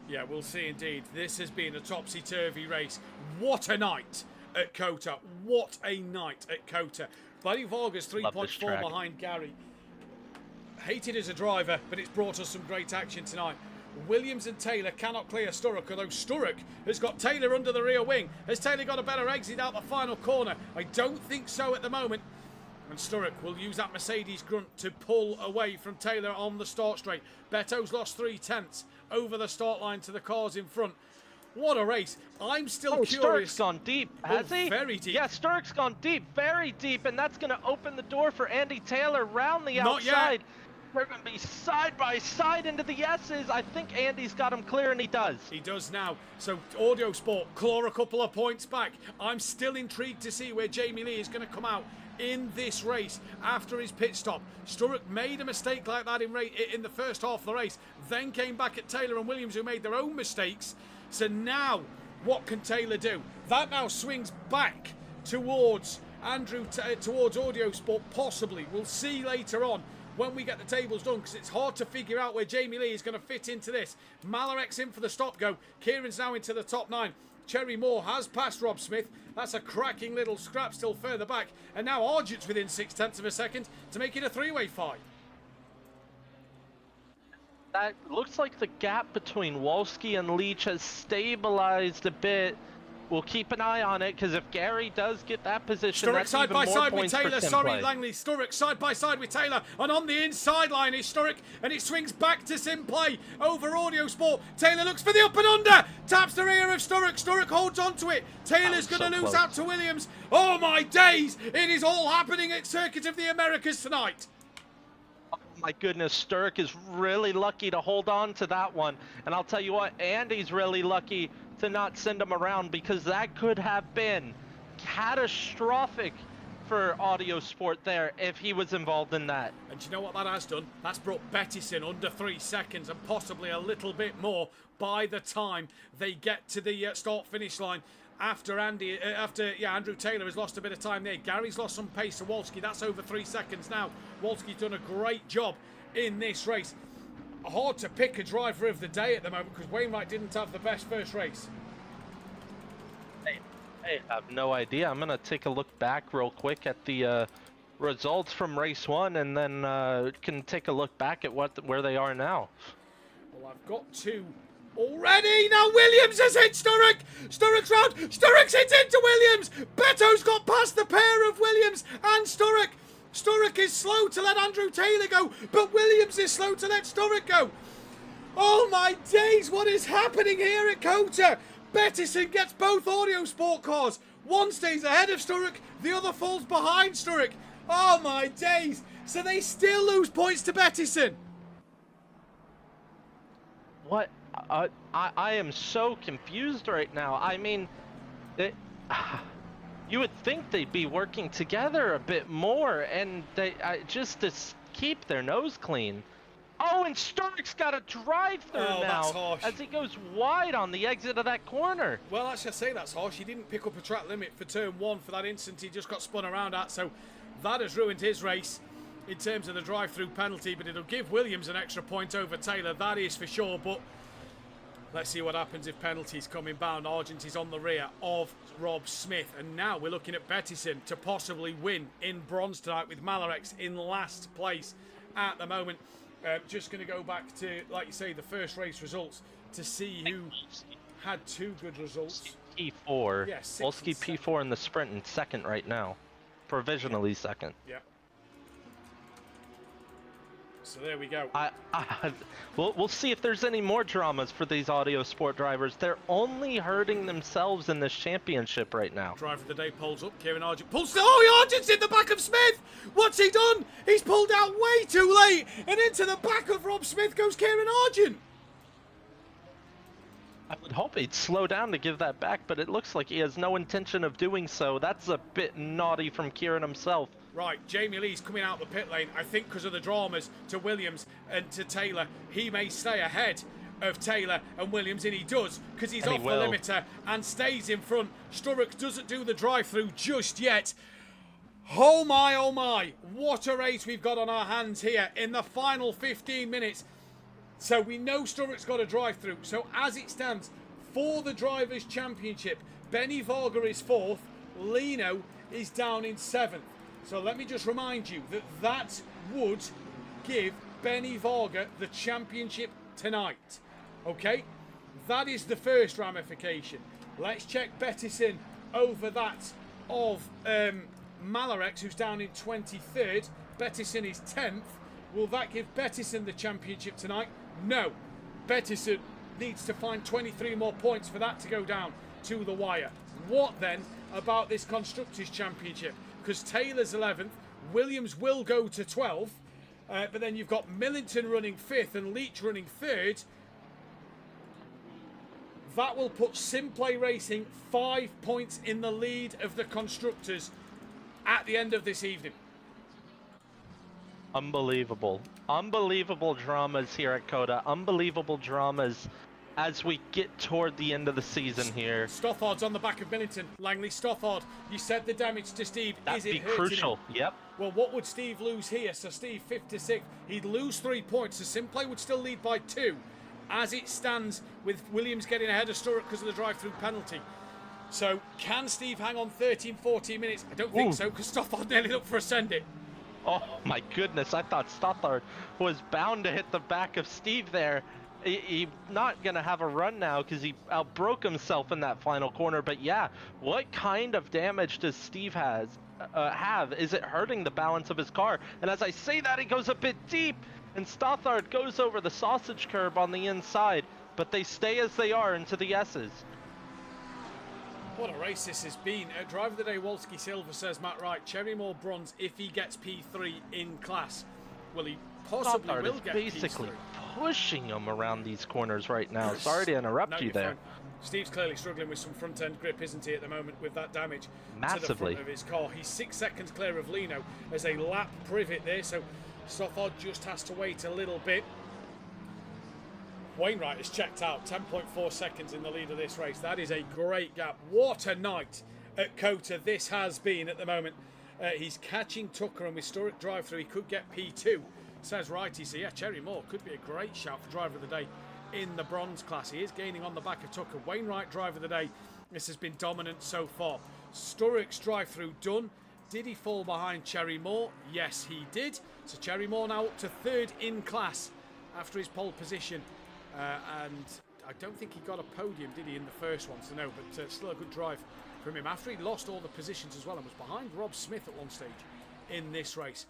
Yeah, we'll see indeed. This has been a topsy-turvy race. What a night at COTA. What a night at COTA. Benny Varga's 3.4 behind Gary. Hated as a driver, but it's brought us some great action tonight. Williams and Taylor cannot clear Sturrock, although Sturrock has got Taylor under the rear wing. Has Taylor got a better exit out the final corner? I don't think so at the moment. And Sturrock will use that Mercedes grunt to pull away from Taylor on the start straight. Beto's lost 3/10 over the start line to the cars in front. What a race. I'm still curious. Sturrock's gone deep, has he? Very deep. Yeah, Sturrock's gone deep, very deep, and that's going to open the door for Andy Taylor round the outside. Not yet. They're going to be side by side into the S's. I think Andy's got him clear, and he does. He does now. So Audio Sport claw a couple of points back. I'm still intrigued to see where Jamie Lee is going to come out in this race after his pit stop. Sturrock made a mistake like that in the first half of the race, then came back at Taylor and Williams, who made their own mistakes. So now, what can Taylor do? That now swings back towards towards Audio Sport, possibly. We'll see later on when we get the tables done, because it's hard to figure out where Jamie Lee is going to fit into this. Malarex in for the stop go. Kieran's now into the top 9. Cherry Moore has passed Rob Smith. That's a cracking little scrap still further back. And now Argent's within 0.6 of a second to make it a 3-way fight. That looks like the gap between Wolski and Leach has stabilized a bit. We'll keep an eye on it, because if Gary does get that position, Sturrock that's side even by more side with points for Taylor. SimPlay. Sorry, Langley. Sturrock side by side with Taylor. And on the inside line is Sturrock. And it swings back to SimPlay over Audio Sport. Taylor looks for the up and under. Taps the rear of Sturrock. Sturrock holds on to it. Taylor's going to lose out to Williams. Oh, my days. It is all happening at Circuit of the Americas tonight. Oh my goodness, Sturrock is really lucky to hold on to that one. And I'll tell you what, Andy's really lucky to not send him around, because that could have been catastrophic for Audio Sport there if he was involved in that. And do you know what that has done? That's brought Bettison under 3 seconds and possibly a little bit more by the time they get to the start-finish line. after Andrew Taylor has lost a bit of time there. Gary's lost some pace to Wolski. That's over 3 seconds now. Wolski's done a great job in this race. Hard to pick a driver of the day at the moment because Wainwright didn't have the best first race. I have no idea. I'm going to take a look back real quick at the results from race 1 and then can take a look back at where they are now. Well, I've got 2 already. Now Williams has hit Sturrock. Sturrock's round. Sturrock's hit into Williams. Beto's got past the pair of Williams and Sturrock. Sturrock is slow to let Andrew Taylor go, but Williams is slow to let Sturrock go. Oh my days, what is happening here at COTA? Bettison gets both Audio Sport cars. One stays ahead of Sturrock, the other falls behind Sturrock. Oh my days. So they still lose points to Bettison. What? I am so confused right now. I mean, you would think they'd be working together a bit more and they just to keep their nose clean. Oh, and Sturrock's got a drive-through now as he goes wide on the exit of that corner. Well, actually, I say that's harsh. He didn't pick up a track limit for turn 1 for that instant. He just got spun around at, so that has ruined his race in terms of the drive-through penalty, but it'll give Williams an extra point over Taylor, that is for sure, but let's see what happens if penalties come inbound. Argent is on the rear of Rob Smith, and now we're looking at Bettison to possibly win in bronze tonight with Malarex in last place at the moment. Just going to go back to, like you say, the first race results to see who had 2 good results. P4. Yeah, Wolski P4 in the sprint and second right now. Provisionally second. Yeah. So there we go. We'll see if there's any more dramas for these Audio Sport drivers. They're only hurting themselves in this championship right now. Driver of the day pulls up. Kieran Argent pulls. Oh, Argent's in the back of Smith. What's he done? He's pulled out way too late, and into the back of Rob Smith goes Kieran Argent. I would hope he'd slow down to give that back, but it looks like he has no intention of doing so. That's a bit naughty from Kieran himself. Right, Jamie Lee's coming out the pit lane. I think because of the dramas to Williams and to Taylor, he may stay ahead of Taylor and Williams, and he does because he's off the limiter and stays in front. Sturrock doesn't do the drive-through just yet. Oh my, what a race we've got on our hands here in the final 15 minutes. So we know Sturrock's got a drive-through. So as it stands, for the Drivers' Championship, Benny Varga is 4th, Lino is down in 7th. So let me just remind you that would give Benny Varga the championship tonight. Okay? That is the first ramification. Let's check Bettison over that of Malarex, who's down in 23rd. Bettison is 10th. Will that give Bettison the championship tonight? No. Bettison needs to find 23 more points for that to go down to the wire. What then about this Constructors' Championship? Because Taylor's 11th, Williams will go to 12th, but then you've got Millington running 5th and Leach running 3rd. That will put SimPlay Racing 5 points in the lead of the Constructors at the end of this evening. Unbelievable. Unbelievable dramas here at COTA. Unbelievable dramas as we get toward the end of the season here. Stothard's on the back of Millington. Langley, Stothard, you said the damage to Steve. That'd Is it be crucial. Him? Yep. Well, what would Steve lose here? So Steve 5th to 6th. He'd lose 3 points. So SimPlay would still lead by 2. As it stands, with Williams getting ahead of Sturrock because of the drive-through penalty. So can Steve hang on 13, 14 minutes? I don't think so, because Stothard nearly looked for a send-it. Oh my goodness, I thought Stothard was bound to hit the back of Steve there. He's not going to have a run now because he outbroke himself in that final corner. But yeah, what kind of damage does Steve have? Is it hurting the balance of his car? And as I say that, he goes a bit deep, and Stothard goes over the sausage curb on the inside. But they stay as they are into the S's. What a race this has been. Driver of the day, Wolski Silver, says Matt Wright. Cherrymore bronze if he gets P3 in class. Well, he possibly Stothard will is get basically P3. pushing him around these corners right now. Sorry to interrupt you there. Fine. Steve's clearly struggling with some front-end grip, isn't he, at the moment, with that damage massively to the front of his car. He's 6 seconds clear of Lino as a lap privet there, so Stothard just has to wait a little bit. Wainwright is checked out, 10.4 seconds in the lead of this race. That is a great gap. What a night at COTA this has been at the moment. He's catching Tucker, and with Sturrock drive-through, he could get P2. Says Righty, so yeah, Cherry Moore could be a great shout for driver of the day in the bronze class. He is gaining on the back of Tucker. Wainwright, driver of the day. This has been dominant so far. Sturrock's drive-through done. Did he fall behind Cherry Moore? Yes, he did. So Cherry Moore now up to third in class after his pole position. And I don't think he got a podium, did he, in the first one? So no, but still a good drive from him after he lost all the positions as well and was behind Rob Smith at one stage in this race.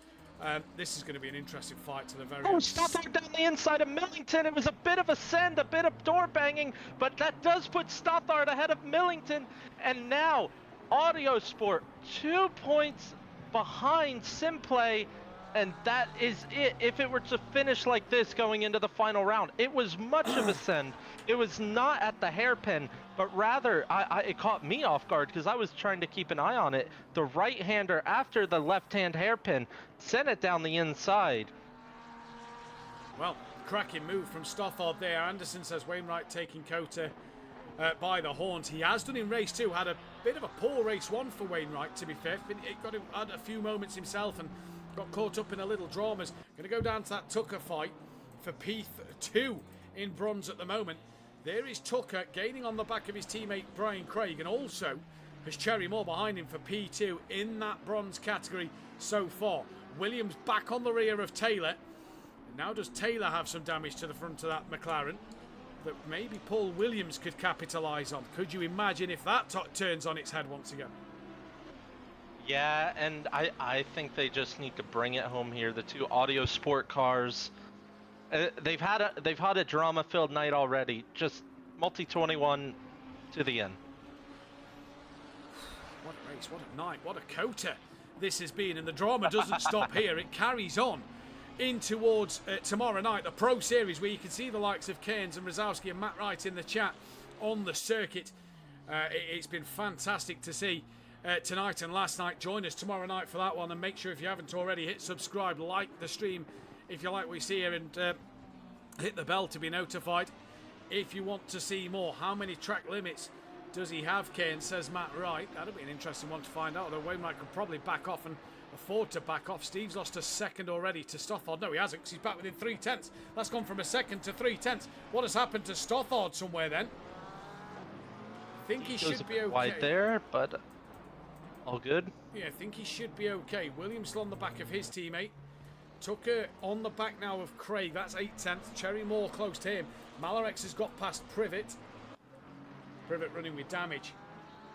This is going to be an interesting fight to the very end. Stothard down the inside of Millington. It was a bit of a send, a bit of door banging, but that does put Stothard ahead of Millington. And now, Audio Sport, 2 points behind SimPlay, and that is it. If it were to finish like this going into the final round, it was much of a send. It was not at the hairpin, but rather it caught me off guard because I was trying to keep an eye on it. The right-hander after the left-hand hairpin sent it down the inside. Well, cracking move from Stothard there. Anderson says Wainwright taking COTA by the horns. He has done in race 2. Had a bit of a poor race 1 for Wainwright, to be fair. Had a few moments himself and got caught up in a little dramas. Going to go down to that Tucker fight for P2 in bronze at the moment. There is Tucker gaining on the back of his teammate Brian Craig, and also has Cherry Moore behind him for P2 in that bronze category so far. Williams back on the rear of Taylor. And now does Taylor have some damage to the front of that McLaren that maybe Paul Williams could capitalise on? Could you imagine if that turns on its head once again? Yeah, and I think they just need to bring it home here. The two Audio Sport cars, they've had a drama-filled night already. Just multi-21 to the end. What a race! What a night! What a COTA this has been, and the drama doesn't stop here. It carries on in towards tomorrow night, the Pro Series, where you can see the likes of Cairns and Rosowski and Matt Wright in the chat on the circuit. It's been fantastic to see. Tonight and last night. Join us tomorrow night for that one, and make sure if you haven't already, hit subscribe, like the stream if you like what you see here, and hit the bell to be notified if you want to see more. How many track limits does he have, Kane, says Matt Wright? That'll be an interesting one to find out, although Wainwright could probably back off and afford to back off. Steve's lost a second already to Stothard. No, he hasn't, because he's back within 3/10. That's gone from a second to 3/10. What has happened to Stothard somewhere then? I think he should be okay. Wide there, but all good. Yeah, I think he should be okay. Williams still on the back of his teammate. Tucker on the back now of Craig. That's 8/10. Cherry Moore close to him. Malarex has got past Privet. Privet running with damage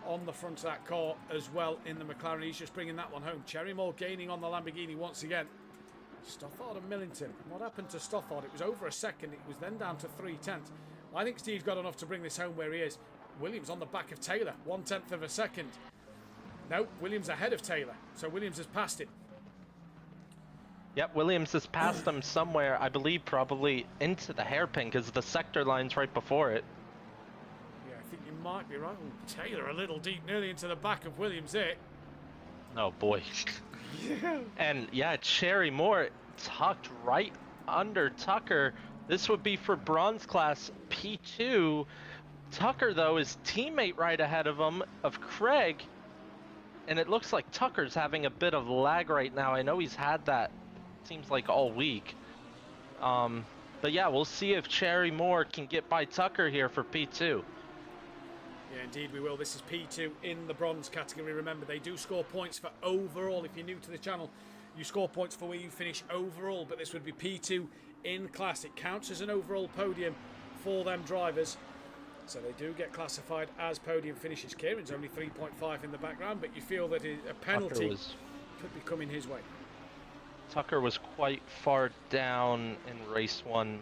on the front of that car as well in the McLaren. He's just bringing that one home. Cherry Moore gaining on the Lamborghini once again. Stothard and Millington. What happened to Stothard? It was over a second. It was then down to 3/10. I think Steve's got enough to bring this home where he is. Williams on the back of Taylor. 1/10 of a second. No, Williams ahead of Taylor, so Williams has passed him. Yep, Williams has passed him somewhere, I believe probably into the hairpin, because the sector line's right before it. Yeah, I think you might be right. Ooh, Taylor a little deep, nearly into the back of Williams there. Oh boy. Yeah. And yeah, Cherry Moore tucked right under Tucker. This would be for bronze class P2. Tucker, though, is teammate right ahead of him, of Craig. And it looks like Tucker's having a bit of lag right now. I know he's had that, seems like, all week. But yeah, we'll see if Cherry Moore can get by Tucker here for P2. Yeah, indeed we will. This is P2 in the bronze category. Remember, they do score points for overall. If you're new to the channel, you score points for where you finish overall. But this would be P2 in class. It counts as an overall podium for them drivers. So they do get classified as podium finishes. Kieran's only 3.5 in the background, but you feel that a penalty could be coming his way. Tucker was quite far down in race 1,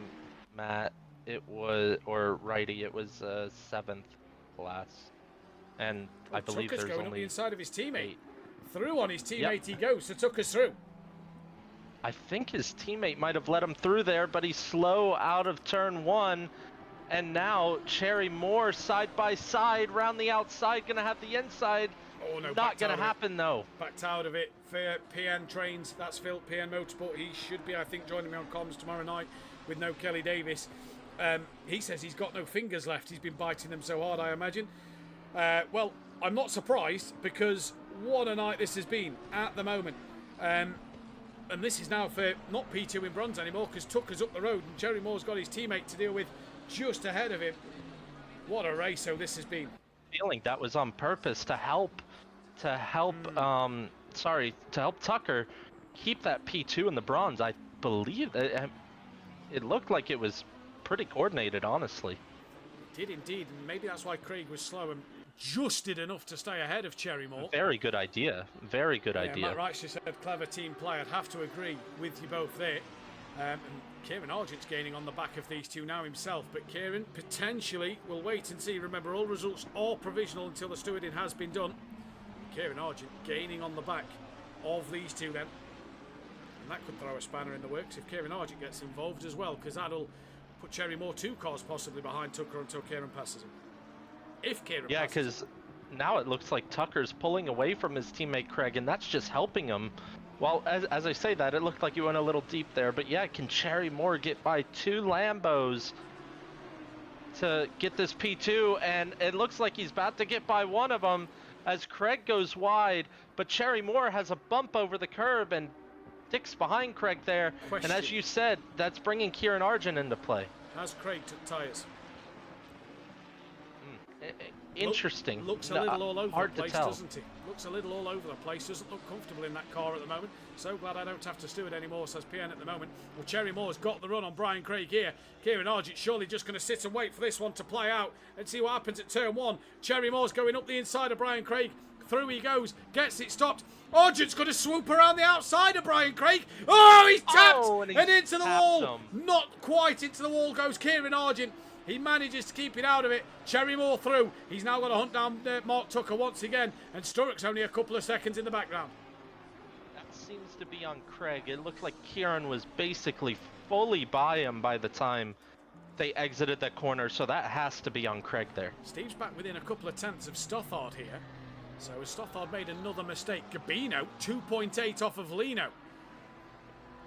Matt. It was, or Righty, it was 7th class. And I believe Tucker's there's going only up the inside of his teammate. 8. Through on his teammate. Yep. He goes, so Tucker's through. I think his teammate might have let him through there, but he's slow out of turn 1. And now Cherry Moore side by side, round the outside, gonna have the inside. Oh no, not gonna happen though. Backed out of it for PN Trains. That's Phil, PN Motorsport. He should be, I think, joining me on comms tomorrow night with no Kelly Davis. He says he's got no fingers left. He's been biting them so hard, I imagine. Well, I'm not surprised, because what a night this has been at the moment. And this is now for not P2 in bronze anymore, because Tucker's up the road and Jerry Moore's got his teammate to deal with just ahead of him. What a race, so this has been. Feeling that was on purpose to help Tucker keep that P2 in the bronze. I believe it looked like it was pretty coordinated, honestly. It did indeed, and maybe that's why Craig was slow and just did enough to stay ahead of Cherry Moore. Very good idea. Very good idea. Matt Wright said clever team play. I'd have to agree with you both there. And Kieran Argent's gaining on the back of these two now himself, but Kieran potentially will wait and see. Remember, all results are provisional until the stewarding has been done. Kieran Argent gaining on the back of these two then, and that could throw a spanner in the works if Kieran Argent gets involved as well, because that'll put Cherry Moore 2 cars possibly behind Tucker until Kieran passes him. If Kieran passes because now it looks like Tucker's pulling away from his teammate Craig, and that's just helping him. Well, as I say that, it looked like he went a little deep there, but yeah, can Cherry Moore get by 2 Lambos to get this P2? And it looks like he's about to get by one of them as Craig goes wide, but Cherry Moore has a bump over the curb, and Dick's behind Craig there. Question. And as you said, that's bringing Kieran Argent into play. Has Craig took tyres? Interesting. Looks a little all over hard the place, to tell. doesn't he? Looks a little all over the place. Doesn't look comfortable in that car at the moment. So glad I don't have to steward anymore, says PN at the moment. Well, Cherry Moore's got the run on Brian Craig here. Kieran Argent surely just going to sit and wait for this one to play out and see what happens at turn 1. Cherry Moore's going up the inside of Brian Craig. Through he goes. Gets it stopped. Argent's going to swoop around the outside of Brian Craig. Oh, he's tapped! And into the wall. Not quite into the wall goes Kieran Argent. He manages to keep it out of it. Cherry Moore through. He's now going to hunt down Mark Tucker once again. And Sturrock's only a couple of seconds in the background. That seems to be on Craig. It looked like Kieran was basically fully by him by the time they exited that corner. So that has to be on Craig there. Steve's back within a couple of tenths of Stothard here. So as Stothard made another mistake, Gabino 2.8 off of Lino.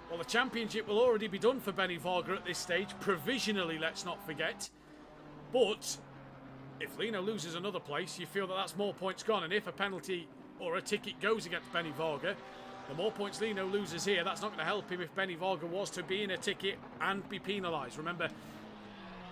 Well, the championship will already be done for Benny Varga at this stage, provisionally, let's not forget. But if Lino loses another place, you feel that that's more points gone. And if a penalty or a ticket goes against Benny Varga, the more points Lino loses here, that's not going to help him if Benny Varga was to be in a ticket and be penalised. Remember,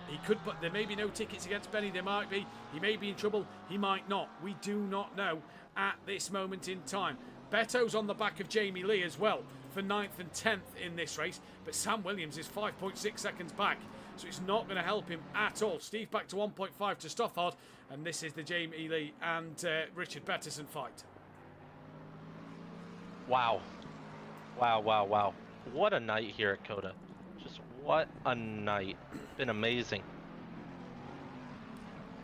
he could, but there may be no tickets against Benny. There might be. He may be in trouble. He might not. We do not know at this moment in time. Beto's on the back of Jamie Lee as well for 9th and 10th in this race, but Sam Williams is 5.6 seconds back, so it's not going to help him at all. Steve back to 1.5 to Stothard, and this is the Jamie Lee and Richard Bettison fight. Wow. Wow, wow, wow. What a night here at COTA. Just what a night. Been amazing.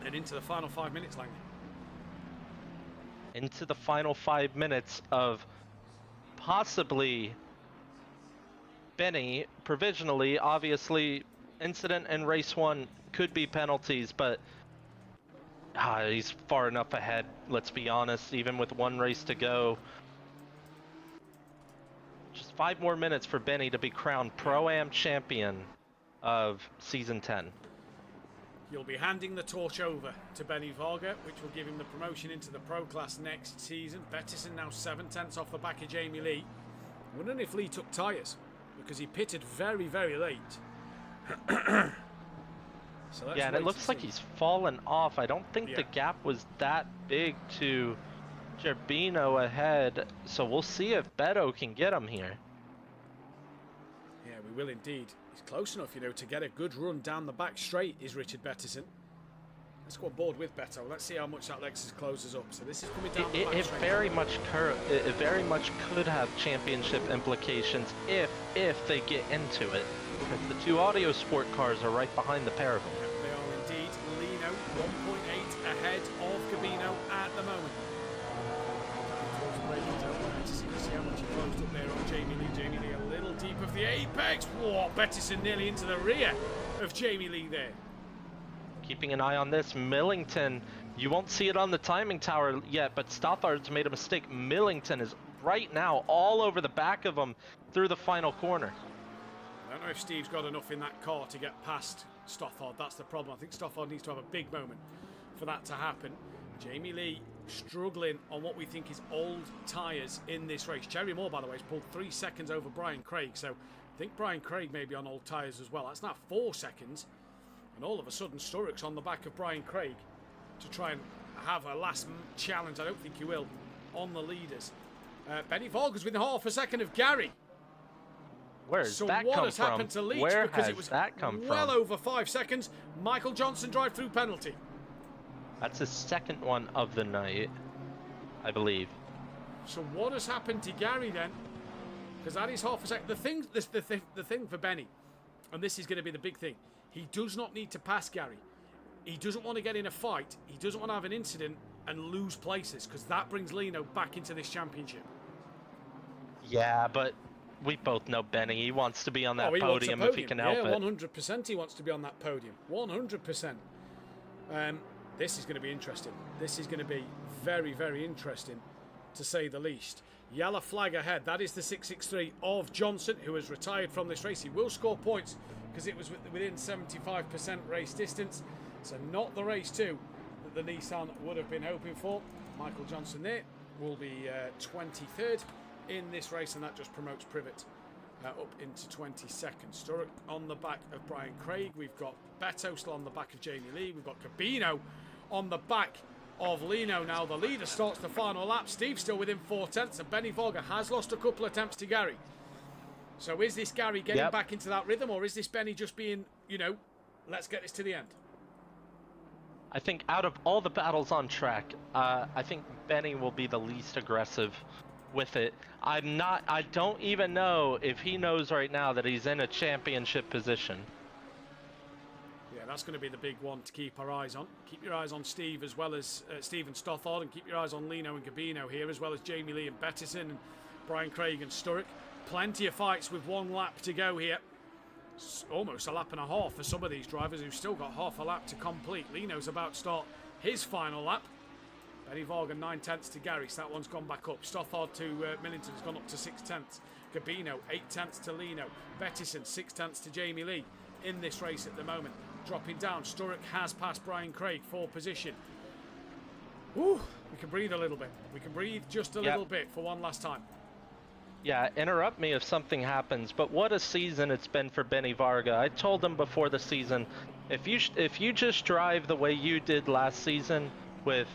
And into the final 5 minutes, Langley. Into the final 5 minutes of possibly Benny, provisionally, obviously, incident in race 1 could be penalties, but he's far enough ahead, let's be honest, even with 1 race to go. Just 5 more minutes for Benny to be crowned Pro-Am champion of Season 10. You'll be handing the torch over to Benny Varga, which will give him the promotion into the Pro Class next season. Bettison now 7/10 off the back of Jamie Lee. I'm wondering if Lee took tyres, because he pitted very, very late. So yeah, and it looks like he's fallen off. I don't think the gap was that big to Gerbino ahead, so we'll see if Beto can get him here. Yeah, we will indeed. He's close enough, you know, to get a good run down the back straight, is Richard Bettison. Let's go on board with Beto. Let's see how much that Lexus closes up. So this is coming down the back it straight. It very much could have championship implications if they get into it. Because the 2 Audio Sport cars are right behind the pair of them. Yeah, they are indeed. Lino 1.8 ahead of Gabino at the moment. See how much he closed up there on Jamie Lee. Jamie Lee a little deep of the apex. Whoa, Bettison nearly into the rear of Jamie Lee there. Keeping an eye on this, Millington, you won't see it on the timing tower yet, but Stothard's made a mistake. Millington is right now all over the back of him through the final corner. I don't know if Steve's got enough in that car to get past Stothard. That's the problem. I think Stothard needs to have a big moment for that to happen. Jamie Lee struggling on what we think is old tyres in this race. Jerry Moore, by the way, has pulled 3 seconds over Brian Craig, so I think Brian Craig may be on old tyres as well. That's now 4 seconds, and all of a sudden Sturrock's on the back of Brian Craig to try and have a last challenge. I don't think he will on the leaders. Benny Varga's within half a second of Gary. Where's So that what come has from? happened to Leach? Where because has it was that come well from? over 5 seconds. Michael Johnson drive-through penalty. That's his second one of the night, I believe. So what has happened to Gary then? Because that is half a second. The thing for Benny, and this is going to be the big thing, he does not need to pass Gary. He doesn't want to get in a fight. He doesn't want to have an incident and lose places, because that brings Lino back into this championship. Yeah, but we both know Benny. He wants to be on that He wants a podium if he can help yeah, it. 100% he wants to be on that podium. 100%. This is going to be interesting. This is going to be very, very interesting, to say the least. Yellow flag ahead. That is the 663 of Johnson, who has retired from this race. He will score points because it was within 75% race distance. So not the race 2 that the Nissan would have been hoping for. Michael Johnson there will be 23rd in this race, and that just promotes Privet up into 22nd. Sturrock on the back of Brian Craig. We've got Beto still on the back of Jamie Lee. We've got Cabino on the back of Lino. Now the leader starts the final lap. Steve still within 4/10, and Benny Varga has lost a couple attempts to Gary. So is this Gary getting back into that rhythm, or is this Benny just being, let's get this to the end? I think out of all the battles on track, I think Benny will be the least aggressive with it. I don't even know if he knows right now that he's in a championship position. Yeah, that's going to be the big one to keep our eyes on. Keep your eyes on Steve as well as Steve and Stothard, and keep your eyes on Lino and Gabino here, as well as Jamie Lee and Bettison and Brian Craig and Sturrock. Plenty of fights with 1 lap to go here. It's almost a lap and a half for some of these drivers who've still got half a lap to complete. Lino's about to start his final lap. Benny Varga 9/10 to Gary, so that one's gone back up. Stothard to Millington has gone up to 6/10. Gabino 8/10 to Lino. Bettison 6/10 to Jamie Lee in this race at the moment. Dropping down, Sturrock has passed Brian Craig for position. Whew, we can breathe a little bit. We can breathe just a little bit for one last time. Yeah, interrupt me if something happens, but what a season it's been for Benny Varga. I told him before the season, if you just drive the way you did last season with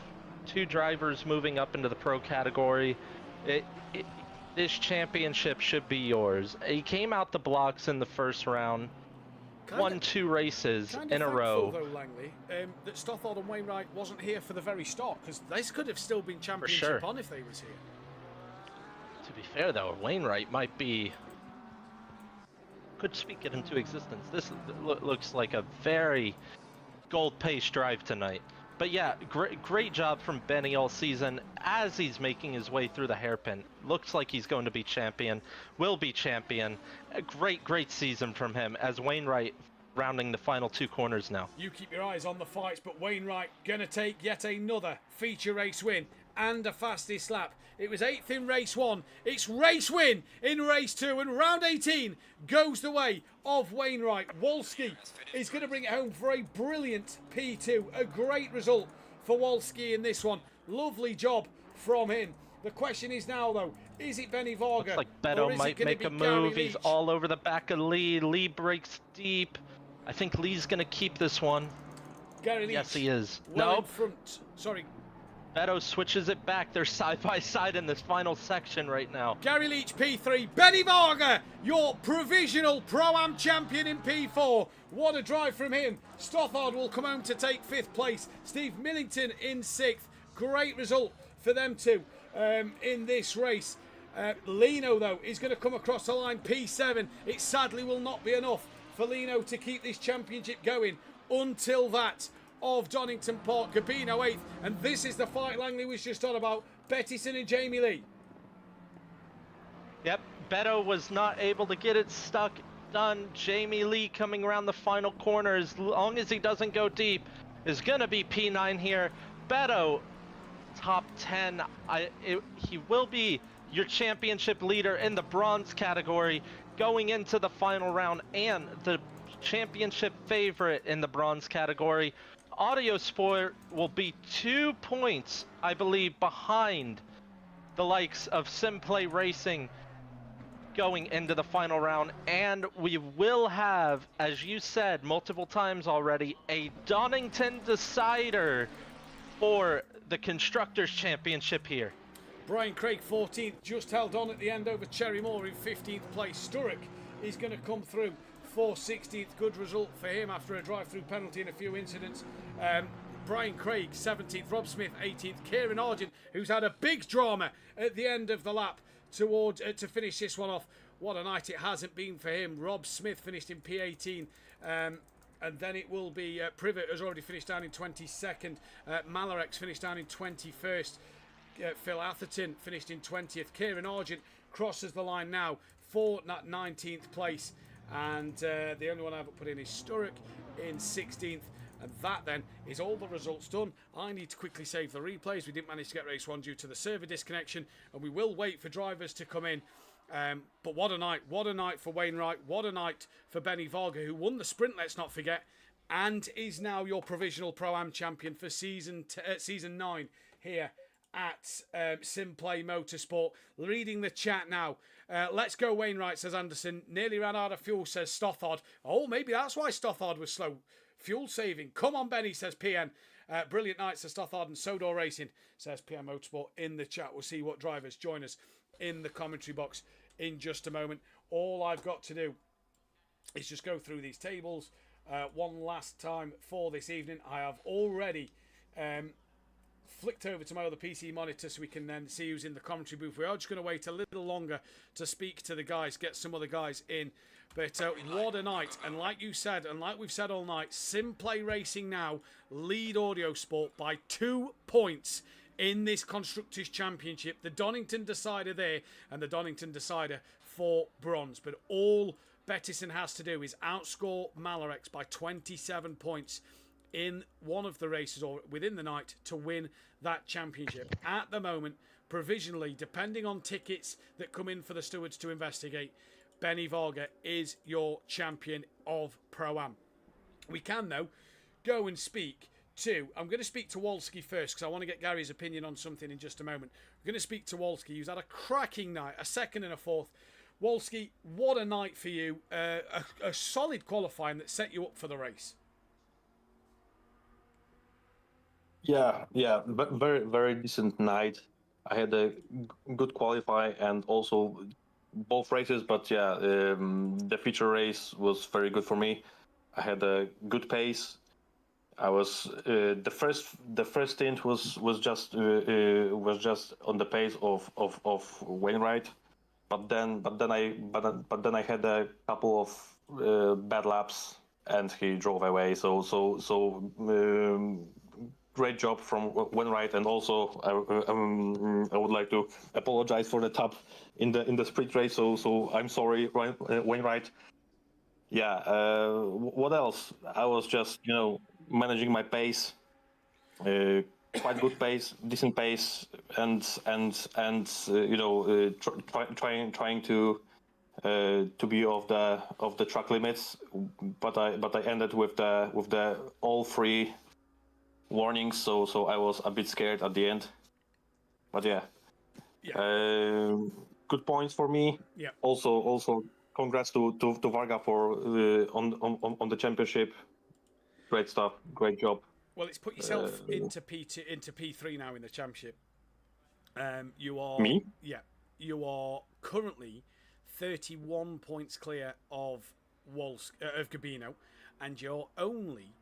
2 drivers moving up into the pro category, this championship should be yours. He came out the blocks in the first round, won 2 races in a row. Though, Langley, that Stothard and Wainwright wasn't here for the very start, because this could have still been championship on if they was here. To be fair though, Wainwright could speak it into existence. This looks like a very gold-paced drive tonight. But yeah, great job from Benny all season as he's making his way through the hairpin. Looks like he's going to be champion, will be champion. A great season from him as Wainwright rounding the final 2 corners now. You keep your eyes on the fights, but Wainwright going to take yet another feature race win and a fastest lap. It was 8th in race 1. It's race win in race 2, and round 18 goes the way of Wainwright. Wolski is going to bring it home for a brilliant P2. A great result for Wolski in this one. Lovely job from him. The question is now, though, is it Benny Varga? Looks like Beto might make a move. He's all over the back of Lee. Lee breaks deep. I think Lee's going to keep this one. Gary Leach. Yes, he is. Well no. in front. Sorry. Beto switches it back. They're side by side in this final section right now. Gary Leach P3, Benny Varga, your provisional Pro-Am champion in P4. What a drive from him. Stothard will come home to take 5th place. Steve Millington in 6th. Great result for them two in this race. Lino, though, is going to come across the line P7. It sadly will not be enough for Lino to keep this championship going until that of Donington Park. Gabino 8th, and this is the fight Langley was just on about, Bettison and Jamie Lee. Yep, Beto was not able to get it stuck done. Jamie Lee coming around the final corner, as long as he doesn't go deep, is going to be P9 here. Beto, top 10. He will be your championship leader in the bronze category going into the final round, and the championship favorite in the bronze category. Audio Sport will be 2 points, I believe, behind the likes of SimPlay Racing going into the final round, and we will have, as you said multiple times already, a Donington decider for the Constructors' Championship here. Brian Craig 14th, just held on at the end over Cherry Moore in 15th place. Sturrock is going to come through for 16th. Good result for him after a drive-through penalty and a few incidents. Brian Craig 17th, Rob Smith 18th, Kieran Argent, who's had a big drama at the end of the lap towards to finish this one off. What a night it hasn't been for him. Rob Smith finished in P18. And then it will be Privet has already finished down in 22nd. Malarex finished down in 21st. Phil Atherton finished in 20th. Kieran Argent crosses the line now for that 19th place. And the only one I haven't put in is Sturrock in 16th. And that then is all the results done. I need to quickly save the replays. We didn't manage to get race 1 due to the server disconnection. And we will wait for drivers to come in. But what a night for Wainwright, what a night for Benny Varga, who won the sprint, let's not forget, and is now your provisional Pro-Am champion for season 9 here at SimPlay Motorsport. Reading the chat now. Let's go Wainwright, says Anderson. Nearly ran out of fuel, says Stothard. Oh, maybe that's why Stothard was slow. Fuel saving. Come on, Benny, says PN. Brilliant night, says Stothard, and Sodor Racing, says PM Motorsport in the chat. We'll see what drivers join us in the commentary box in just a moment. All I've got to do is just go through these tables one last time for this evening. I have already flicked over to my other PC monitor so we can then see who's in the commentary booth. We are just going to wait a little longer to speak to the guys, get some other guys in. But what a night. And like you said, and like we've said all night, SimPlay Racing now lead Audio Sport by 2 points in this Constructors' Championship. The Donington decider there and the Donington decider for bronze. But all Bettison has to do is outscore Malarex by 27 points in one of the races or within the night to win that championship. At the moment, provisionally, depending on tickets that come in for the stewards to investigate, Benny Varga is your champion of Pro-Am. We can, though, go and speak to... I'm going to speak to Wolski first because I want to get Gary's opinion on something in just a moment. I'm going to speak to Wolski, who's had a cracking night, a second and a fourth. Wolski, what a night for you. A solid qualifying that set you up for the race. Yeah, but very, very decent night. I had a good qualify and also both races, but yeah, the feature race was very good for me. I had a good pace. I was the first stint was just on the pace of Wainwright, but then I had a couple of bad laps and he drove away. So great job from Wainwright, and also I would like to apologize for the tap in the sprint race. So I'm sorry, Wainwright. Yeah. What else? I was just managing my pace, quite good pace, decent pace, and trying to be of the track limits, but I ended with the all 3 warnings, so I was a bit scared at the end, but yeah. Good points for me. Yeah. Also congrats to Varga for on the championship. Great stuff, great job. Well, it's put yourself into P3 now in the championship. You are me. Yeah, you are currently 31 points clear of Gabino, and you're only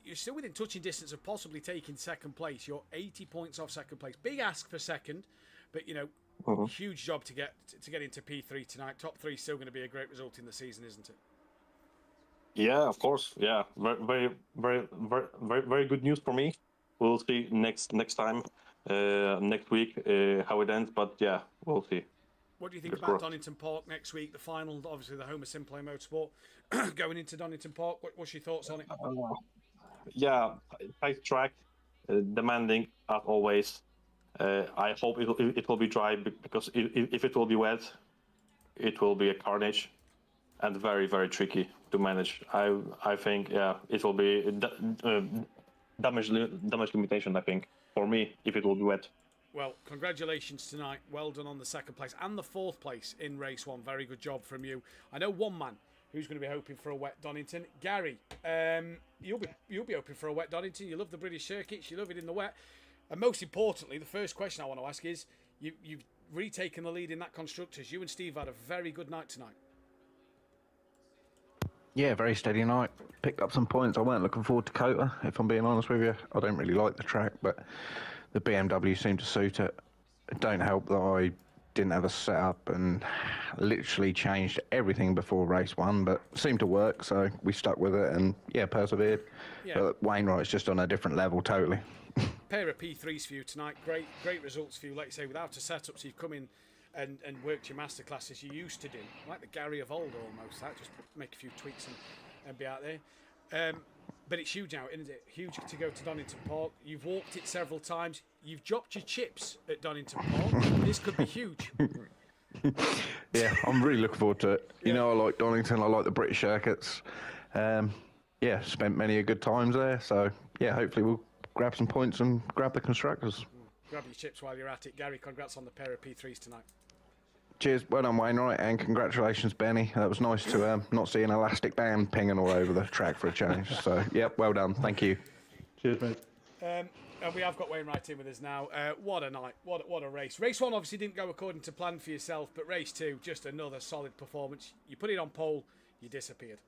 you're still within touching distance of possibly taking second place. You're 80 points off second place. Big ask for second, but huge job to get into P3 tonight. Top 3 is still going to be a great result in the season, isn't it? Yeah, of course. Yeah, very good news for me. We'll see next time, next week, how it ends. But yeah, we'll see. What do you think about Donington Park next week? The final, obviously, the home of SimPlay Motorsport. Going into Donington Park, what's your thoughts on it? Yeah, tight track, demanding as always. I hope it will be dry, because if it will be wet, it will be a carnage and very, very tricky to manage. I think it will be damage limitation. I think for me if it will be wet. Well, congratulations tonight. Well done on the second place and the fourth place in race one. Very good job from you. I know one man who's going to be hoping for a wet Donington. Gary, you'll be hoping for a wet Donington. You love the British circuits. You love it in the wet. And most importantly, the first question I want to ask is, you've retaken the lead in that constructors. You and Steve had a very good night tonight. Yeah, very steady night. Picked up some points. I weren't looking forward to COTA, if I'm being honest with you. I don't really like the track, but the BMW seemed to suit it. It don't help that I didn't have a setup and literally changed everything before race one, but it seemed to work, so we stuck with it and, persevered. Yeah. But Wainwright's just on a different level, totally. Pair of P3s for you tonight. Great results for you. Like you say, without a setup, so you've come in and worked your masterclass as you used to do, like the Gary of old almost. That just make a few tweaks and be out there. But it's huge now, isn't it? Huge to go to Donington Park. You've walked it several times. You've dropped your chips at Donington Park. This could be huge. Yeah, I'm really looking forward to it. Yeah. You know, I like Donington. I like the British circuits. Spent many a good times there. So, hopefully we'll grab some points and grab the constructors. Grab your chips while you're at it. Gary, congrats on the pair of P3s tonight. Cheers, well done Wainwright, and congratulations Benny. That was nice to not see an elastic band pinging all over the track for a change. So, well done, thank you. Cheers, mate. And we have got Wainwright in with us now. What a night, what a race. Race one obviously didn't go according to plan for yourself, but race two, just another solid performance. You put it on pole, you disappeared.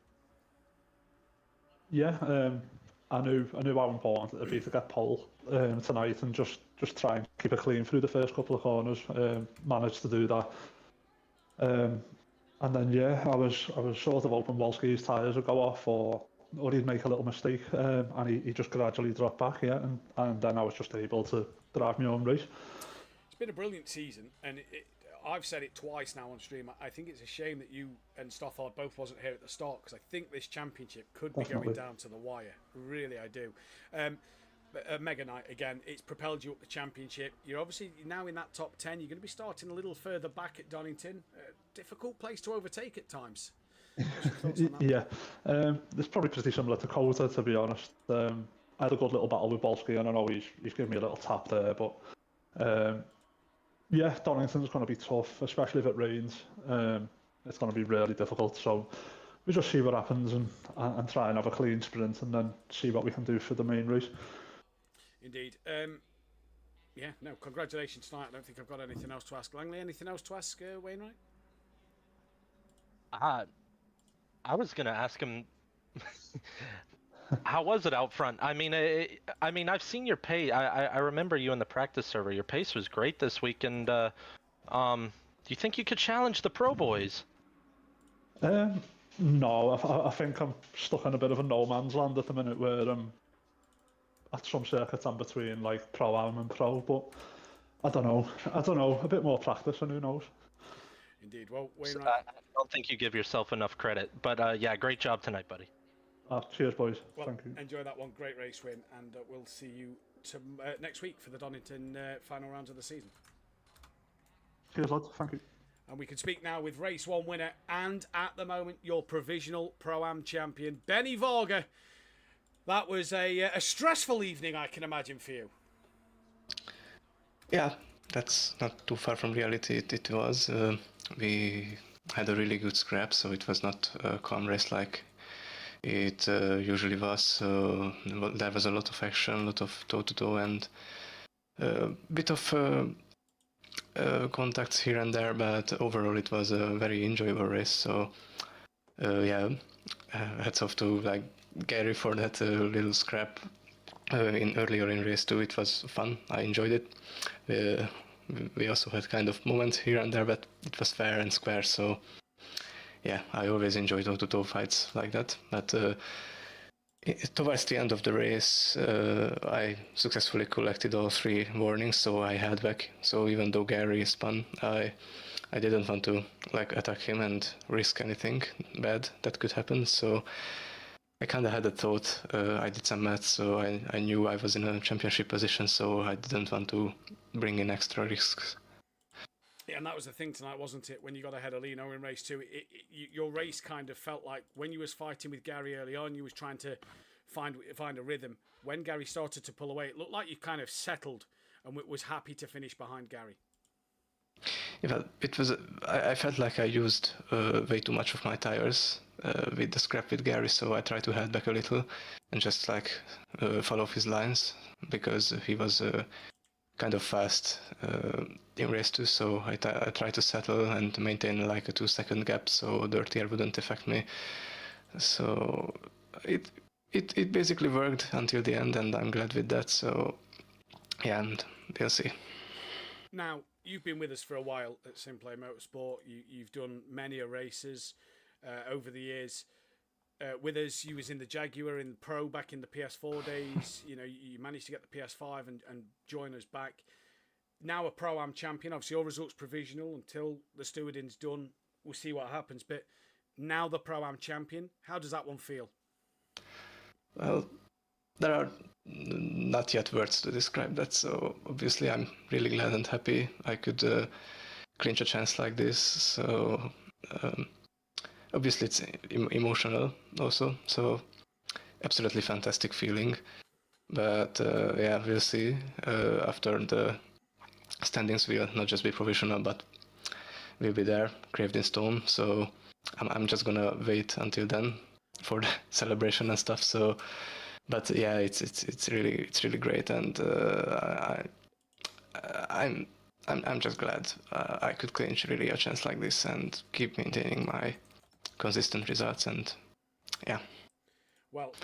Yeah, I knew how important it would be to get pole tonight and just try and keep it clean through the first couple of corners. Managed to do that. And then I was sort of hoping Wolski's tyres would go off or he'd make a little mistake, and he just gradually dropped back, and then I was just able to drive my own race. It's been a brilliant season, and I've said it twice now on stream. I think it's a shame that you and Stoffard both wasn't here at the start, because I think this championship could be going down to the wire. Really, I do. Mega night again. It's propelled you up the championship. You're obviously now in that top 10. You're going to be starting a little further back at Donington. Difficult place to overtake at times. What's your thoughts on that? It's probably pretty similar to COTA, to be honest. I had a good little battle with Wolski, and I know he's given me a little tap there, but Donington's going to be tough, especially if it rains. It's going to be really difficult. So we just see what happens and try and have a clean sprint, and then see what we can do for the main race. Indeed. Congratulations tonight. I don't think I've got anything else to ask. Langley, anything else to ask Wainwright? I was going to ask him, how was it out front? I mean, I've seen your pace. I remember you in the practice server. Your pace was great this week, and do you think you could challenge the pro boys? No, I think I'm stuck in a bit of a no man's land at the minute, where at some circuits I'm between like pro-am and pro, but I don't know. A bit more practice, and who knows. Indeed. Well, Wainwright, I don't think you give yourself enough credit, but great job tonight, buddy. Cheers, boys. Well, thank you. Enjoy that one. Great race win, and we'll see you next week for the Donington final rounds of the season. Cheers, lads. Thank you. And we can speak now with race one winner and at the moment your provisional Pro-Am champion, Benny Varga. That was a stressful evening, I can imagine, for you. Yeah, that's not too far from reality. It was. We had a really good scrap, so it was not a calm race like it usually was. So there was a lot of action, a lot of toe-to-toe, and a bit of contacts here and there, but overall it was a very enjoyable race. So hats off to Gary for that little scrap earlier in race 2. It was fun. I enjoyed it. We also had kind of moments here and there, but it was fair and square. So yeah, I always enjoy toe-to-toe fights like that. But towards the end of the race, I successfully collected all 3 warnings, so I had back. So even though Gary spun, I didn't want to attack him and risk anything bad that could happen. So I kind of had a thought. I did some maths, so I knew I was in a championship position, so I didn't want to bring in extra risks. Yeah, and that was the thing tonight, wasn't it? When you got ahead of Lino in race 2, your race kind of felt like when you was fighting with Gary early on, you was trying to find a rhythm. When Gary started to pull away, it looked like you kind of settled and was happy to finish behind Gary. Yeah, it was. I felt like I used way too much of my tires with the scrap with Gary, so I tried to head back a little and just like follow his lines because he was kind of fast in race 2. So I tried to settle and maintain like a 2-second gap, so dirty air wouldn't affect me. So it basically worked until the end, and I'm glad with that. So yeah, and we'll see. Now, you've been with us for a while at SimPlay Motorsport. You've done many races over the years. With us, you was in the Jaguar in Pro back in the PS4 days. You know, you managed to get the PS5 and join us back. Now a Pro-Am champion. Obviously, all results provisional until the stewarding's done. We'll see what happens. But now the Pro-Am champion. How does that one feel? Well, there are not yet words to describe that, so obviously I'm really glad and happy I could clinch a chance like this. So obviously it's emotional also, so absolutely fantastic feeling. But yeah, we'll see. After the standings will not just be provisional, but will be there, carved in stone. So I'm just gonna wait until then for the celebration and stuff. So. But yeah, it's really great, and I'm just glad I could clinch really a chance like this and keep maintaining my consistent results, and yeah. Well,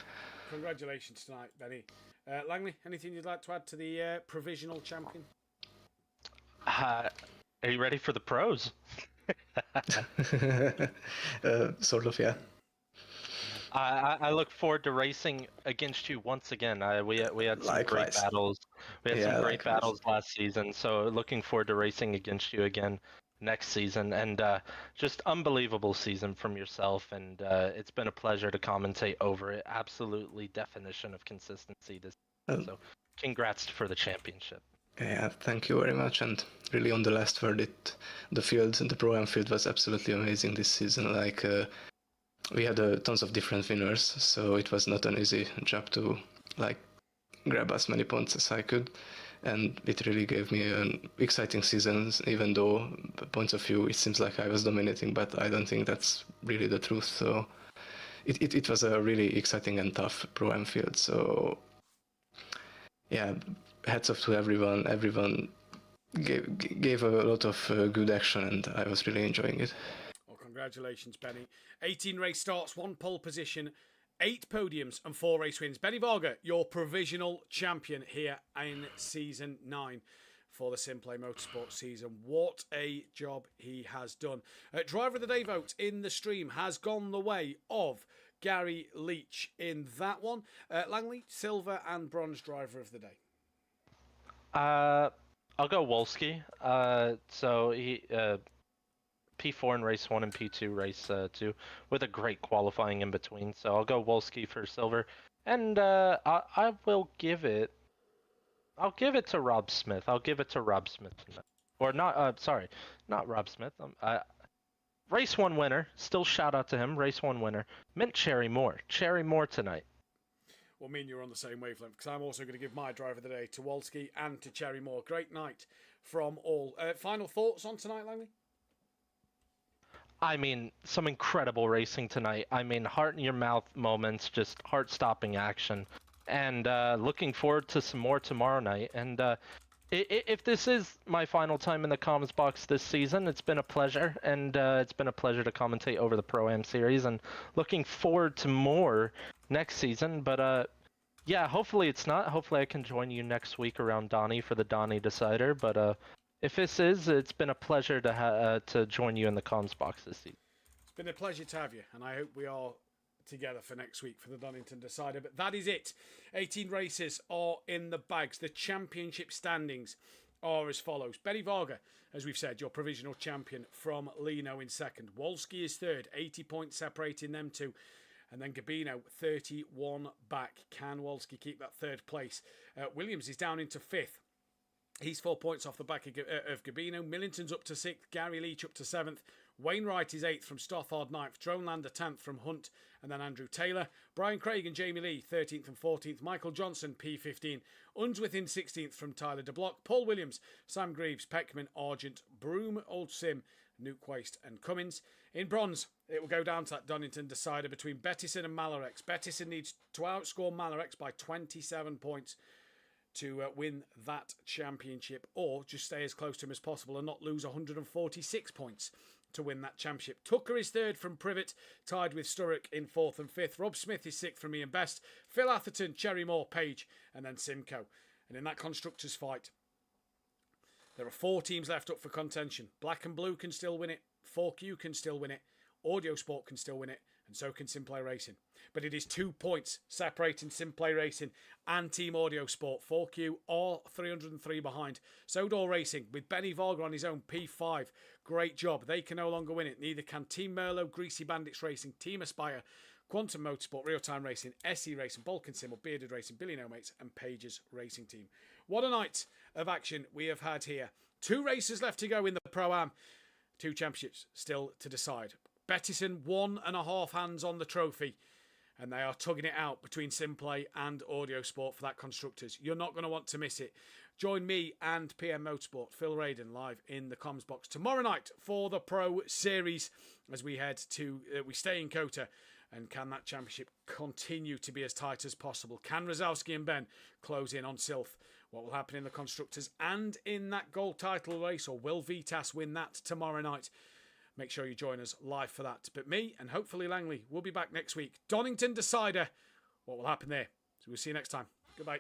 congratulations tonight, Benny. Langley, anything you'd like to add to the provisional champion? Are you ready for the pros? Sort of, yeah. I look forward to racing against you once again. We had some great Likewise. battles. We had some great Likewise. battles last season. So looking forward to racing against you again next season. And just unbelievable season from yourself. And it's been a pleasure to commentate over it. Absolutely definition of consistency this season. So congrats for the championship. Yeah, thank you very much. And really on the last word, the Pro-Am field was absolutely amazing this season. Like. We had tons of different winners, so it was not an easy job to like grab as many points as I could, and it really gave me an exciting season. Even though points of view, it seems like I was dominating, but I don't think that's really the truth. So it was a really exciting and tough Pro-Am field. So yeah, hats off to everyone. Everyone gave a lot of good action, and I was really enjoying it. Congratulations, Benny. 18 race starts, 1 pole position, 8 podiums and 4 race wins. Benny Varga, your provisional champion here in Season 9 for the SimPlay Motorsport season. What a job he has done. Driver of the Day vote in the stream has gone the way of Gary Leach in that one. Langley, silver and bronze driver of the day. I'll go Wolski. So he... P4 in race 1 and P2 race 2 with a great qualifying in between. So I'll go Wolski for silver, and I will give it. I'll give it to Rob Smith. I'll give it to Rob Smith tonight. Or not. Sorry, not Rob Smith. Race 1 winner. Still shout out to him. Race 1 winner. Mint Cherry Moore. Cherry Moore tonight. Well, me and you are on the same wavelength because I'm also going to give my driver of the day to Wolski and to Cherry Moore. Great night from all. Final thoughts on tonight, Langley? I mean, some incredible racing tonight. I mean, heart in your mouth moments, just heart-stopping action. And looking forward to some more tomorrow night. And if this is my final time in the comms box this season, it's been a pleasure. And it's been a pleasure to commentate over the Pro-Am series. And looking forward to more next season. But yeah, hopefully it's not. Hopefully I can join you next week around Donnie for the Donnie Decider. But if this is, it's been a pleasure to join you in the comms box this season. It's been a pleasure to have you, and I hope we are together for next week for the Donington Decider. But that is it. 18 races are in the bags. The championship standings are as follows. Benny Varga, as we've said, your provisional champion from Lino in second. Wolski is third, 80 points separating them two. And then Gabino, 31 back. Can Wolski keep that third place? Williams is down into fifth. He's 4 points off the back of Gabino. Millington's up to 6th. Gary Leach up to 7th. Wainwright is 8th from Stothard 9th. Dronelander 10th from Hunt. And then Andrew Taylor. Brian Craig and Jamie Lee 13th and 14th. Michael Johnson P15. Unsworth in 16th from Tyler de Block. Paul Williams, Sam Greaves, Peckman, Argent, Broome, Old Sim, Nuke Waste and Cummins. In bronze, it will go down to that Donington decider between Bettison and Malarex. Bettison needs to outscore Malarex by 27 points to win that championship, or just stay as close to him as possible and not lose 146 points to win that championship. Tucker is 3rd from Privet, tied with Sturrock in 4th and 5th. Rob Smith is 6th from Ian Best. Phil Atherton, Cherry Moore, Page, and then Simcoe. And in that constructors fight, there are 4 teams left up for contention. Black and Blue can still win it. 4Q can still win it. Audio Sport can still win it. And so can SimPlay Racing. But it is 2 points separating SimPlay Racing and Team Audio Sport. 4Q are 303 behind. Sodor Racing with Benny Varga on his own P5. Great job. They can no longer win it. Neither can Team Merlot, Greasy Bandits Racing, Team Aspire, Quantum Motorsport, Real Time Racing, SE Racing, Balkan Sim, Bearded Racing, Billy No Mates, and Page's Racing Team. What a night of action we have had here. 2 races left to go in the Pro-Am. 2 championships still to decide. Bettison 1.5 hands on the trophy, and they are tugging it out between SimPlay and Audio Sport for that constructors. You're not going to want to miss it. Join me and PM Motorsport, Phil Radin, live in the comms box tomorrow night for the Pro Series as we head to, we stay in COTA. And can that championship continue to be as tight as possible? Can Rosowski and Ben close in on Sylph? What will happen in the constructors and in that gold title race? Or will Vitas win that tomorrow night? Make sure you join us live for that. But me and hopefully Langley will be back next week. Donington decider. What will happen there? So we'll see you next time. Goodbye.